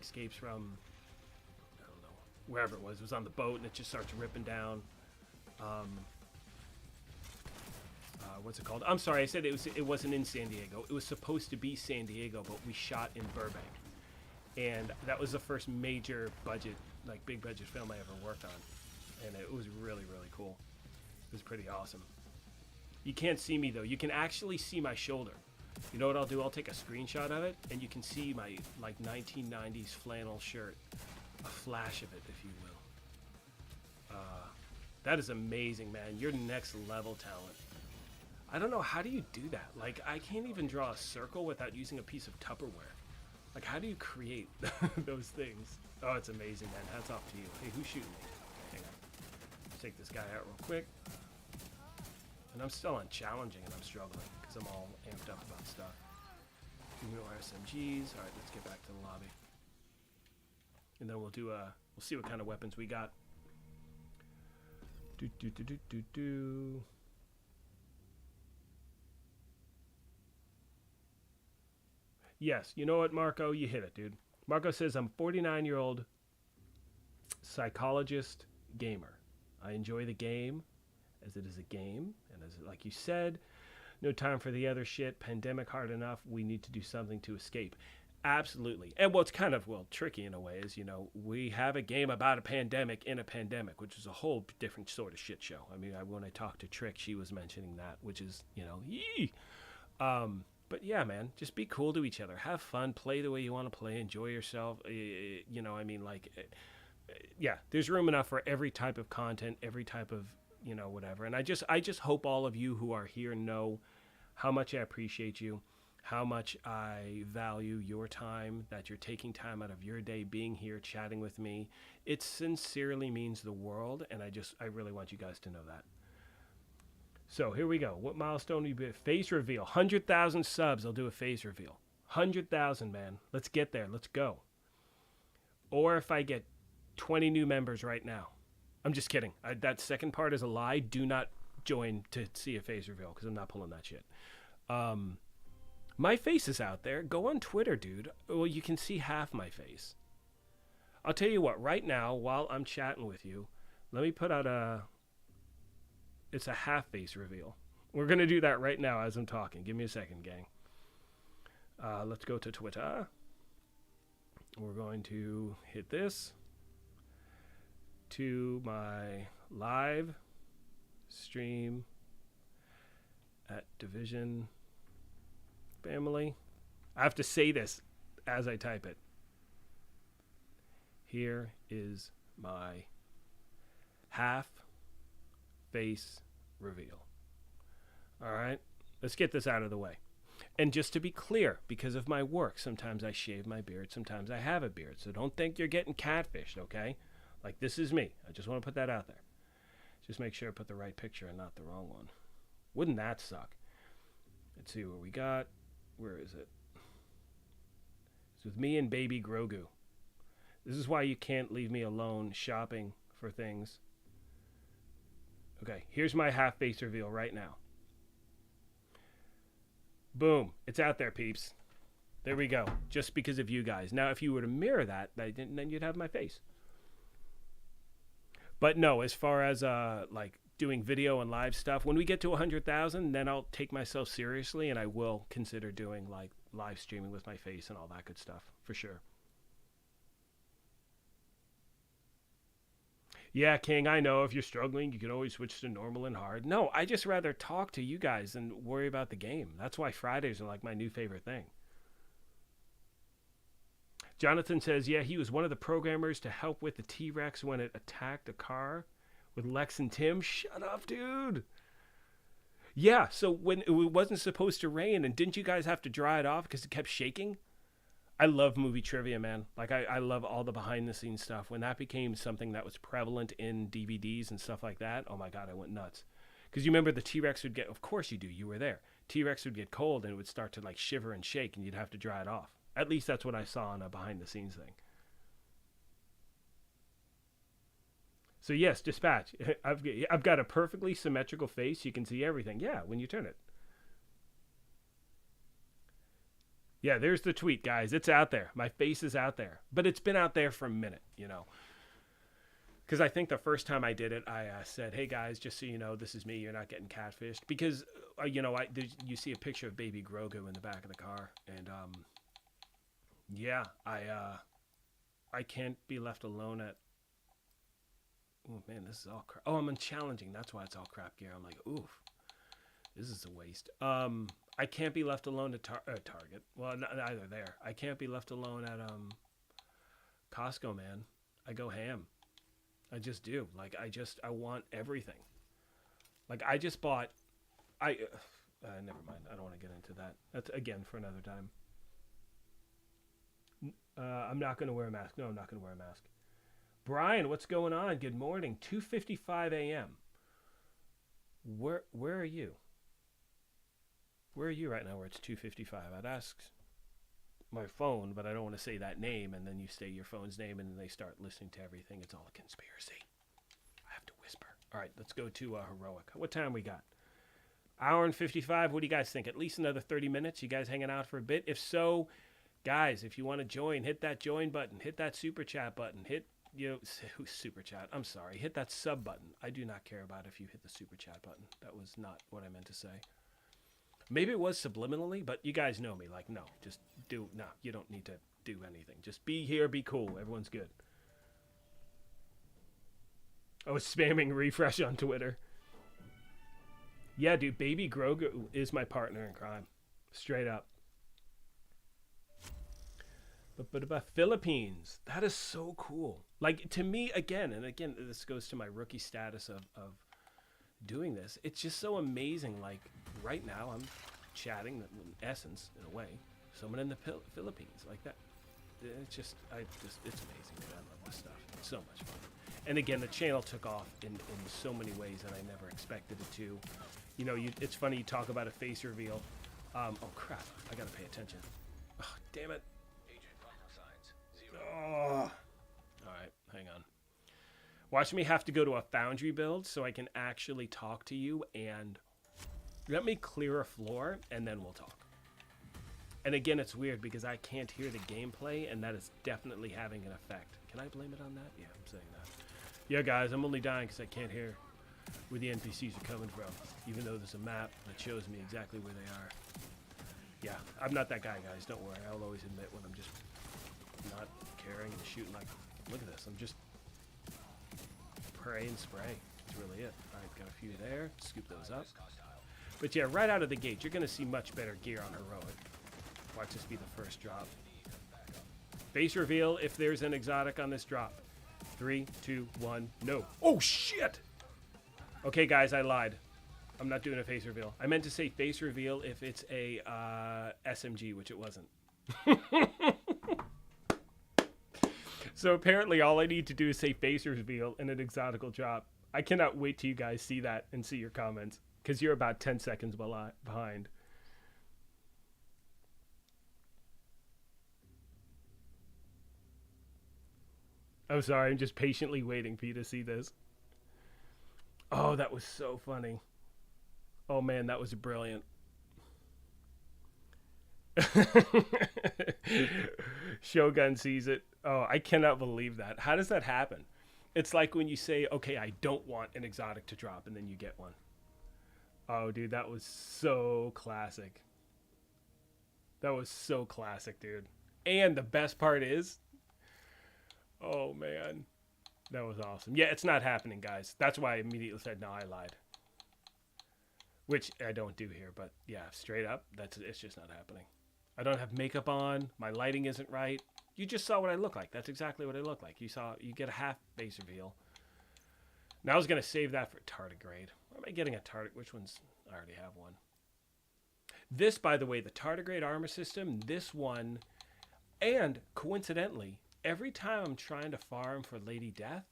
escapes from, I don't know, wherever it was. It was on the boat, and it just starts ripping down. What's it called? I'm sorry, I said it wasn't in San Diego. It was supposed to be San Diego, but we shot in Burbank. And that was the first major budget, like big budget film I ever worked on. And it was really, really cool. It was pretty awesome. You can't see me though. You can actually see my shoulder. You know what I'll do? I'll take a screenshot of it, and you can see my like 1990s flannel shirt. A flash of it, if you will. That is amazing, man. You're next level talent. I don't know, how do you do that? Like, I can't even draw a circle without using a piece of Tupperware. Like, how do you create those things? Oh, it's amazing, man. Hats off to you. Hey, who's shooting me? Hang on. Let's take this guy out real quick. And I'm still on challenging, and I'm struggling because I'm all amped up about stuff. No SMGs. All right, let's get back to the lobby. And then we'll see what kind of weapons we got. Yes, you know what, Marco? You hit it, dude. Marco says, I'm 49-year-old psychologist gamer. I enjoy the game as it is a game. And as like you said, no time for the other shit. Pandemic hard enough. We need to do something to escape. Absolutely. And what's kind of, tricky in a way is, we have a game about a pandemic in a pandemic, which is a whole different sort of shit show. I mean, when I talked to Trick, she was mentioning that, which is, yee. But yeah, man, just be cool to each other. Have fun. Play the way you want to play. Enjoy yourself. Yeah, there's room enough for every type of content, every type of, whatever. And I just hope all of you who are here know how much I appreciate you, how much I value your time, that you're taking time out of your day being here, chatting with me. It sincerely means the world, and I really want you guys to know that. So here we go. What milestone will you be? Face reveal. 100,000 subs, I'll do a face reveal. 100,000, man. Let's get there. Let's go. Or if I get 20 new members right now. I'm just kidding. That second part is a lie. Do not join to see a face reveal because I'm not pulling that shit. My face is out there. Go on Twitter, dude. Well, you can see half my face. I'll tell you what. Right now, while I'm chatting with you, let me put out it's a half face reveal. We're going to do that right now as I'm talking. Give me a second, gang. Let's go to Twitter. We're going to hit this to my live stream at Division Family. I have to say this as I type it. Here is my half face reveal. All right, let's get this out of the way. And just to be clear, because of my work, sometimes I shave my beard, sometimes I have a beard. So don't think you're getting catfished, okay? Like, this is me. I just want to put that out there. Just make sure I put the right picture and not the wrong one. Wouldn't that suck? Let's see what we got. Where is it? It's with me and baby Grogu. This is why you can't leave me alone shopping for things. Okay, here's my half face reveal right now. Boom. It's out there, peeps. There we go. Just because of you guys. Now, if you were to mirror that, then you'd have my face. But no, as far as like doing video and live stuff, when we get to 100,000, then I'll take myself seriously and I will consider doing like live streaming with my face and all that good stuff for sure. Yeah, King, I know if you're struggling, you can always switch to normal and hard. No, I just rather talk to you guys than worry about the game. That's why Fridays are like my new favorite thing. Jonathan says, yeah, he was one of the programmers to help with the T-Rex when it attacked a car with Lex and Tim. Shut up, dude. Yeah, so when it wasn't supposed to rain, and didn't you guys have to dry it off because it kept shaking? I love movie trivia, man. Like, I love all the behind-the-scenes stuff. When that became something that was prevalent in DVDs and stuff like that, oh, my God, I went nuts. Because you remember the T-Rex would get, of course you do, you were there. T-Rex would get cold, and it would start to, like, shiver and shake, and you'd have to dry it off. At least that's what I saw on a behind-the-scenes thing. So, yes, Dispatch. I've got a perfectly symmetrical face. You can see everything. Yeah, when you turn it. Yeah, there's the tweet, guys. It's out there. My face is out there. But it's been out there for a minute, you know. Because I think the first time I did it, I said, hey, guys, just so you know, this is me. You're not getting catfished. Because, you know, you see a picture of baby Grogu in the back of the car. And, yeah, I can't be left alone at... Oh, man, this is all crap. Oh, I'm unchallenging. That's why it's all crap gear. I'm like, oof. This is a waste. I can't be left alone at Target. Well, neither there. I can't be left alone at Costco, man. I go ham. I just do. Like, I want everything. Like, I just bought... never mind. I don't want to get into that. That's, again, for another time. I'm not going to wear a mask. No, I'm not going to wear a mask. Brian, what's going on? Good morning. 2:55 a.m. Where are you? Where are you right now where it's 2:55? I'd ask my phone, but I don't want to say that name, and then you say your phone's name, and then they start listening to everything. It's all a conspiracy. I have to whisper. All right, let's go to Heroic. What time we got? Hour and 55. What do you guys think? At least another 30 minutes? You guys hanging out for a bit? If so, guys, if you want to join, hit that join button. Hit that super chat button. Hit, super chat. I'm sorry. Hit that sub button. I do not care about if you hit the super chat button. That was not what I meant to say. Maybe it was subliminally, but you guys know me. Like, no, just do. No, you don't need to do anything. Just be here, be cool. Everyone's good. I was spamming refresh on Twitter. Yeah, dude, baby Grogu is my partner in crime. Straight up. But about Philippines, that is so cool. Like, to me, again, this goes to my rookie status of doing this. It's just so amazing. Like, right now, I'm chatting, in essence, in a way, someone in the Philippines, like that. It's just, it's amazing. Man. I love this stuff. It's so much fun. And again, the channel took off in so many ways that I never expected it to. You know, it's funny you talk about a face reveal. Oh crap! I gotta pay attention. Oh, damn it. Oh. Alright, hang on. Watch me have to go to a foundry build so I can actually talk to you, and let me clear a floor and then we'll talk. And again, it's weird because I can't hear the gameplay, and that is definitely having an effect. Can I blame it on that? Yeah, I'm saying that. Yeah, guys, I'm only dying because I can't hear where the NPCs are coming from, even though there's a map that shows me exactly where they are. Yeah, I'm not that guy, guys. Don't worry. I'll always admit when I'm just not caring and shooting like, look at this. I'm just pray and spray. That's really it. All right, got a few there. Scoop those up. But yeah, right out of the gate, you're going to see much better gear on Heroic. Watch this be the first drop. Face reveal if there's an exotic on this drop. 3, 2, 1, no. Oh, shit! Okay, guys, I lied. I'm not doing a face reveal. I meant to say face reveal if it's a SMG, which it wasn't. So apparently all I need to do is say face reveal and an exotic will drop. I cannot wait till you guys see that and see your comments, because you're about 10 seconds behind. I'm sorry, I'm just patiently waiting for you to see this. Oh, that was so funny. Oh man, that was brilliant. Shogun sees it. Oh, I cannot believe that. How does that happen? It's like when you say, okay, I don't want an exotic to drop, and then you get one. Oh, dude, that was so classic. That was so classic, dude. And the best part is, oh man, that was awesome. Yeah, it's not happening, guys. That's why I immediately said, no, I lied. Which I don't do here, but yeah, straight up, it's just not happening. I don't have makeup on. My lighting isn't right. You just saw what I look like. That's exactly what I look like. You get a half base reveal. Now I was going to save that for tardigrade. Where am I getting a tardigrade? Which ones? I already have one. This, by the way, the tardigrade armor system, this one, and coincidentally, every time I'm trying to farm for Lady Death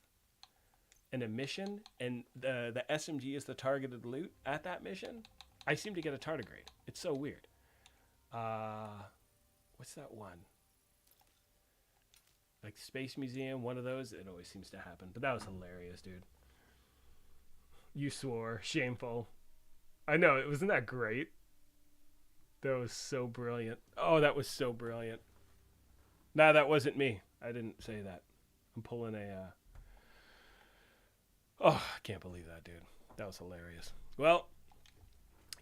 in a mission, and the SMG is the targeted loot at that mission, I seem to get a tardigrade. It's so weird. What's that one? Like Space Museum, one of those, it always seems to happen. But that was hilarious, dude. You swore. Shameful. I know, it wasn't that great? That was so brilliant. Oh, that was so brilliant. Nah, that wasn't me. I didn't say that. I'm pulling a... Oh, I can't believe that, dude. That was hilarious. Well,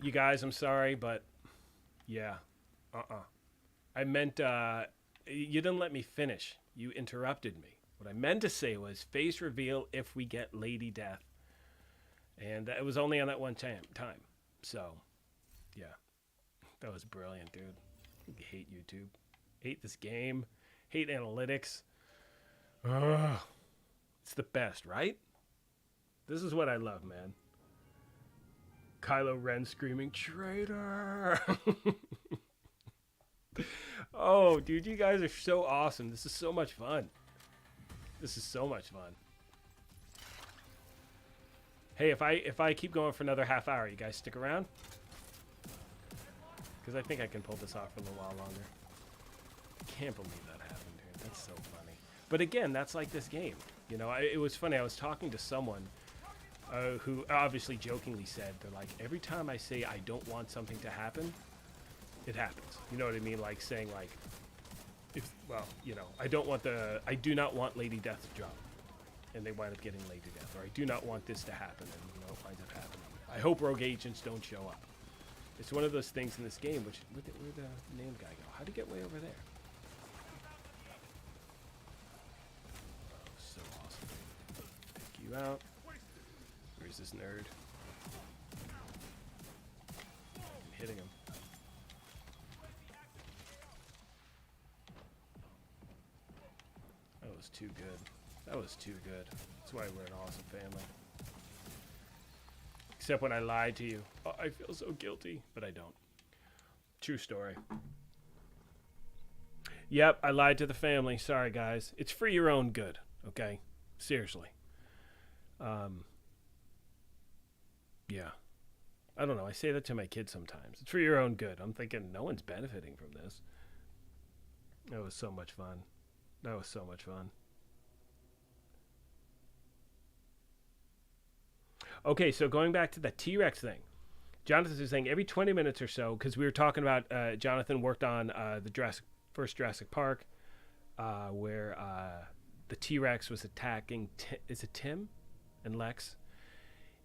you guys, I'm sorry, but... Yeah. I meant... You didn't let me finish. You interrupted me. What I meant to say was face reveal if we get Lady Death. And it was only on that one time. So, yeah. That was brilliant, dude. I hate YouTube. Hate this game. Hate analytics. Ugh. It's the best, right? This is what I love, man. Kylo Ren screaming, traitor! Oh, dude, you guys are so awesome. This is so much fun. This is so much fun. Hey, if I keep going for another half hour, you guys stick around? Because I think I can pull this off for a little while longer. Can't believe that happened, dude. That's so funny. But again, that's like this game. You know, it was funny. I was talking to someone who obviously jokingly said, they're like, every time I say I don't want something to happen, it happens. You know what I mean? Like saying like, I do not want Lady Death to drop. And they wind up getting Lady Death. Or I do not want this to happen. And, it winds up happening. I hope rogue agents don't show up. It's one of those things in this game, which, where'd the name guy go? How'd he get way over there? Oh, so awesome. Take you out. Where's this nerd? I'm hitting him. That was too good. That was too good. That's why we're an awesome family. Except when I lied to you. Oh, I feel so guilty, but I don't. True story. Yep, I lied to the family. Sorry, guys. It's for your own good, okay? Seriously. Yeah. I don't know. I say that to my kids sometimes. It's for your own good. I'm thinking no one's benefiting from this. That was so much fun. That was so much fun. Okay, so going back to the T-Rex thing. Jonathan is saying every 20 minutes or so, because we were talking about Jonathan worked on the first Jurassic Park, where the T-Rex was attacking, is it Tim and Lex?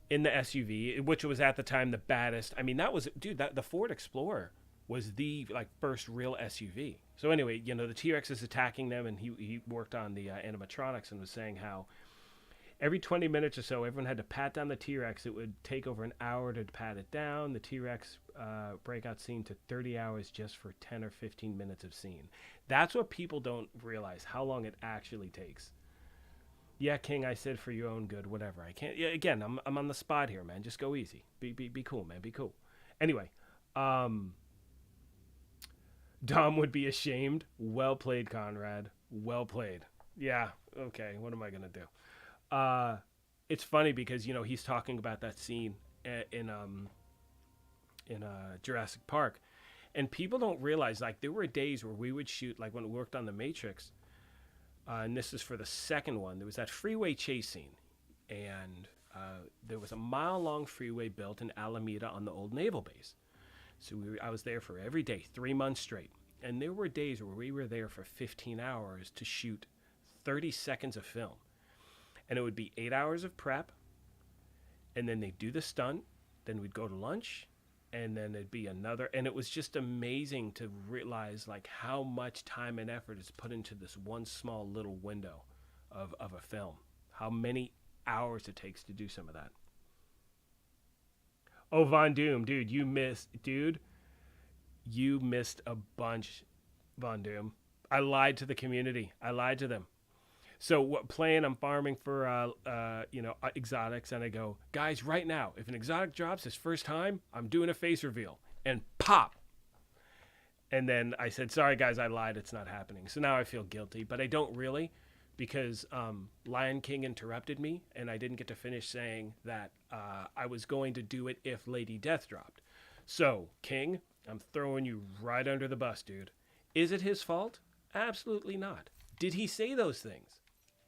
In the SUV, which was at the time the baddest. I mean, that was, dude, that the Ford Explorer was the like first real SUV. So anyway, the T-Rex is attacking them, and he worked on the animatronics and was saying how every 20 minutes or so, everyone had to pat down the T-Rex. It would take over an hour to pat it down. The T-Rex breakout scene to 30 hours just for 10 or 15 minutes of scene. That's what people don't realize, how long it actually takes. Yeah, King, I said for your own good, whatever. I can't. Yeah, again, I'm on the spot here, man. Just go easy. Be cool, man. Be cool. Anyway, Dom would be ashamed. Well played, Conrad. Well played. Yeah. Okay. What am I gonna do? It's funny because he's talking about that scene in Jurassic Park, and people don't realize like there were days where we would shoot like when we worked on the Matrix, and this is for the second one. There was that freeway chase scene, and there was a mile-long freeway built in Alameda on the old naval base. So I was there for every day, 3 months straight, and there were days where we were there for 15 hours to shoot 30 seconds of film. And it would be 8 hours of prep, and then they'd do the stunt, then we'd go to lunch, and then it'd be another. And it was just amazing to realize like how much time and effort is put into this one small little window of a film. How many hours it takes to do some of that. Oh, Von Doom, dude, you missed a bunch, Von Doom. I lied to the community. I lied to them. So I'm farming for exotics, and I go, guys, right now, if an exotic drops his first time, I'm doing a face reveal, and pop. And then I said, sorry guys, I lied, it's not happening. So now I feel guilty, but I don't really, because Lion King interrupted me, and I didn't get to finish saying that I was going to do it if Lady Death dropped. So King, I'm throwing you right under the bus, dude. Is it his fault? Absolutely not. Did he say those things?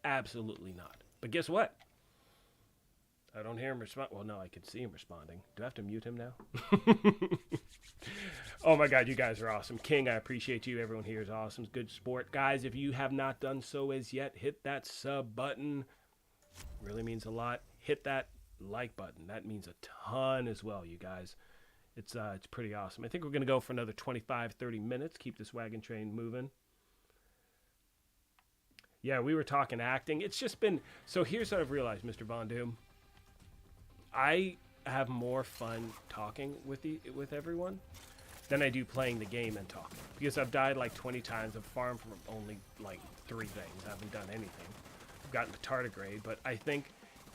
Absolutely not. But guess what? I don't hear him respond. Well, no, I can see him responding. Do I have to mute him now? Oh my God, you guys are awesome. King, I appreciate you. Everyone here is awesome. Good sport. Guys, if you have not done so as yet, hit that sub button. Really means a lot. Hit that like button. That means a ton as well, you guys. It's pretty awesome. I think we're going to go for another 25, 30 minutes. Keep this wagon train moving. Yeah, we were talking acting. It's just been... So here's what I've realized, Mr. Von Doom. I have more fun talking with everyone than I do playing the game and talking. Because I've died like 20 times. I've farmed for only like 3 things. I haven't done anything. I've gotten to tardigrade. But I think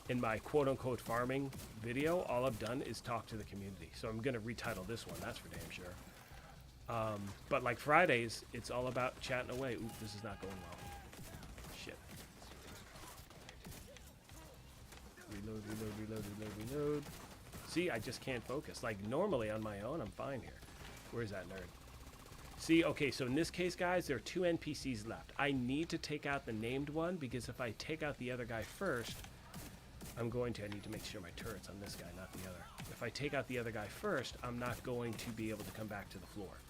in my quote-unquote farming video, all I've done is talk to the community. So I'm going to retitle this one. That's for damn sure. But like Fridays, it's all about chatting away. Oop, this is not going well. Shit. Reload. See, I just can't focus. Like, normally on my own, I'm fine here. Where's that nerd? See, okay, so in this case, guys, there are 2 NPCs left. I need to take out the named one, because if I take out the other guy first, I need to make sure my turret's on this guy, not the other. If I take out the other guy first, I'm not going to be able to come back to the floor.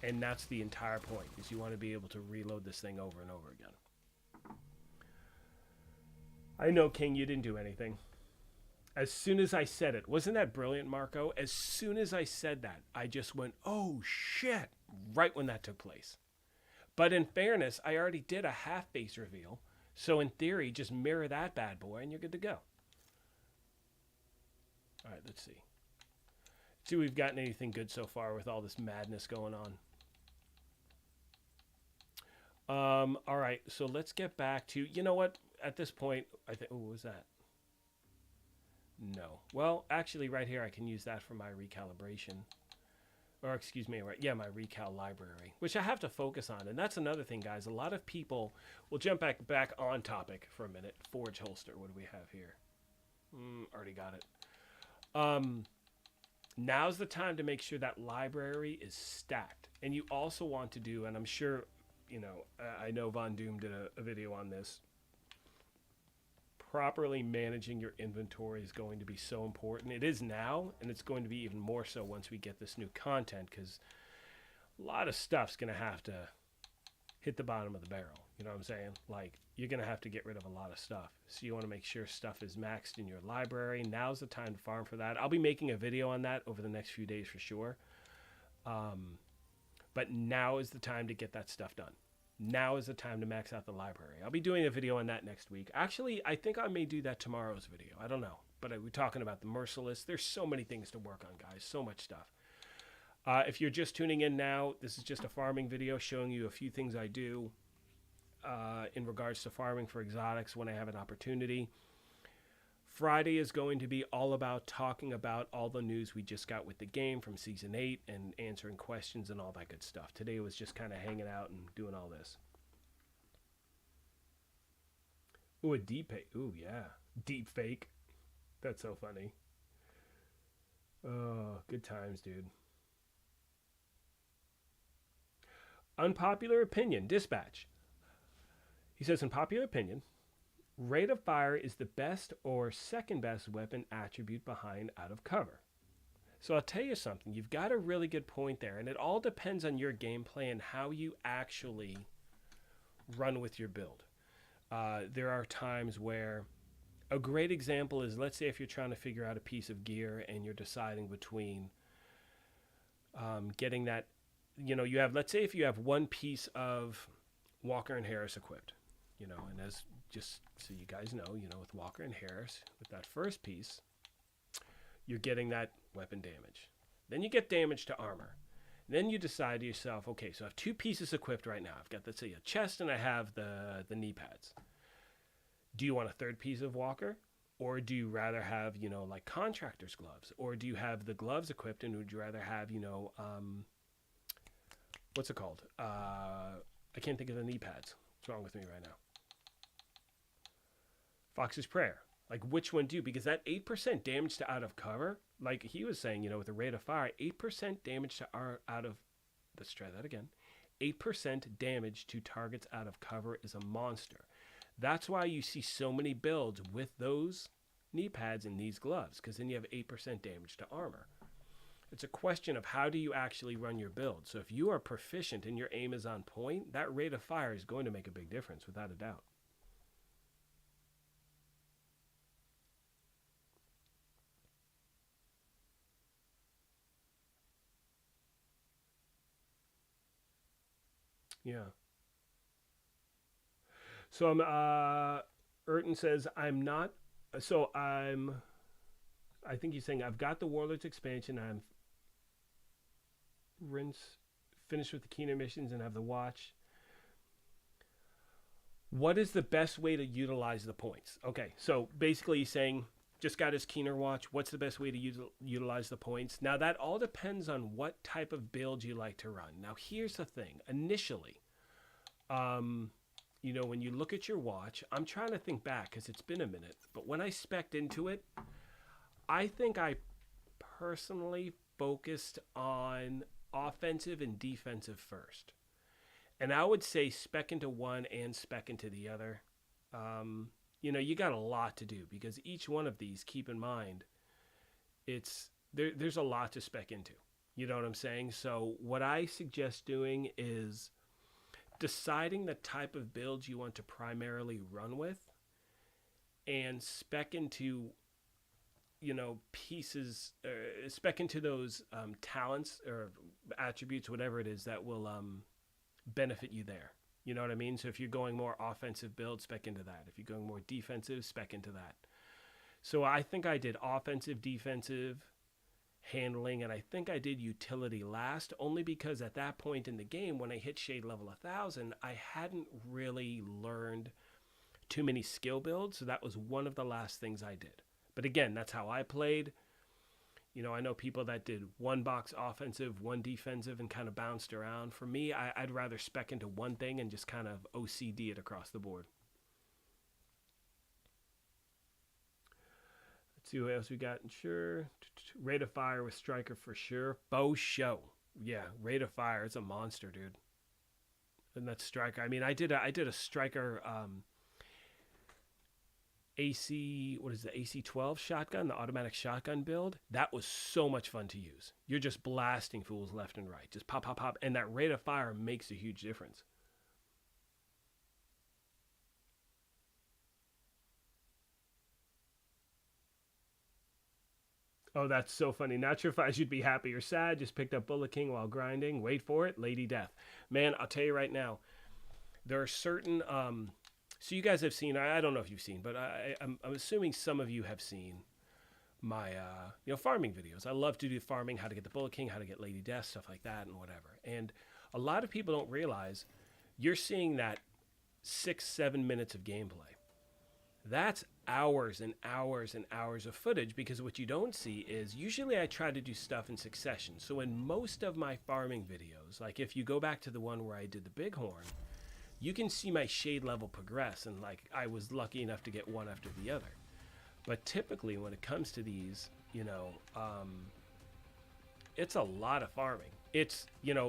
And that's the entire point, is you want to be able to reload this thing over and over again. I know, King, you didn't do anything. As soon as I said it, wasn't that brilliant, Marco? As soon as I said that, I just went, oh, shit, right when that took place. But in fairness, I already did a half face reveal, so in theory, just mirror that bad boy and you're good to go. All right, let's see. See if we've gotten anything good so far with all this madness going on. All right, so let's get back to, you know what? At this point, I think, what was that? No. Well, actually, right here, I can use that for my recalibration. Or, excuse me, right? Yeah, my recal library, which I have to focus on. And that's another thing, guys. A lot of people will jump back on topic for a minute. Forge holster. What do we have here? Already got it. Now's the time to make sure that library is stacked. And you also want to do, and I'm sure you know, I know Von Doom did a video on this. Properly managing your inventory is going to be so important. It is now, and it's going to be even more so once we get this new content, because a lot of stuff's going to have to hit the bottom of the barrel. You know what I'm saying? Like, you're going to have to get rid of a lot of stuff. So you want to make sure stuff is maxed in your library. Now's the time to farm for that. I'll be making a video on that over the next few days for sure. But now is the time to get that stuff done. Now is the time to max out the library. I'll be doing a video on that next week. Actually, I think I may do that tomorrow's video. I don't know. But we're talking about the Merciless. There's so many things to work on, guys. So much stuff. If you're just tuning in now, this is just a farming video showing you a few things I do in regards to farming for exotics when I have an opportunity. Friday is going to be all about talking about all the news we just got with the game from Season 8 and answering questions and all that good stuff. Today was just kind of hanging out and doing all this. Ooh, a deep fake. Ooh, yeah. Deep fake. That's so funny. Oh, good times, dude. Unpopular opinion. Dispatch. He says, unpopular opinion. Rate of fire is the best or second best weapon attribute behind out of cover. So I'll tell you something. You've got a really good point there. And it all depends on your gameplay and how you actually run with your build. There are times where a great example is, let's say if you're trying to figure out a piece of gear and you're deciding between getting that, you know, you have, let's say if you have one piece of Walker and Harris equipped, you know, and as just so you guys know, you know, with Walker and Harris, with that first piece, you're getting that weapon damage. Then you get damage to armor. Then you decide to yourself, okay, so I have two pieces equipped right now. I've got, let's say, a chest and I have the knee pads. Do you want a third piece of Walker? Or do you rather have, you know, like contractor's gloves? Or do you have the gloves equipped and would you rather have, you know, what's it called? I can't think of the knee pads. What's wrong with me right now? Fox's Prayer. Like, which one do you? Because that 8% damage to out of cover, like he was saying, you know, with the rate of fire, 8% damage to out of, let's try that again. 8% damage to targets out of cover is a monster. That's why you see so many builds with those knee pads and these gloves, because then you have 8% damage to armor. It's a question of how do you actually run your build. So if you are proficient and your aim is on point, that rate of fire is going to make a big difference, without a doubt. Yeah. So Urton says, I'm not, so I think he's saying, I've got the Warlords expansion. I'm finished with the Keener missions and have the watch. What is the best way to utilize the points? Okay, so basically he's saying, just got his Keener watch. What's the best way to utilize the points? Now, that all depends on what type of build you like to run. Now, here's the thing. Initially, you know, when you look at your watch, I'm trying to think back because it's been a minute, but when I spec'd into it, I think I personally focused on offensive and defensive first. And I would say spec into one and spec into the other. You know, you got a lot to do because each one of these, keep in mind, there's a lot to spec into. You know what I'm saying? So what I suggest doing is deciding the type of builds you want to primarily run with and spec into, you know, pieces, spec into those talents or attributes, whatever it is that will benefit you there. You know what I mean? So if you're going more offensive build, spec into that. If you're going more defensive, spec into that. So I think I did offensive, defensive, handling, and I think I did utility last, only because at that point in the game, when I hit shade level 1000, I hadn't really learned too many skill builds. So that was one of the last things I did. But again, that's how I played. You know, I know people that did one box offensive, one defensive, and kind of bounced around. For me, I'd rather spec into one thing and just kind of OCD it across the board. Let's see what else we got. Sure. Rate of fire with Striker for sure. Bow show. Yeah, rate of fire. It's a monster, dude. And that's striker. I mean, I did a striker AC, what is the AC-12 shotgun, the automatic shotgun build. That was so much fun to use. You're just blasting fools left and right. Just pop, pop, pop. And that rate of fire makes a huge difference. Oh, that's so funny. Not sure if I should be happy or sad. Just picked up Bullet King while grinding. Wait for it. Lady Death. Man, I'll tell you right now. There are certain so you guys have seen, I don't know if you've seen, but I'm assuming some of you have seen my farming videos. I love to do farming, how to get the Bullet King, how to get Lady Death, stuff like that, and whatever. And a lot of people don't realize you're seeing that 6-7 minutes of gameplay. That's hours and hours and hours of footage, because what you don't see is usually I try to do stuff in succession. So in most of my farming videos, like if you go back to the one where I did the bighorn, you can see my shade level progress, and like I was lucky enough to get one after the other. But typically when it comes to these, it's a lot of farming. It's,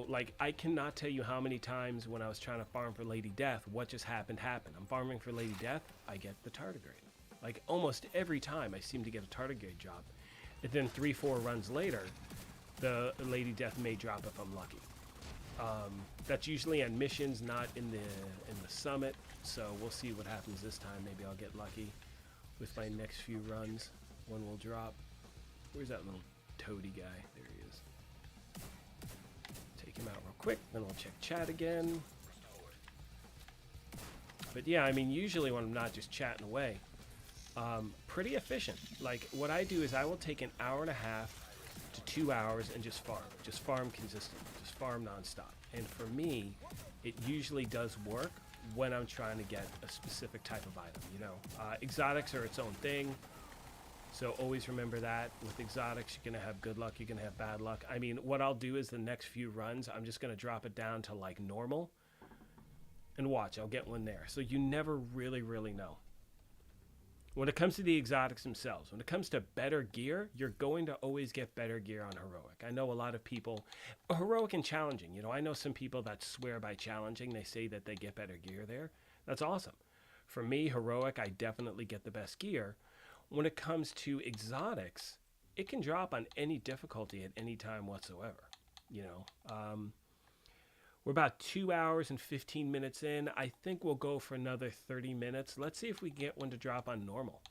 like I cannot tell you how many times when I was trying to farm for Lady Death, what just happened. I'm farming for Lady Death, I get the tardigrade. Like almost every time I seem to get a tardigrade job. And then 3-4 runs later, the Lady Death may drop if I'm lucky. That's usually on missions, not in the summit. So we'll see what happens this time. Maybe I'll get lucky with my next few runs. One will drop. Where's that little toady guy? There he is. Take him out real quick, then we'll check chat again. But yeah, I mean, usually when I'm not just chatting away, pretty efficient. Like what I do is I will take an hour and a half to 2 hours and just farm consistently, just farm nonstop. And for me, it usually does work when I'm trying to get a specific type of item. Exotics are its own thing, so always remember that. With exotics, you're gonna have good luck, you're gonna have bad luck. I mean, what I'll do is the next few runs, I'm just gonna drop it down to like normal, and watch, I'll get one there. So you never really know. When it comes to the exotics themselves, when it comes to better gear, you're going to always get better gear on heroic. I know a lot of people, heroic and challenging, I know some people that swear by challenging. They say that they get better gear there. That's awesome. For me, heroic, I definitely get the best gear. When it comes to exotics, it can drop on any difficulty at any time whatsoever. We're about 2 hours and 15 minutes in. I think we'll go for another 30 minutes. Let's see if we get one to drop on normal.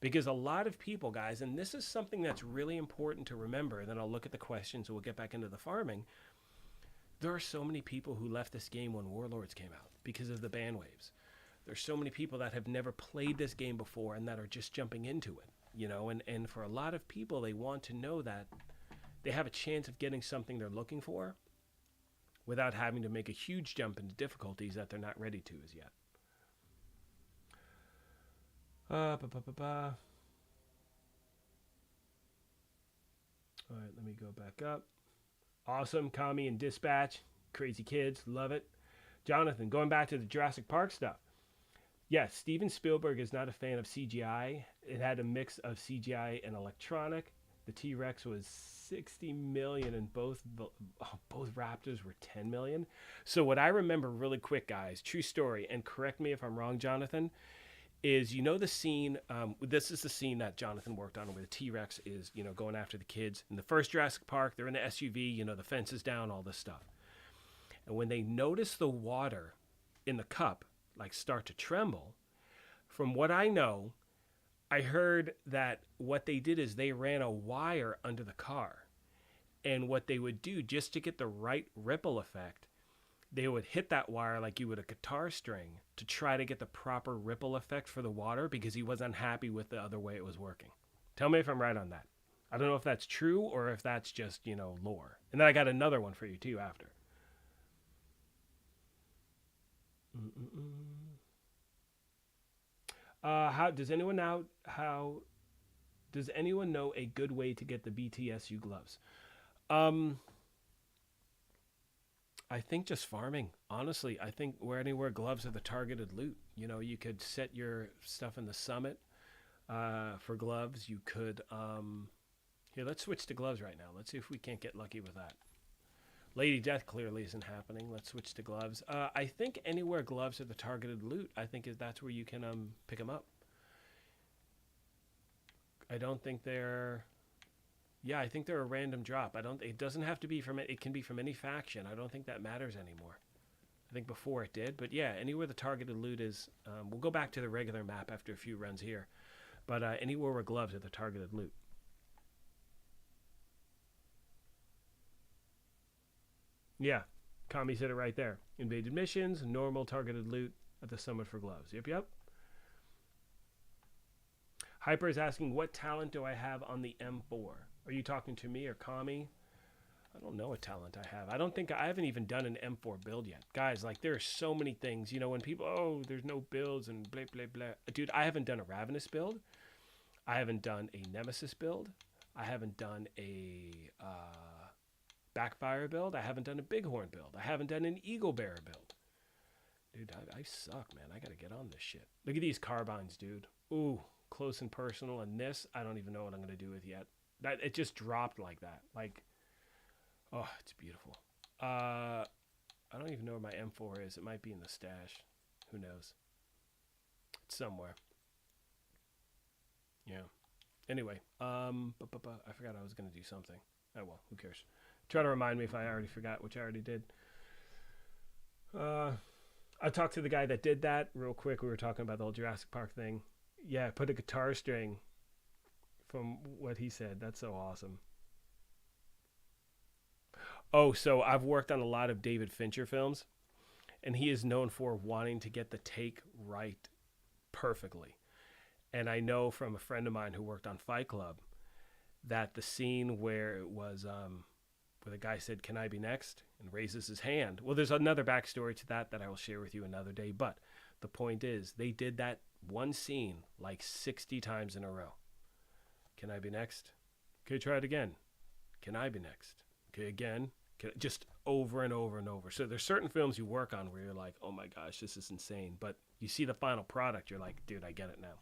Because a lot of people, guys, and this is something that's really important to remember, then I'll look at the questions and we'll get back into the farming. There are so many people who left this game when Warlords came out because of the ban waves. There's so many people that have never played this game before and that are just jumping into it, and for a lot of people, they want to know that they have a chance of getting something they're looking for without having to make a huge jump into difficulties that they're not ready to as yet. All right, let me go back up. Awesome, Kami and Dispatch. Crazy kids, love it. Jonathan, going back to the Jurassic Park stuff. Yes, Steven Spielberg is not a fan of CGI. It had a mix of CGI and electronic. The T-Rex was 60 million and both raptors were 10 million. So what I remember really quick, guys, true story, and correct me if I'm wrong, Jonathan, is the scene, this is the scene that Jonathan worked on where the T-Rex is, going after the kids. In the first Jurassic Park, they're in the SUV, the fence is down, all this stuff. And when they notice the water in the cup, like start to tremble, from what I know, I heard that what they did is they ran a wire under the car. And what they would do, just to get the right ripple effect, they would hit that wire like you would a guitar string to try to get the proper ripple effect for the water, because he was unhappy with the other way it was working. Tell me if I'm right on that. I don't know if that's true or if that's just, lore. And then I got another one for you too after. How does anyone know a good way to get the BTSU gloves? I think just farming. Honestly, I think anywhere gloves are the targeted loot. You could set your stuff in the summit for gloves. You could here, let's switch to gloves right now. Let's see if we can't get lucky with that. Lady Death clearly isn't happening. Let's switch to gloves. I think anywhere gloves are the targeted loot, I think that's where you can pick them up. I don't think they're... Yeah, I think they're a random drop. It doesn't have to be from it. It can be from any faction. I don't think that matters anymore. I think before it did, but yeah, anywhere the targeted loot is, we'll go back to the regular map after a few runs here, but anywhere where gloves are the targeted loot. Yeah, Kami said it right there. Invaded missions, normal targeted loot at the summit for gloves. Yep. Hyper is asking, what talent do I have on the M4? Are you talking to me or Kami? I don't know what talent I have. I haven't even done an M4 build yet. Guys, like, there are so many things. You know, when people, oh, there's no builds and blah, blah, blah. Dude, I haven't done a Ravenous build. I haven't done a Nemesis build. I haven't done a Backfire build. I haven't done a Bighorn build. I haven't done an Eagle Bearer build. Dude, I suck, man. I got to get on this shit. Look at these carbines, dude. Ooh, close and personal. And this, I don't even know what I'm going to do with yet. It just dropped like that. Like, oh, it's beautiful. I don't even know where my M4 is. It might be in the stash. Who knows? It's somewhere. Yeah. Anyway, I forgot I was going to do something. Oh, well, who cares? Try to remind me if I already forgot, which I already did. I talked to the guy that did that real quick. We were talking about the whole Jurassic Park thing. Yeah, put a guitar string from what he said. That's so awesome. Oh, so I've worked on a lot of David Fincher films, and he is known for wanting to get the take right perfectly. And I know from a friend of mine who worked on Fight Club that the scene where it was where the guy said, "Can I be next?" and raises his hand. Well, there's another backstory to that I will share with you another day. But the point is, they did that one scene like 60 times in a row. Can I be next? Okay, try it again. Can I be next? Okay, again. Just over and over and over. So there's certain films you work on where you're like, oh my gosh, this is insane. But you see the final product, you're like, dude, I get it now.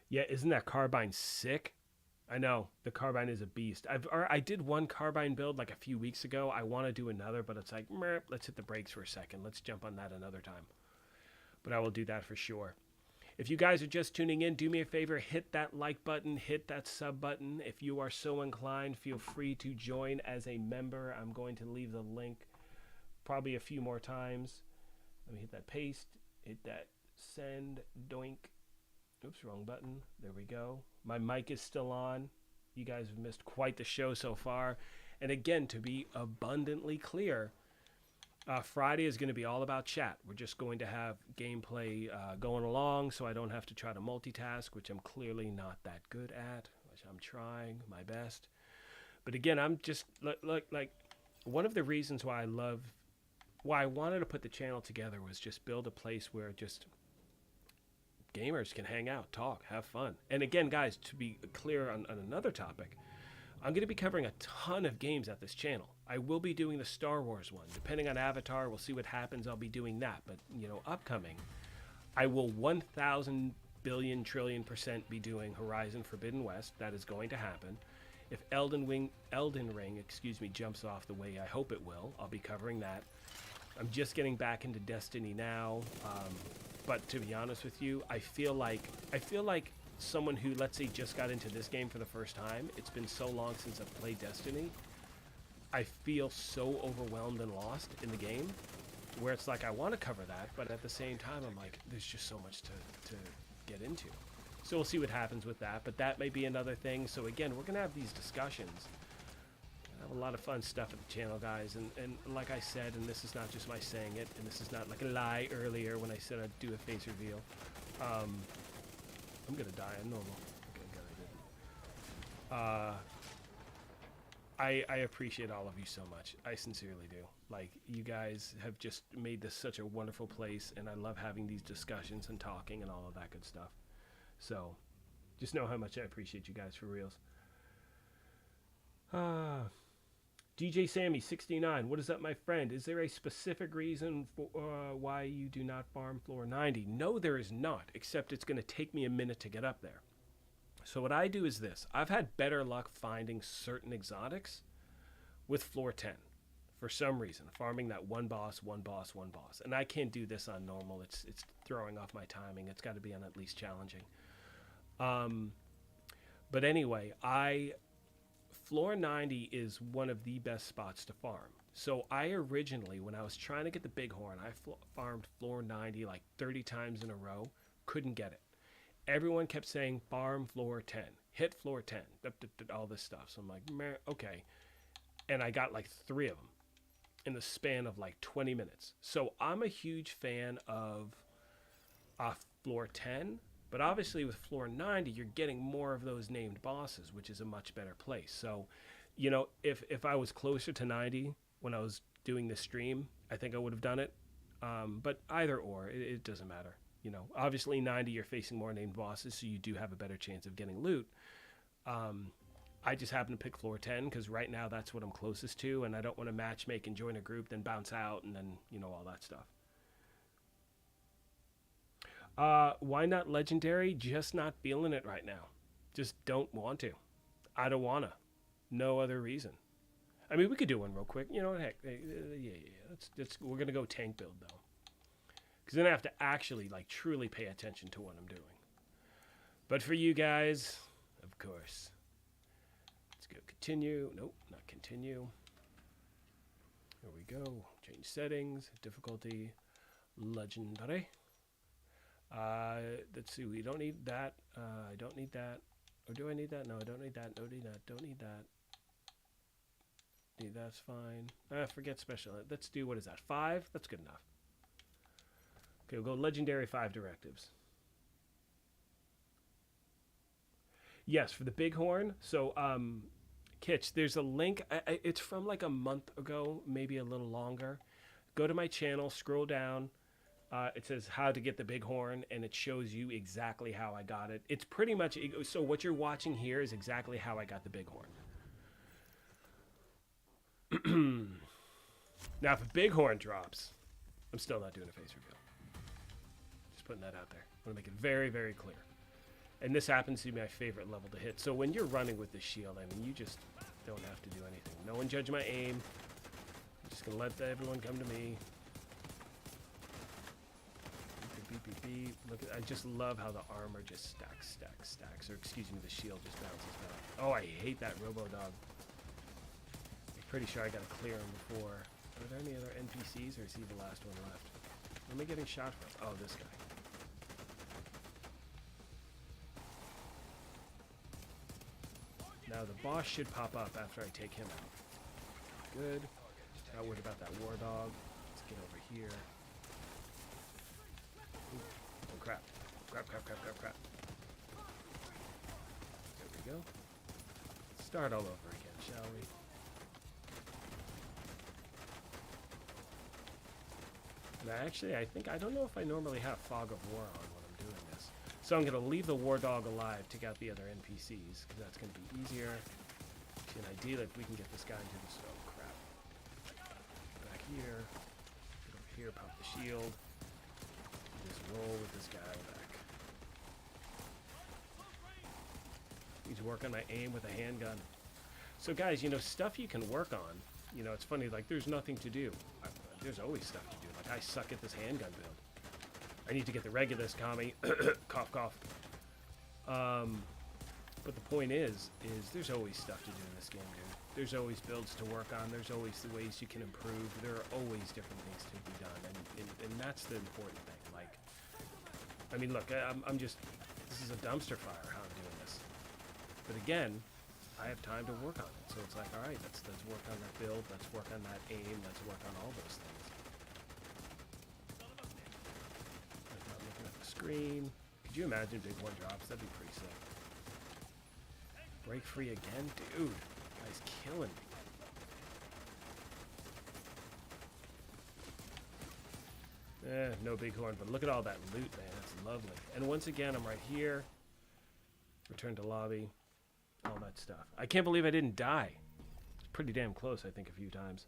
Yeah, isn't that carbine sick? I know, the carbine is a beast. I did one carbine build like a few weeks ago. I want to do another, but it's like, let's hit the brakes for a second. Let's jump on that another time. But I will do that for sure. If you guys are just tuning in, do me a favor, hit that like button, hit that sub button. If you are so inclined, feel free to join as a member. I'm going to leave the link probably a few more times. Let me hit that paste, hit that send, doink. Oops, wrong button. There we go. My mic is still on. You guys have missed quite the show so far. And again, to be abundantly clear, Friday is going to be all about chat. We're just going to have gameplay going along, so I don't have to try to multitask, which I'm clearly not that good at, which I'm trying my best. But again, I'm just, like one of the reasons why I wanted to put the channel together was just build a place where just gamers can hang out, talk, have fun. And again, guys, to be clear on another topic, I'm going to be covering a ton of games at this channel. I will be doing the Star Wars one. Depending on Avatar, we'll see what happens. I'll be doing that. But, you know, upcoming, I will 1,000 billion trillion % be doing Horizon Forbidden West. That is going to happen. If Elden Ring, jumps off the way I hope it will, I'll be covering that. I'm just getting back into Destiny now. But to be honest with you, I feel like someone who, let's say, just got into this game for the first time. It's been so long since I've played Destiny. I feel so overwhelmed and lost in the game, where it's like I want to cover that, but at the same time, I'm like, there's just so much to get into. So we'll see what happens with that, but that may be another thing. So again, we're going to have these discussions. I have a lot of fun stuff at the channel, guys, and like I said, and this is not just my saying it, and this is not like a lie earlier when I said I'd do a face reveal. I'm gonna die on normal. Okay, good, I didn't. I appreciate all of you so much. I sincerely do. Like, you guys have just made this such a wonderful place, and I love having these discussions and talking and all of that good stuff. So, just know how much I appreciate you guys for reals. DJ Sammy 69, what is up, my friend? Is there a specific reason for why you do not farm floor 90? No, there is not, except it's going to take me a minute to get up there. So what I do is this. I've had better luck finding certain exotics with floor 10 for some reason, farming that one boss, one boss, one boss. And I can't do this on normal. It's throwing off my timing. It's got to be on at least challenging. But anyway, floor 90 is one of the best spots to farm. So I originally, when I was trying to get the bighorn, I farmed floor 90 like 30 times in a row. Couldn't get it. Everyone kept saying farm floor 10, hit floor 10, all this stuff. So I'm like, meh, okay. And I got like 3 of them in the span of like 20 minutes. So I'm a huge fan of floor 10, but obviously with floor 90, you're getting more of those named bosses, which is a much better place. So, you know, if I was closer to 90 when I was doing the stream, I think I would have done it. But either or, it doesn't matter. You know, obviously 90, you're facing more named bosses, so you do have a better chance of getting loot. I just happen to pick floor 10 because right now that's what I'm closest to, and I don't want to matchmake and join a group, then bounce out, and then, you know, all that stuff. Why not legendary? Just not feeling it right now. Just don't want to. I don't want to. No other reason. I mean, we could do one real quick. You know what? Heck, yeah. We're going to go tank build, though. Because then I have to actually, like, truly pay attention to what I'm doing. But for you guys, of course. Let's go continue. Nope, not continue. Here we go. Change settings. Difficulty. Legendary. Let's see. We don't need that. I don't need that. Or do I need that? No, I don't need that. Don't need that. Don't need that. That's fine. Forget special. Let's do, what is that? 5? That's good enough. Okay, we'll go legendary 5 directives. Yes, for the bighorn. So, Kitch, there's a link. It's from like a month ago, maybe a little longer. Go to my channel, scroll down. It says how to get the bighorn, and it shows you exactly how I got it. It's pretty much, so what you're watching here is exactly how I got the bighorn. Now, if a bighorn drops, I'm still not doing a face reveal. Just putting that out there. I want to make it very, very clear. And this happens to be my favorite level to hit. So when you're running with the shield, I mean, you just don't have to do anything. No one judge my aim. I'm just going to let everyone come to me. Beep, beep, beep, beep. Look at, I just love how the armor just stacks. Or excuse me, the shield just bounces back. Oh, I hate that robo-dog. I'm pretty sure I got to clear him before. Are there any other NPCs, or is he the last one left? Where am I getting shot from? Oh, this guy. Now the boss should pop up after I take him out. Good. Not worried about that war dog. Let's get over here. Ooh. Oh crap. Crap. There we go. Start all over again, shall we? Now actually, I don't know if I normally have Fog of War on when I'm doing this. So I'm going to leave the war dog alive, take out the other NPCs, because that's going to be easier. And ideally, if we can get this guy into the stone. Crap. Back here. Get over here, pop the shield. Just roll with this guy back. Need to work on my aim with a handgun. So guys, you know, stuff you can work on. You know, it's funny, like, there's nothing to do. There's always stuff to do. Like, I suck at this handgun build. I need to get the Regulus Kami. Cough, cough. But the point is there's always stuff to do in this game, dude. There's always builds to work on. There's always the ways you can improve. There are always different things to be done. And that's the important thing. Like, I mean, look, I'm just, this is a dumpster fire how I'm doing this. But again, I have time to work on it. So it's like, all right, let's work on that build. Let's work on that aim. Let's work on all those things. Screen. Could you imagine big one drops? That'd be pretty sick. Break free again? Dude, guy's killing me. No bighorn, but look at all that loot, man. That's lovely. And once again, I'm right here. Return to lobby. All that stuff. I can't believe I didn't die. It's pretty damn close, I think, a few times.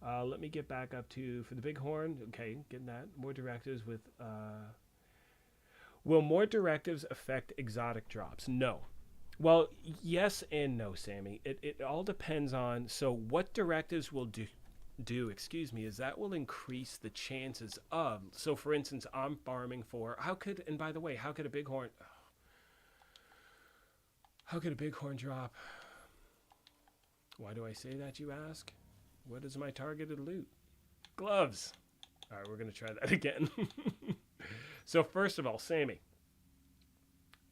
Let me get back up to, for the bighorn, okay, getting that. More directives with Will more directives affect exotic drops? No. Well, yes and no, Sammy. It all depends on. So, what directives will do, excuse me, is that will increase the chances of. So, for instance, I'm farming for. How could, and by the way, how could a bighorn. How could a bighorn drop? Why do I say that, you ask? What is my targeted loot? Gloves. All right, we're going to try that again. So, first of all, Sammy,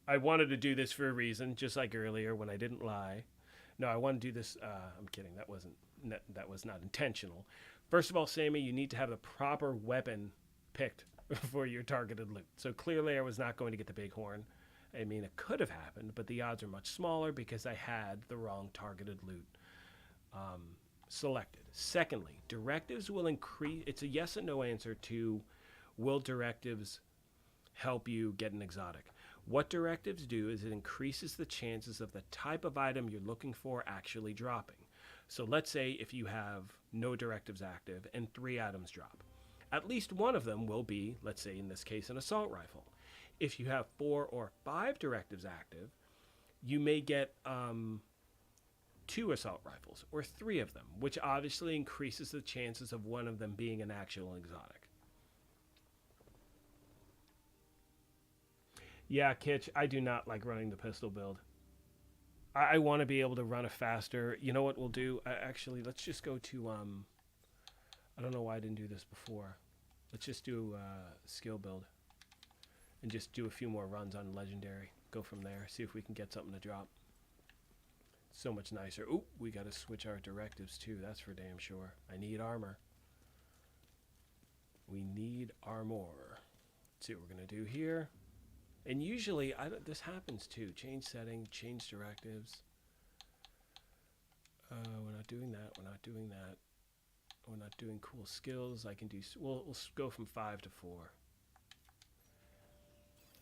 I wanted to do this for a reason, just like earlier when I didn't lie. No, I want to do this. I'm kidding. That was not intentional. First of all, Sammy, you need to have the proper weapon picked for your targeted loot. So clearly, I was not going to get the bighorn. I mean, it could have happened, but the odds are much smaller because I had the wrong targeted loot selected. Secondly, directives will increase. It's a yes and no answer to will directives help you get an exotic. What directives do is it increases the chances of the type of item you're looking for actually dropping. So let's say if you have no directives active and 3 items drop, at least one of them will be, let's say in this case, an assault rifle. If you have 4 or 5 directives active, you may get 2 assault rifles or 3 of them, which obviously increases the chances of one of them being an actual exotic. Yeah, Kitch, I do not like running the pistol build. I want to be able to run a faster. You know what we'll do? Actually, let's just go to, I don't know why I didn't do this before. Let's just do skill build and just do a few more runs on legendary. Go from there, see if we can get something to drop. So much nicer. Ooh, we got to switch our directives too. That's for damn sure. I need armor. We need armor. Let's see what we're going to do here. And usually, this happens too. Change setting, change directives. We're not doing that. We're not doing that. We're not doing cool skills. I can do. We'll go from 5 to 4.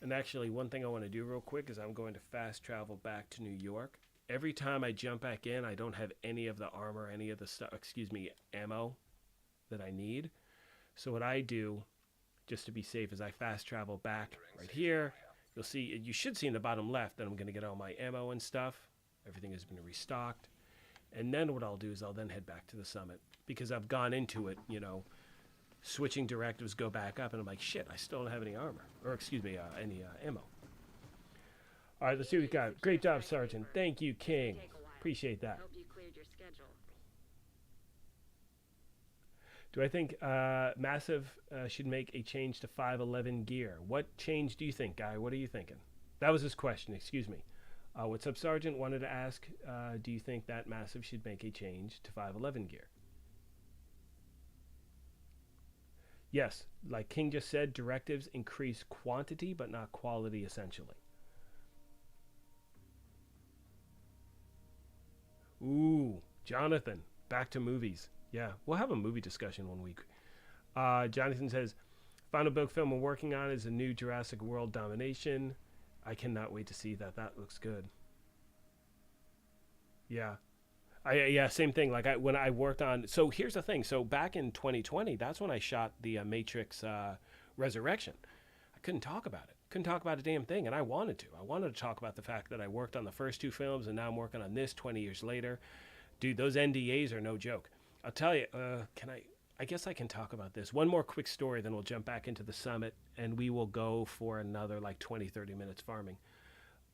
And actually, one thing I want to do real quick is I'm going to fast travel back to New York. Every time I jump back in, I don't have any of the armor, any of the stuff. Excuse me, ammo that I need. So what I do, just to be safe, is I fast travel back right here. You'll see, you should see in the bottom left that I'm going to get all my ammo and stuff. Everything has been restocked. And then what I'll do is I'll then head back to the summit because I've gone into it, you know, switching directives, go back up, and I'm like, shit, I still don't have any armor. Or, excuse me, any ammo. All right, let's see what we got. Great job, Sergeant. Thank you, King. Appreciate that. Do I think Massive should make a change to 511 gear? What change do you think, Guy? What are you thinking? That was his question, excuse me. What's up, Sergeant? Wanted to ask, do you think that Massive should make a change to 511 gear? Yes, like King just said, directives increase quantity but not quality, essentially. Ooh, Jonathan, back to movies. Yeah, we'll have a movie discussion one week. Jonathan says, final book film I'm working on is a new Jurassic World Domination. I cannot wait to see that. That looks good. Yeah. Yeah, same thing. Like when I worked on, so here's the thing. So back in 2020, that's when I shot the Matrix Resurrection. I couldn't talk about it. Couldn't talk about a damn thing, and I wanted to. I wanted to talk about the fact that I worked on the first 2 films, and now I'm working on this 20 years later. Dude, those NDAs are no joke. I'll tell you, I guess I can talk about this. One more quick story, then we'll jump back into the summit, and we will go for another like 20, 30 minutes farming.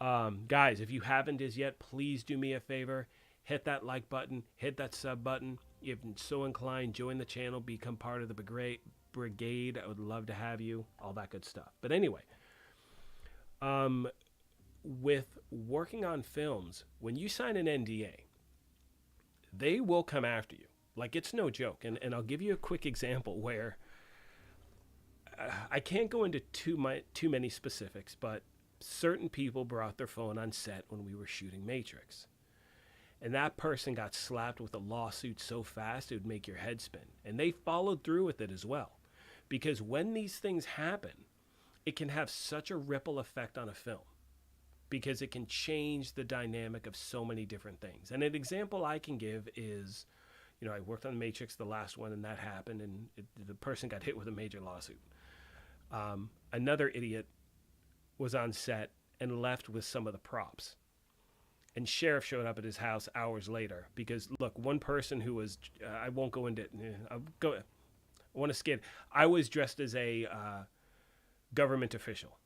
Guys, if you haven't as yet, please do me a favor. Hit that like button, hit that sub button. If you're so inclined, join the channel, become part of the brigade. I would love to have you, all that good stuff. But anyway, with working on films, when you sign an NDA, they will come after you. Like, it's no joke. And I'll give you a quick example where I can't go into too many specifics, but certain people brought their phone on set when we were shooting Matrix. And that person got slapped with a lawsuit so fast it would make your head spin. And they followed through with it as well. Because when these things happen, it can have such a ripple effect on a film. Because it can change the dynamic of so many different things. And an example I can give is, you know, I worked on Matrix, the last one, and that happened, and the person got hit with a major lawsuit. Another idiot was on set and left with some of the props. And sheriff showed up at his house hours later because, look, one person who was, I won't go into it. I want to skid. I was dressed as a government official.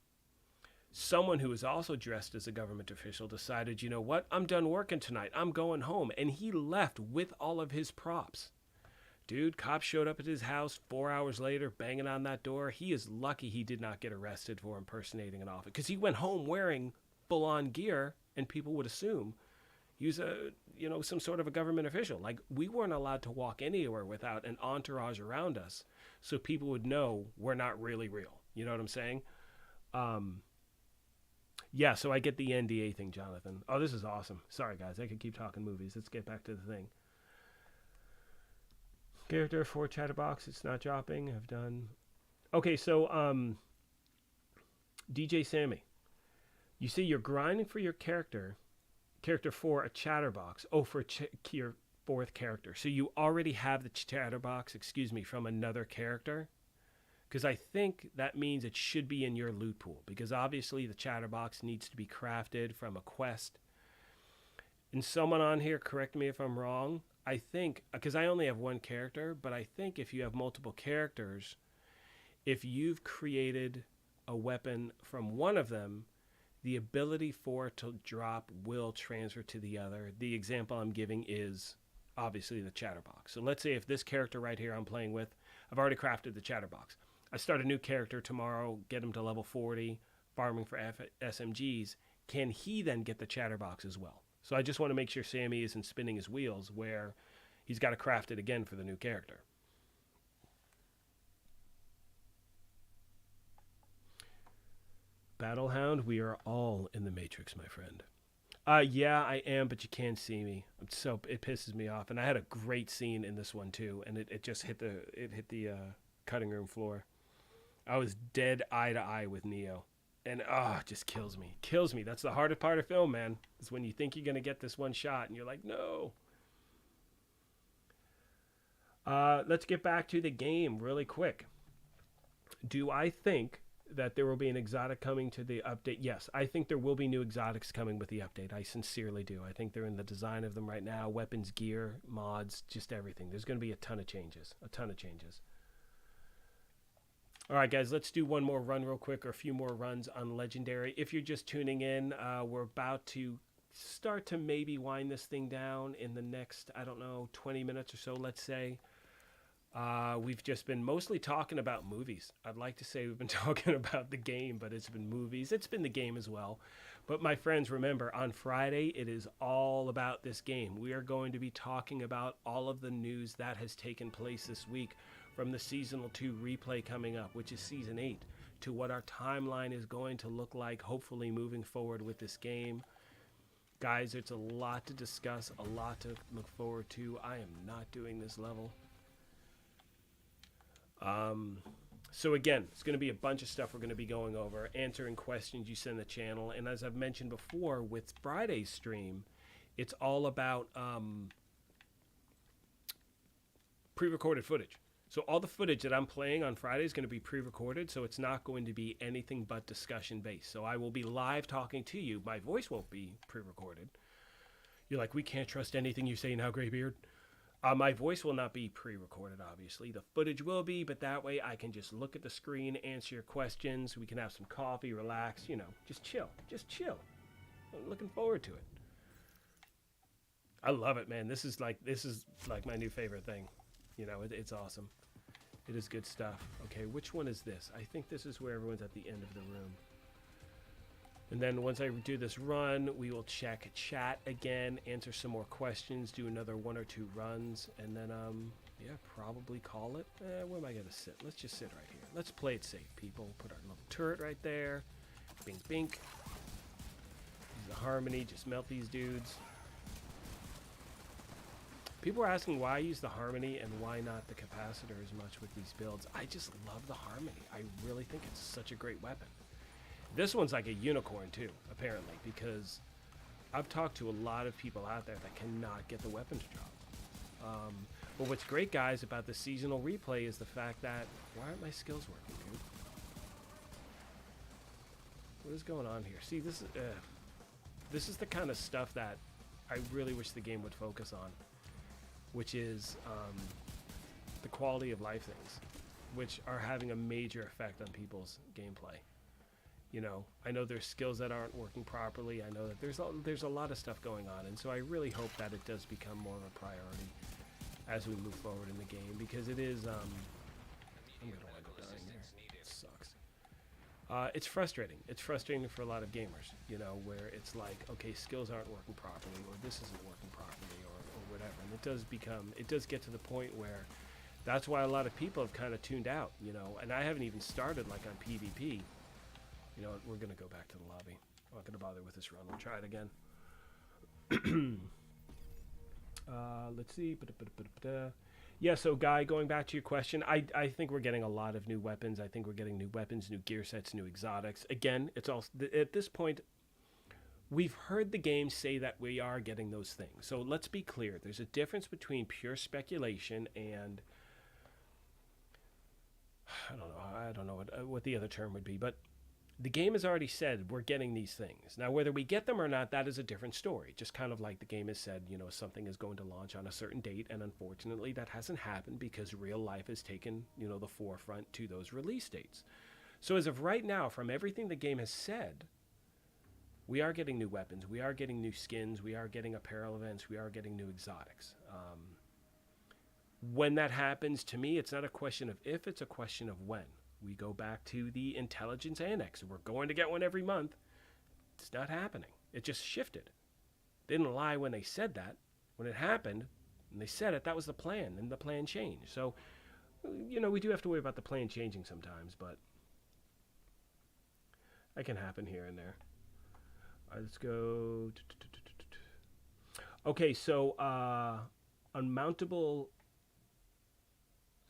Someone who was also dressed as a government official decided, you know what? I'm done working tonight. I'm going home. And he left with all of his props. Dude, cops showed up at his house 4 hours later, banging on that door. He is lucky he did not get arrested for impersonating an officer because he went home wearing full-on gear, and people would assume he was some sort of a government official. Like, we weren't allowed to walk anywhere without an entourage around us, so people would know we're not really real. You know what I'm saying? Yeah, so I get the NDA thing, Jonathan. Oh, this is awesome. Sorry, guys. I could keep talking movies. Let's get back to the thing. Character for Chatterbox. It's not dropping. I've done... Okay, so DJ Sammy. You see, you're grinding for your character for a Chatterbox. Oh, for your fourth character. So you already have the Chatterbox, from another character? Because I think that means it should be in your loot pool. Because obviously the Chatterbox needs to be crafted from a quest. And someone on here, correct me if I'm wrong, I think, because I only have one character, but I think if you have multiple characters, if you've created a weapon from one of them, the ability for it to drop will transfer to the other. The example I'm giving is obviously the Chatterbox. So let's say if this character right here I'm playing with, I've already crafted the Chatterbox. I start a new character tomorrow, get him to level 40, farming for SMGs. Can he then get the Chatterbox as well? So I just want to make sure Sammy isn't spinning his wheels where he's got to craft it again for the new character. Battlehound, we are all in the Matrix, my friend. Yeah, I am, but you can't see me. It pisses me off. And I had a great scene in this one too, and it just hit the cutting room floor. I was dead eye to eye with Neo. And it just kills me. Kills me. That's the hardest part of film, man. Is when you think you're going to get this one shot and you're like, no. Let's get back to the game really quick. Do I think that there will be an exotic coming to the update? Yes, I think there will be new exotics coming with the update. I sincerely do. I think they're in the design of them right now. Weapons, gear, mods, just everything. There's going to be a ton of changes. A ton of changes. All right, guys, let's do one more run real quick, or a few more runs on Legendary. If you're just tuning in, we're about to start to maybe wind this thing down in the next, 20 minutes or so, let's say. We've just been mostly talking about movies. I'd like to say we've been talking about the game, but it's been movies. It's been the game as well. But my friends, remember, on Friday, it is all about this game. We are going to be talking about all of the news that has taken place this week, from the Seasonal 2 replay coming up, which is Season 8, to what our timeline is going to look like, hopefully moving forward with this game. Guys, it's a lot to discuss, a lot to look forward to. I am not doing this level. So again, it's going to be a bunch of stuff we're going to be going over, answering questions you send the channel. And as I've mentioned before, with Friday's stream, it's all about pre-recorded footage. So all the footage that I'm playing on Friday is going to be pre-recorded, so it's not going to be anything but discussion-based. So I will be live talking to you. My voice won't be pre-recorded. You're like, we can't trust anything you say now, Graybeard. My voice will not be pre-recorded, obviously. The footage will be, but that way I can just look at the screen, answer your questions. We can have some coffee, relax, just chill. Just chill. I'm looking forward to it. I love it, man. This is like my new favorite thing. It's awesome. It is good stuff. Okay, which one is this? I think this is where everyone's at the end of the room. And then once I do this run, we will check chat again, answer some more questions, do another 1 or 2 runs, and then, probably call it. Where am I going to sit? Let's just sit right here. Let's play it safe, people. Put our little turret right there. Bink, bink. Use the Harmony. Just melt these dudes. People are asking why I use the Harmony and why not the Capacitor as much with these builds. I just love the Harmony. I really think it's such a great weapon. This one's like a unicorn too, apparently, because I've talked to a lot of people out there that cannot get the weapon to drop. But what's great, guys, about the seasonal replay is the fact that, why aren't my skills working, dude? What is going on here? See, this is the kind of stuff that I really wish the game would focus on, which is the quality of life things, which are having a major effect on people's gameplay. You know, I know there's skills that aren't working properly. I know that there's a lot of stuff going on, and so I really hope that it does become more of a priority as we move forward in the game, because it is. I'm gonna wind up dying here. It sucks. It's frustrating. It's frustrating for a lot of gamers, you know, where it's like, okay, skills aren't working properly, or this isn't working properly, or whatever. And it does get to the point where that's why a lot of people have kind of tuned out, you know. And I haven't even started like on PvP. You know what, we're going to go back to the lobby. I'm not going to bother with this run. We'll try it again. Let's see. Yeah, so Guy, going back to your question, I think we're getting a lot of new weapons. I think we're getting new weapons, new gear sets, new exotics. Again, it's all at this point, we've heard the game say that we are getting those things. So let's be clear. There's a difference between pure speculation and I don't know what the other term would be, but the game has already said we're getting these things. Now, whether we get them or not, that is a different story. Just kind of like the game has said, you know, something is going to launch on a certain date, and unfortunately that hasn't happened because real life has taken, you know, the forefront to those release dates. So as of right now, from everything the game has said, we are getting new weapons, we are getting new skins, we are getting apparel events, we are getting new exotics. When that happens, to me, it's not a question of if, it's a question of when. We go back to the intelligence annex. We're going to get one every month. It's not happening. It just shifted. They didn't lie when they said that. When it happened, and they said it, that was the plan, and the plan changed. So, you know, we do have to worry about the plan changing sometimes, but that can happen here and there. All right, let's go. Okay, so Unmountable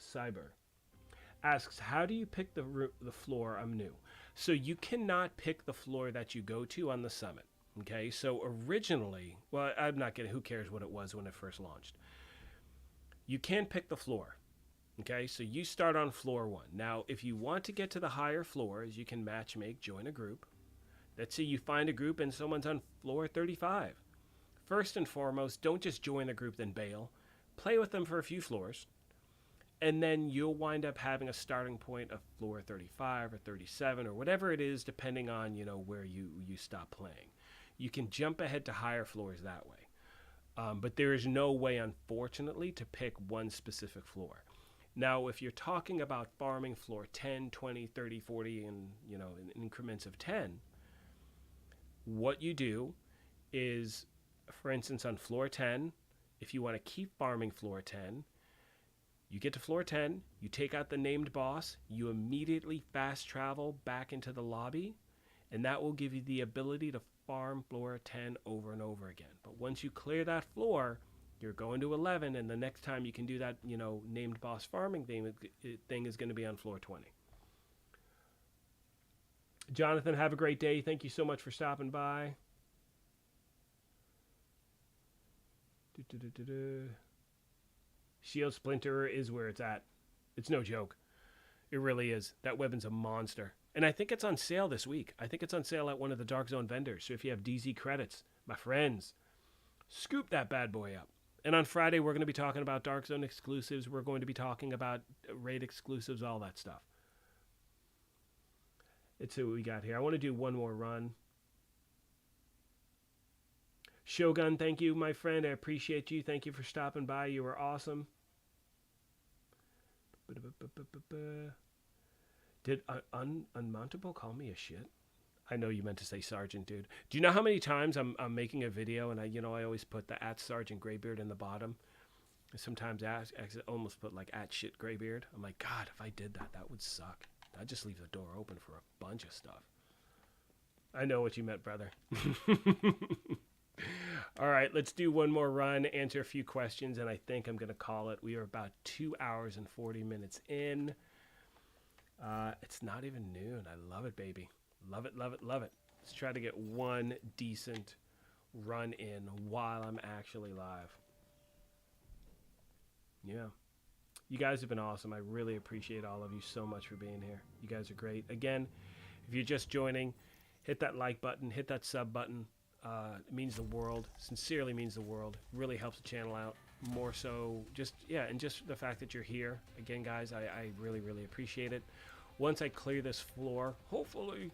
Cyber asks, how do you pick the floor? I'm new. So you cannot pick the floor that you go to on the summit. Okay, so originally, well, I'm not getting, who cares what it was when it first launched. You can pick the floor. Okay, so you start on floor 1. Now, if you want to get to the higher floors, you can matchmake, join a group. Let's say you find a group and someone's on floor 35. First and foremost, don't just join the group then bail. Play with them for a few floors. And then you'll wind up having a starting point of floor 35 or 37 or whatever it is, depending on, you know, where you stop playing. You can jump ahead to higher floors that way. But there is no way, unfortunately, to pick one specific floor. Now, if you're talking about farming floor 10, 20, 30, 40, and, you know, in increments of 10, what you do is, for instance, on floor 10, if you want to keep farming floor 10, you get to floor 10, you take out the named boss, you immediately fast travel back into the lobby, and that will give you the ability to farm floor 10 over and over again. But once you clear that floor, you're going to 11, and the next time you can do that, you know, named boss farming thing is going to be on floor 20. Jonathan, have a great day. Thank you so much for stopping by. Shield Splinterer is where it's at. It's no joke. It really is. That weapon's a monster. And I think it's on sale this week. I think it's on sale at one of the Dark Zone vendors. So if you have DZ credits, my friends, scoop that bad boy up. And on Friday, we're going to be talking about Dark Zone exclusives. We're going to be talking about raid exclusives, all that stuff. Let's see what we got here. I want to do one more run. Shogun, thank you, my friend. I appreciate you. Thank you for stopping by. You were awesome. Did Unmountable call me a shit? I know you meant to say Sergeant, dude. Do you know how many times I'm making a video and I always put the @Sergeant Graybeard in the bottom? Sometimes I almost put like @shit Graybeard. I'm like, God, if I did that, that would suck. I'd just leave the door open for a bunch of stuff. I know what you meant, brother. All right, let's do one more run, answer a few questions, and I think I'm going to call it. We are about 2 hours and 40 minutes in. It's not even noon. I love it, baby. Love it, love it, love it. Let's try to get one decent run in while I'm actually live. Yeah. You guys have been awesome. I really appreciate all of you so much for being here. You guys are great. Again, if you're just joining, hit that like button, hit that sub button. It means the world. Sincerely means the world. Really helps the channel out. More so, just, yeah, and just the fact that you're here. Again, guys, I really, really appreciate it. Once I clear this floor, hopefully,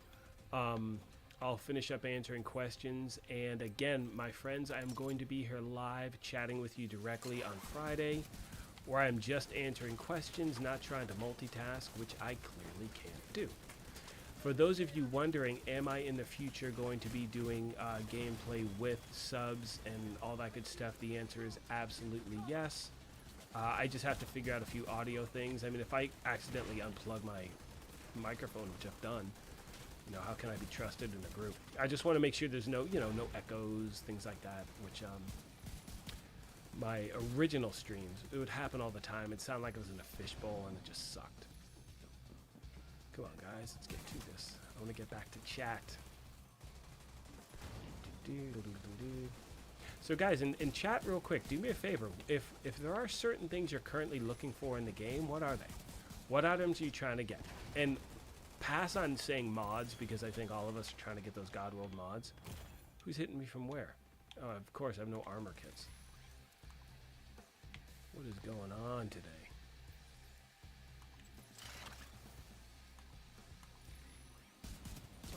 I'll finish up answering questions. And again, my friends, I'm going to be here live chatting with you directly on Friday, where I'm just answering questions, not trying to multitask, which I clearly can't do. For those of you wondering, am I in the future going to be doing gameplay with subs and all that good stuff? The answer is absolutely yes. I just have to figure out a few audio things. I mean, if I accidentally unplug my microphone, which I've done, you know, how can I be trusted in a group? I just want to make sure there's no, you know, no echoes, things like that, which my original streams, it would happen all the time. It sounded like it was in a fishbowl and it just sucked. Come on, guys, let's get to this. I want to get back to chat. So, guys, in chat real quick, do me a favor. If there are certain things you're currently looking for in the game, what are they? What items are you trying to get? And pass on saying mods, because I think all of us are trying to get those Godworld mods. Who's hitting me from where? Oh, of course, I have no armor kits. What is going on today?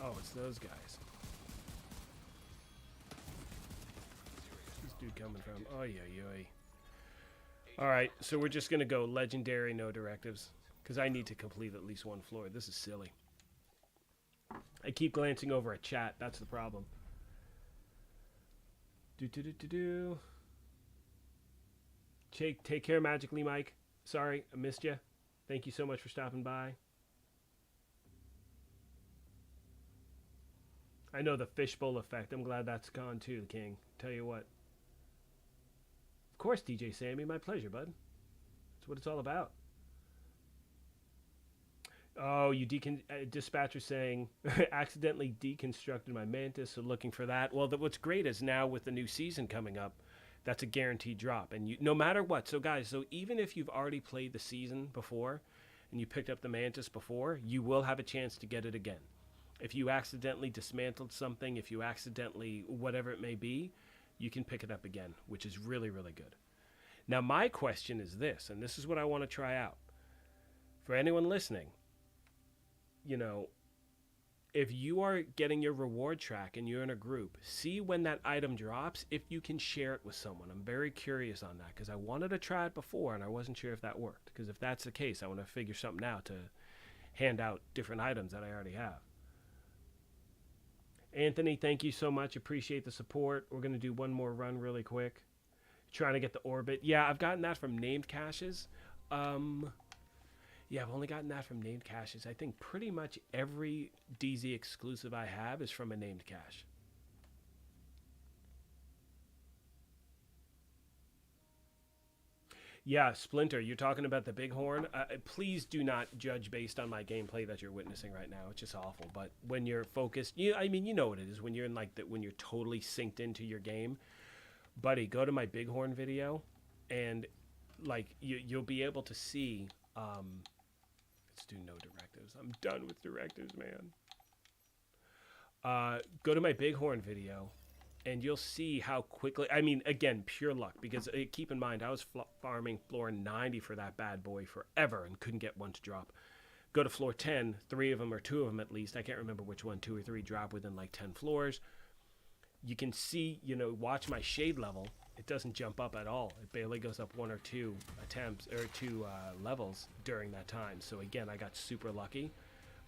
Oh, it's those guys. Where's this dude coming from? Oh, yeah, yeah. Alright, so we're just going to go legendary, no directives. Because I need to complete at least one floor. This is silly. I keep glancing over at chat. That's the problem. Take care, Magically Mike. Sorry, I missed you. Thank you so much for stopping by. I know the fishbowl effect. I'm glad that's gone too, King. Tell you what. Of course, DJ Sammy. My pleasure, bud. That's what it's all about. Oh, you dispatcher saying accidentally deconstructed my mantis, so looking for that. Well, what's great is now with the new season coming up, that's a guaranteed drop, and you, no matter what. So guys, so even if you've already played the season before and you picked up the mantis before, you will have a chance to get it again. If you accidentally dismantled something, if you accidentally, whatever it may be, you can pick it up again, which is really, really good. Now, my question is this, and this is what I want to try out. For anyone listening, you know, if you are getting your reward track and you're in a group, see when that item drops, if you can share it with someone. I'm very curious on that because I wanted to try it before and I wasn't sure if that worked. Because if that's the case, I want to figure something out to hand out different items that I already have. Anthony, thank you so much. Appreciate the support. We're going to do one more run really quick. Trying to get the orbit. Yeah, I've gotten that from named caches. Yeah, I've only gotten that from named caches. I think pretty much every DZ exclusive I have is from a named cache. Yeah, Splinter, you're talking about the Bighorn. Please do not judge based on my gameplay that you're witnessing right now. It's just awful. But when you're focused, I mean, you know what it is. When you're in like when you're totally synced into your game, buddy, go to my Bighorn video, and like you'll be able to see. Let's do no directives. I'm done with directives, man. Go to my Bighorn video. And you'll see how quickly, I mean, again, pure luck. Because keep in mind, I was farming floor 90 for that bad boy forever and couldn't get one to drop. Go to floor 10, 3 of them or 2 of them at least. I can't remember which one, 2 or 3 drop within like 10 floors. You can see, watch my shade level. It doesn't jump up at all. It barely goes up 1 or 2 attempts, or 2 levels during that time. So again, I got super lucky.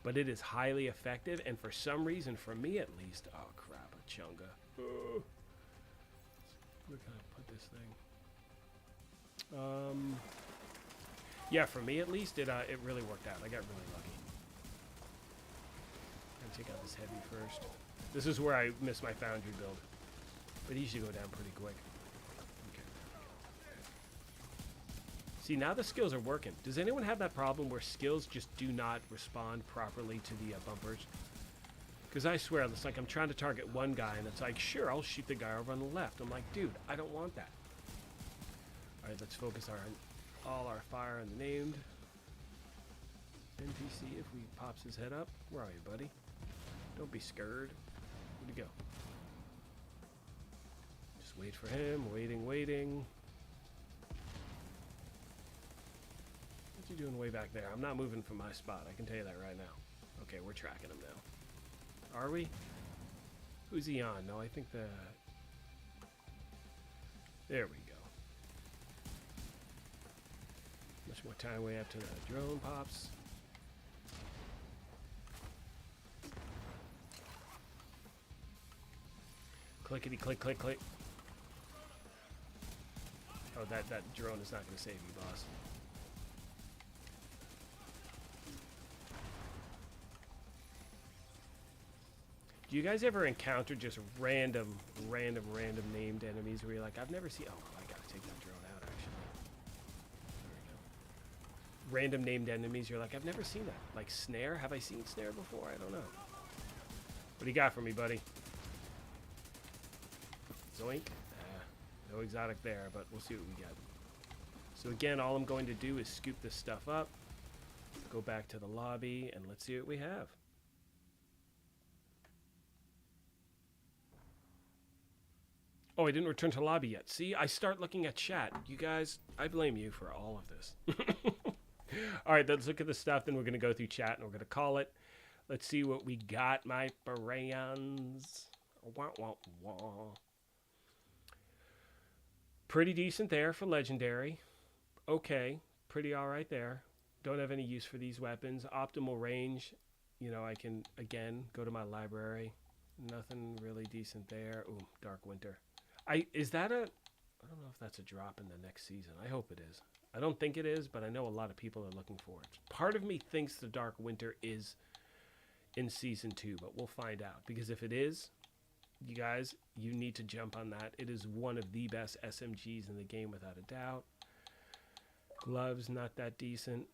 But it is highly effective. And for some reason, for me at least, oh crap, a chunga. Where can I put this thing? Yeah, for me at least, it really worked out. I got really lucky. I'm gonna take out this heavy first. This is where I missed my foundry build, but he should go down pretty quick. Okay. See, now the skills are working. Does anyone have that problem where skills just do not respond properly to the bumpers? Because I swear, it's like I'm trying to target one guy, and it's like, sure, I'll shoot the guy over on the left. I'm like, dude, I don't want that. All right, let's focus all our fire on the named NPC. If we pops his head up, where are you, buddy? Don't be scared. Where'd he go? Just wait for him. Waiting. What's he doing way back there? I'm not moving from my spot. I can tell you that right now. Okay, we're tracking him now. Are we? Who's he on? No, I think the... There we go. Much more time way up to the drone pops. Clickety click click click. Oh, that drone is not going to save you, boss. Do you guys ever encounter just random named enemies where you're like, I've never seen... Oh, I gotta take that drone out, actually. There we go. Random named enemies, you're like, I've never seen that. Like Snare? Have I seen Snare before? I don't know. What do you got for me, buddy? Zoink. No exotic there, but we'll see what we get. So again, all I'm going to do is scoop this stuff up, go back to the lobby, and let's see what we have. Oh, I didn't return to lobby yet. See, I start looking at chat. You guys, I blame you for all of this. All right, let's look at the stuff. Then we're going to go through chat, and we're going to call it. Let's see what we got, my friends. Wah, wah, wah. Pretty decent there for legendary. Okay, pretty all right there. Don't have any use for these weapons. Optimal range, you know, I can, again, go to my library. Nothing really decent there. Ooh, Dark Winter. Is that a... I don't know if that's a drop in the next season. I hope it is. I don't think it is, but I know a lot of people are looking for it. Part of me thinks the Dark Winter is in Season 2, but we'll find out. Because if it is, you guys, you need to jump on that. It is one of the best SMGs in the game, without a doubt. Gloves, not that decent.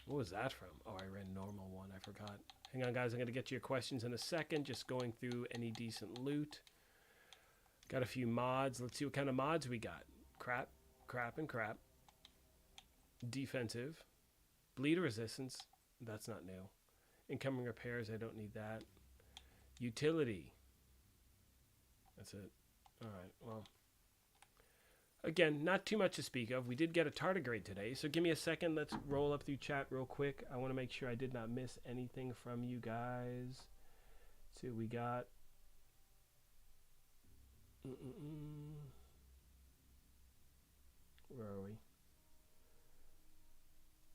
What was that from? Oh, I ran normal one. I forgot. Hang on, guys. I'm going to get to your questions in a second. Just going through any decent loot. Got a few mods. Let's see what kind of mods we got. Crap, and crap. Defensive. Bleed resistance. That's not new. Incoming repairs. I don't need that. Utility. That's it. All right. Well. Again, not too much to speak of. We did get a tardigrade today, so give me a second. Let's roll up through chat real quick. I want to make sure I did not miss anything from you guys. Let's see what we got. Where are we?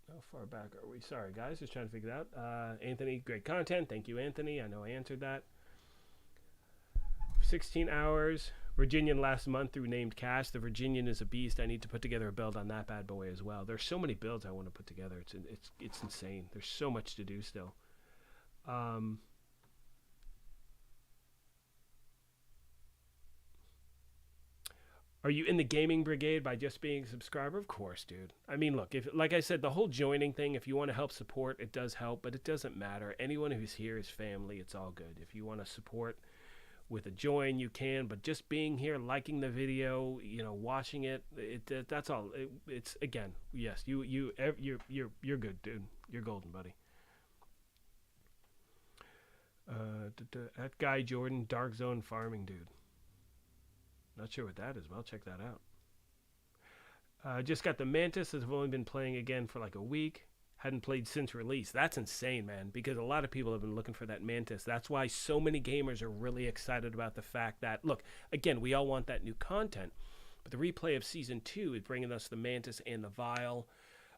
How far back are we? Sorry, guys. Just trying to figure it out. Anthony, great content. Thank you, Anthony. I know I answered that. 16 hours. Virginian last month through named cash. The Virginian is a beast. I need to put together a build on that bad boy as well. There's so many builds I want to put together. It's insane. There's so much to do still. Are you in the gaming brigade by just being a subscriber? Of course, dude. I mean, look, if like I said, the whole joining thing, if you want to help support, it does help, but it doesn't matter. Anyone who's here is family. It's all good. If you want to support with a join, you can, but just being here, liking the video, you know, watching it, that's all. It's again, yes, you're good, dude. You're golden, buddy. That guy Jordan, Dark Zone Farming, dude. Not sure what that is, but I'll check that out. Just got the Mantis. I've only been playing again for like a week. Hadn't played since release. That's insane, man, because a lot of people have been looking for that Mantis. That's why so many gamers are really excited about the fact that, look, again, we all want that new content, but the replay of Season 2 is bringing us the Mantis and the Vial.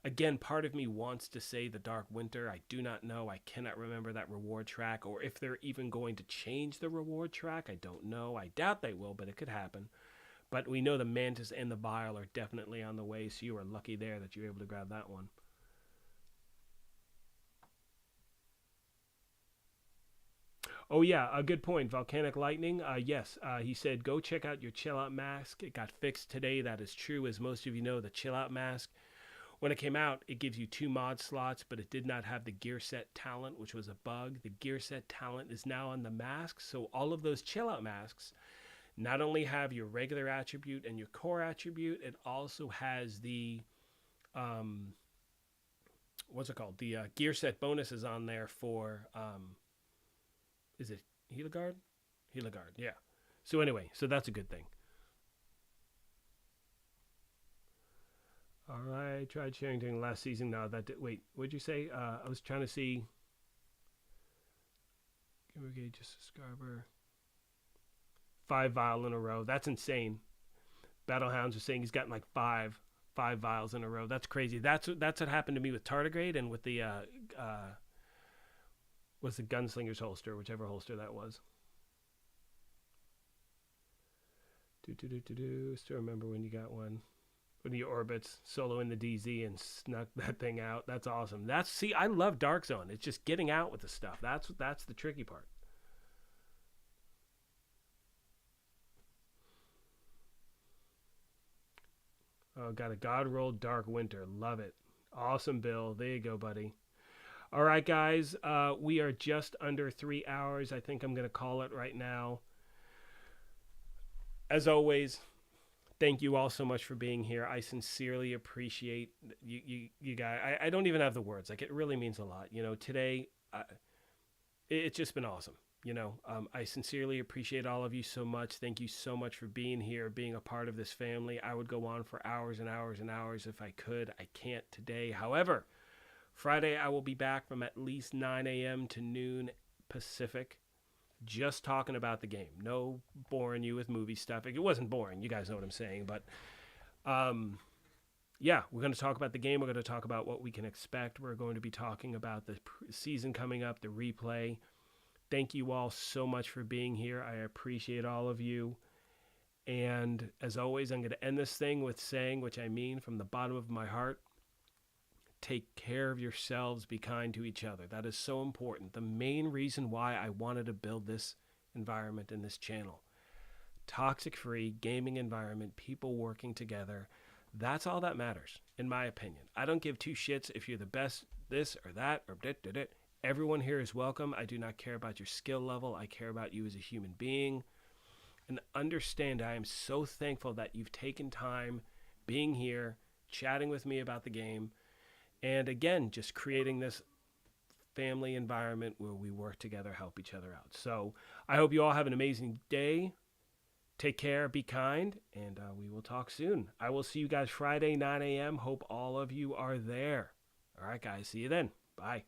Again, part of me wants to say the Dark Winter. I do not know. I cannot remember that reward track, or if they're even going to change the reward track. I don't know. I doubt they will, but it could happen. But we know the Mantis and the Vial are definitely on the way, so you are lucky there that you're able to grab that one. Oh, yeah, a good point. Volcanic Lightning, yes. He said, go check out your Chill Out Mask. It got fixed today. That is true. As most of you know, the Chill Out Mask, when it came out, it gives you 2 mod slots, but it did not have the gear set talent, which was a bug. The gear set talent is now on the mask, so all of those Chill Out Masks not only have your regular attribute and your core attribute, it also has the... what's it called? The gear set bonuses on there for is it Heligard? Heligard, yeah. So anyway, so that's a good thing. All right, tried sharing during last season. No, that did, wait, what'd you say? I was trying to see. Okay, just a subscriber. 5 vial in a row. That's insane. Battlehounds are saying he's gotten like five vials in a row. That's crazy. That's what happened to me with tardigrade and with the was the gunslinger's holster, whichever holster that was. Still remember when you got one. When you orbits solo in the DZ and snuck that thing out. That's awesome. See, I love Dark Zone. It's just getting out with the stuff. That's the tricky part. Oh, got a God Roll Dark Winter. Love it. Awesome, Bill. There you go, buddy. All right, guys. We are just under 3 hours. I think I'm going to call it right now. As always, thank you all so much for being here. I sincerely appreciate you guys. I don't even have the words. Like, it really means a lot. Today, it's just been awesome. I sincerely appreciate all of you so much. Thank you so much for being here, being a part of this family. I would go on for hours and hours and hours if I could. I can't today. However, Friday I will be back from at least 9 a.m. to noon Pacific, just talking about the game. No boring you with movie stuff. It wasn't boring. You guys know what I'm saying. But yeah, we're going to talk about the game. We're going to talk about what we can expect. We're going to be talking about the season coming up, the replay. Thank you all so much for being here. I appreciate all of you. And as always, I'm going to end this thing with saying, which I mean from the bottom of my heart, take care of yourselves, be kind to each other. That is so important. The main reason why I wanted to build this environment in this channel. Toxic-free gaming environment, people working together. That's all that matters, in my opinion. I don't give two shits if you're the best this or that or dit. Everyone here is welcome. I do not care about your skill level. I care about you as a human being. And understand, I am so thankful that you've taken time being here, chatting with me about the game, and again, just creating this family environment where we work together, help each other out. So I hope you all have an amazing day. Take care, be kind, and we will talk soon. I will see you guys Friday, 9 a.m. Hope all of you are there. All right, guys. See you then. Bye.